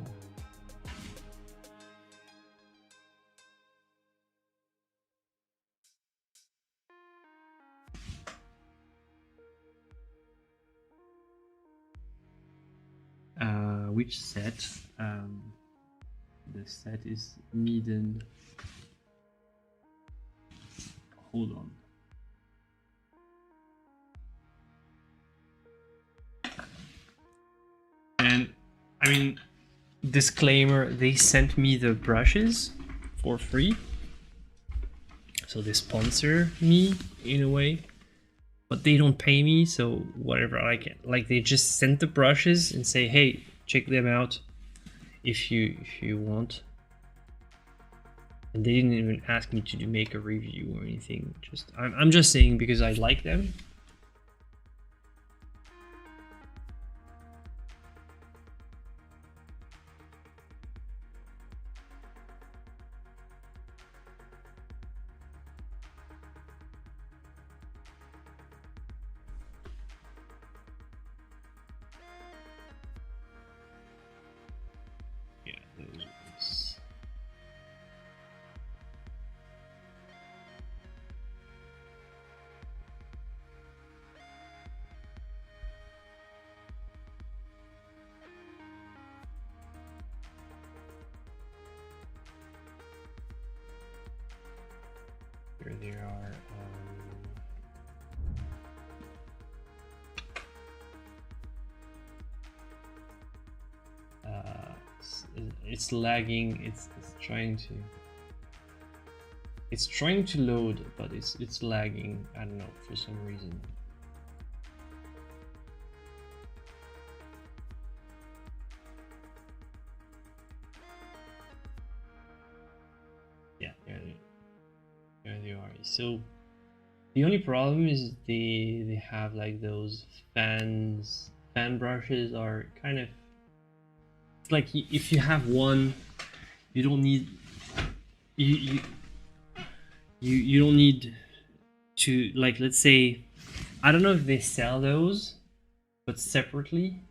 Which set? The set is Meeden. Hold on. And I mean, disclaimer, they sent me the brushes for free. So they sponsor me in a way. but they don't pay me, so whatever. I can, like, they just send the brushes and say, hey, check them out if you want. And they didn't even ask me to make a review or anything. Just I'm just saying because I like them. Yeah, those ones. Here they are. It's lagging. It's trying to load, but it's lagging. I don't know, for some reason. Yeah, there they are. So the only problem is they have like those fan brushes are kind of, it's like if you have one, you don't need you don't need to, like, let's say, I don't know if they sell those, but separately.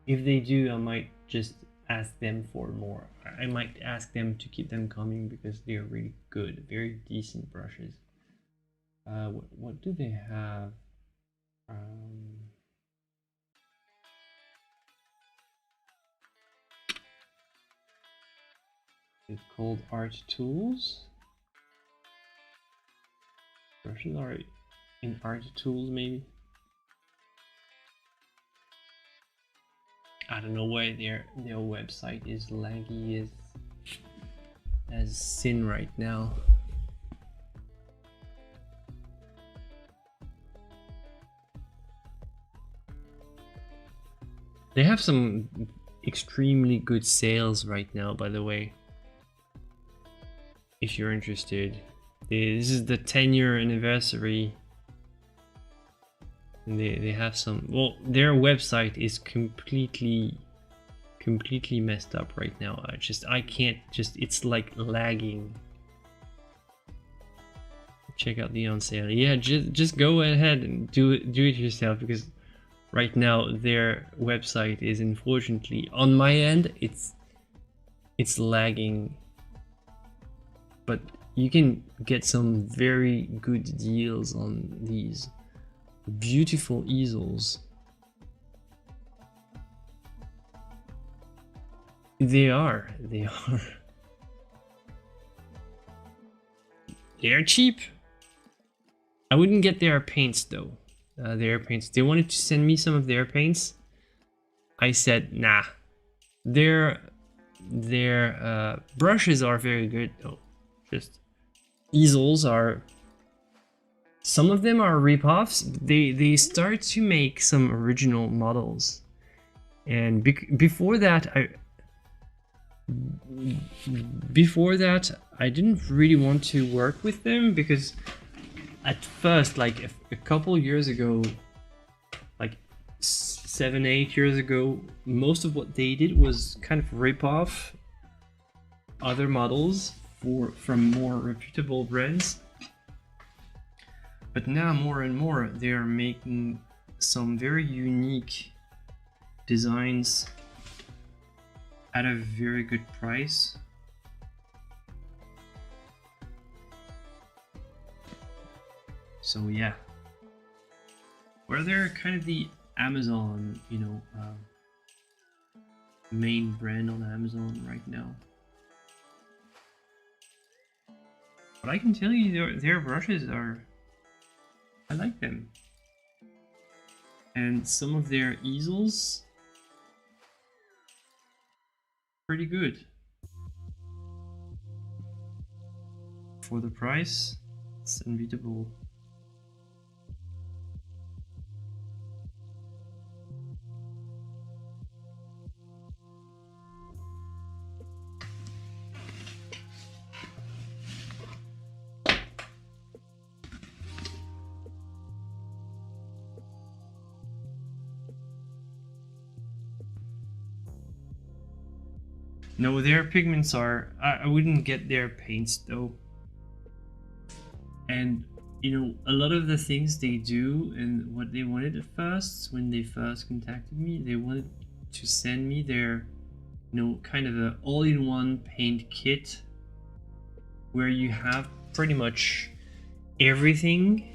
If they do, I might just ask them for more. I might ask them to keep them coming because they're really good, very decent brushes. What do they have? It's called Art Tools. Brushes are in Art Tools, maybe. I don't know why their website is laggy as sin right now. They have some extremely good sales right now, by the way. If you're interested, this is the 10-year anniversary. And they have some, well, their website is completely messed up right now. I can't just, it's like lagging. Check out the on sale. Yeah, just go ahead and do it yourself, because right now their website is, unfortunately, on my end, it's lagging. But you can get some very good deals on these beautiful easels. They are they're cheap. I wouldn't get their paints though. Their paints, they wanted to send me some of their paints. I said nah. Their brushes are very good though. Just easels are, some of them are ripoffs. They start to make some original models, and before that I didn't really want to work with them, because at first, like a couple years ago, like 7-8 years ago, most of what they did was kind of rip off other models from more reputable brands. But now more and more they are making some very unique designs at a very good price. So yeah, where they're kind of the Amazon, main brand on Amazon right now. But I can tell you their brushes are, I like them. And some of their easels, pretty good. For the price, it's unbeatable. No, their pigments are... I wouldn't get their paints though. And you know, a lot of the things they do and what they wanted at first, when they first contacted me, they wanted to send me their, you know, kind of a all-in-one paint kit where you have pretty much everything.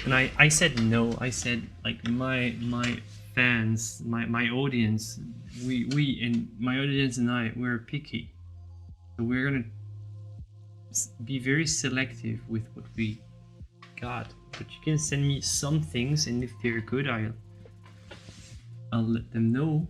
And I said no. I said, like, my fans, my audience, we and my audience and I, we're picky. So we're gonna be very selective with what we got. But you can send me some things, and if they're good, I'll let them know.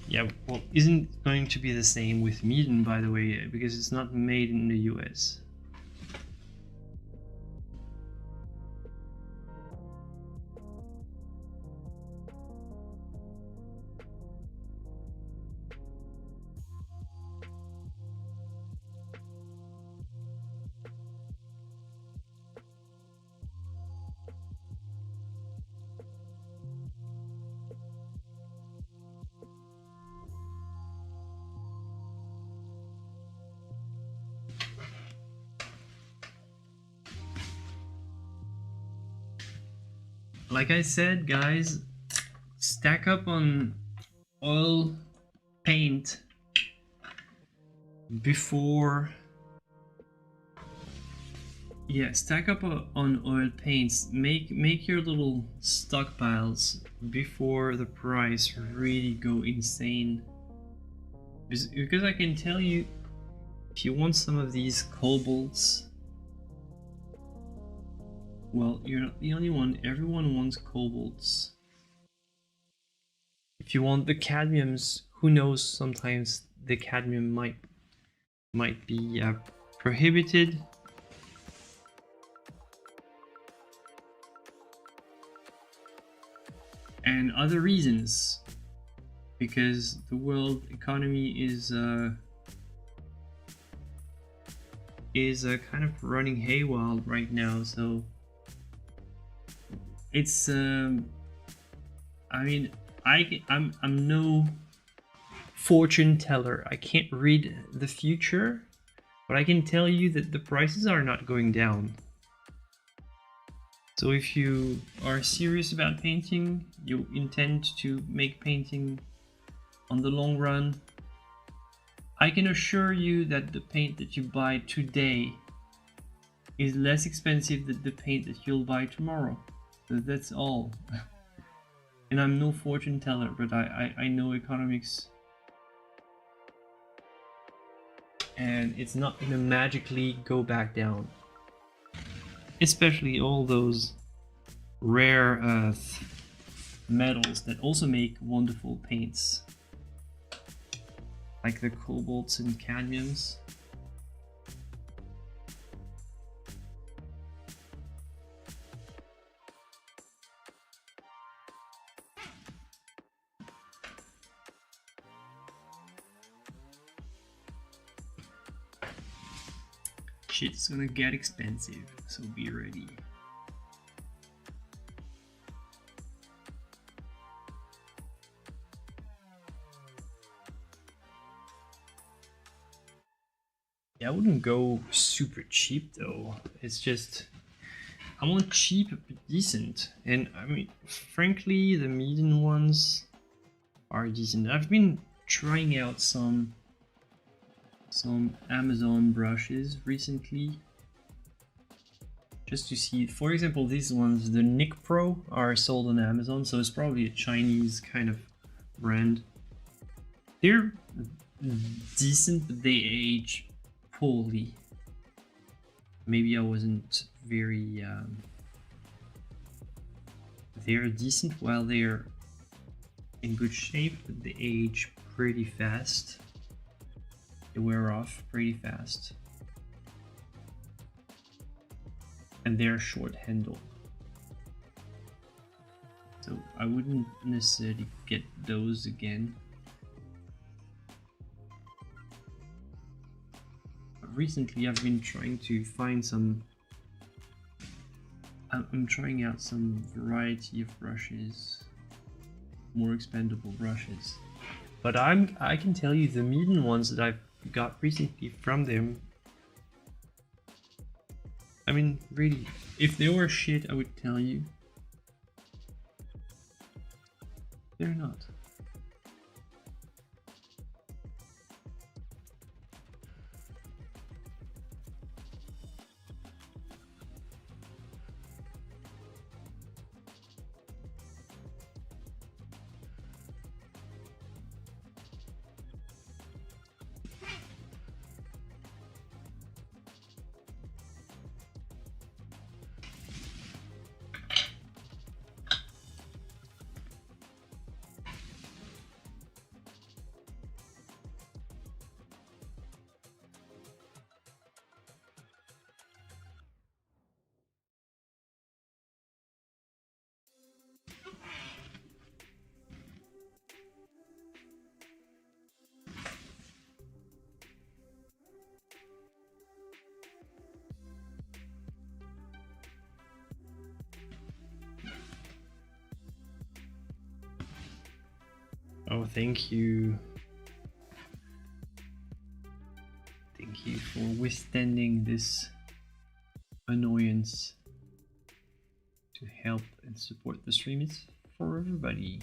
Yeah, well, isn't going to be the same with Medan, by the way, because it's not made in the US. Like I said, guys, stack up on oil paint before... Yeah, stack up on oil paints. Make your little stockpiles before the price really go insane. Because I can tell you, if you want some of these cobalts, well, you're not the only one. Everyone wants cobalts. If you want the cadmiums, who knows? Sometimes the cadmium might be prohibited. And other reasons, because the world economy is kind of running haywire right now. So it's I mean, I'm no fortune teller. I can't read the future, but I can tell you that the prices are not going down. So if you are serious about painting, you intend to make painting on the long run, I can assure you that the paint that you buy today is less expensive than the paint that you'll buy tomorrow. So that's all. And I'm no fortune teller, but I know economics. And it's not gonna magically go back down. Especially all those rare earth metals that also make wonderful paints, like the cobalts and cadmiums. Shit's gonna get expensive, so be ready. Yeah, I wouldn't go super cheap though. It's just, I want cheap but decent. And I mean, frankly, the median ones are decent. I've been trying out some Amazon brushes recently, just to see. For example, these ones, the Nick Pro, are sold on Amazon, so it's probably a Chinese kind of brand. They're decent, but they age poorly. Maybe I wasn't very they're decent while they're in good shape, but they age pretty fast. They wear off pretty fast. And they're short handle. So I wouldn't necessarily get those again. But recently I've been trying to find some... I'm trying out some variety of brushes, more expandable brushes. But I can tell you the Meeden ones that I've got recently from them, I mean, really, if they were shit, I would tell you. They're not. Oh, thank you. Thank you for withstanding this annoyance to help and support the stream. It's for everybody.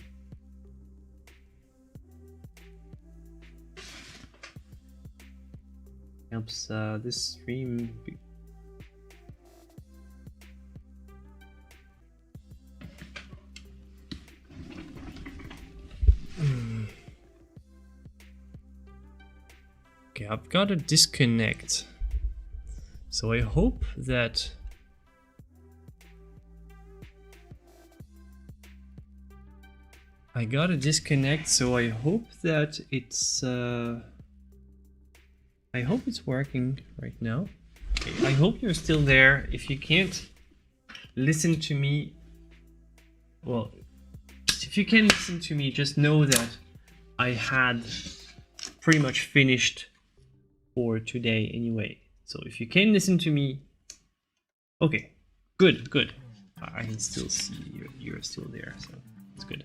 Helps this stream be Okay, I've got a disconnect. So I hope that I got a disconnect, so I hope that it's I hope it's working right now. Okay, I hope you're still there. If you can't listen to me, well, if you can listen to me, just know that I had pretty much finished for today anyway. So if you can listen to me, okay, good, good. I can still see you're still there, so it's good.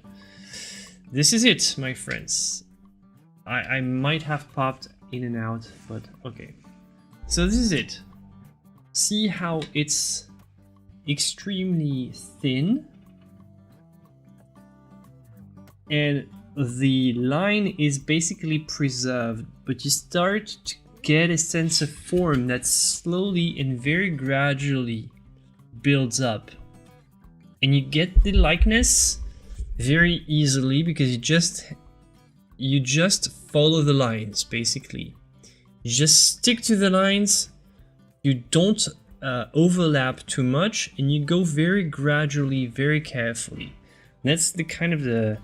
This is it, my friends. I might have popped in and out, but okay. So this is it. See how it's extremely thin, and the line is basically preserved, but you start to get a sense of form that slowly and very gradually builds up, and you get the likeness very easily because you just follow the lines. Basically, you just stick to the lines, you don't overlap too much, and you go very gradually, very carefully. And that's the kind of the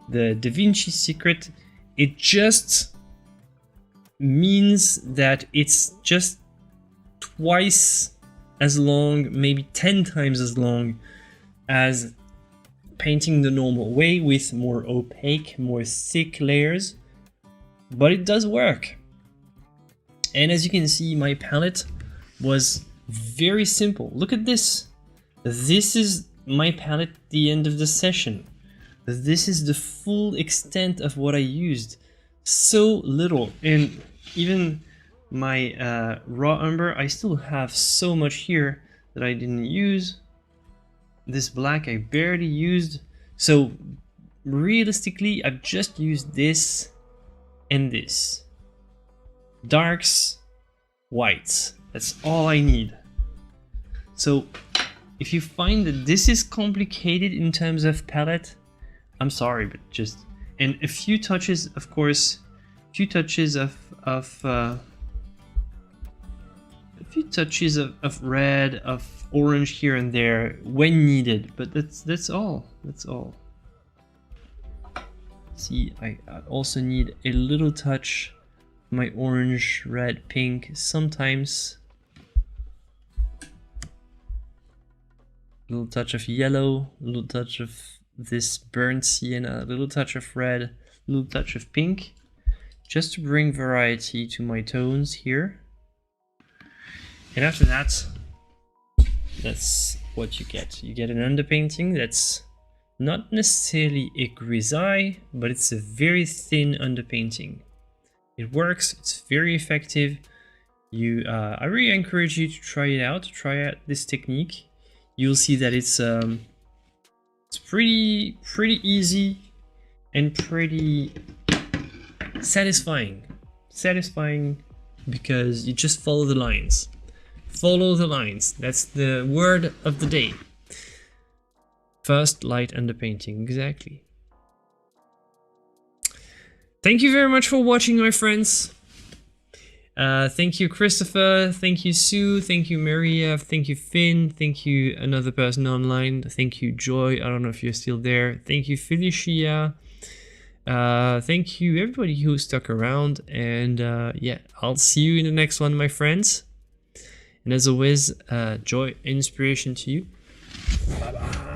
Da Vinci secret. It just means that it's just twice as long, maybe 10 times as long as painting the normal way with more opaque, more thick layers, but it does work. And as you can see, my palette was very simple. Look at this. This is my palette at the end of the session. This is the full extent of what I used. So little, and even my raw umber, I still have so much here that I didn't use. This black I barely used. So realistically, I've just used this and this. Darks, whites. That's all I need. So if you find that this is complicated in terms of palette, I'm sorry, but just, and a few touches, of course, a few touches of red, of orange here and there when needed, but that's all. That's all. See, I also need a little touch of my orange, red, pink sometimes. A little touch of yellow, a little touch of this burnt sienna, a little touch of red, a little touch of pink, just to bring variety to my tones here. And after that, that's what you get. You get an underpainting that's not necessarily a grisaille, but it's a very thin underpainting. It works, it's very effective. I really encourage you to try it out, try out this technique. You'll see that it's pretty easy and pretty satisfying. Satisfying because you just follow the lines. Follow the lines. That's the word of the day. First light underpainting, exactly. Thank you very much for watching, my friends. Thank you, Christopher. Thank you, Sue. Thank you, Maria. Thank you, Finn. Thank you, another person online. Thank you, Joy. I don't know if you're still there. Thank you, Felicia. Thank you, everybody who stuck around. And yeah, I'll see you in the next one, my friends. And as always, joy and inspiration to you. Bye-bye.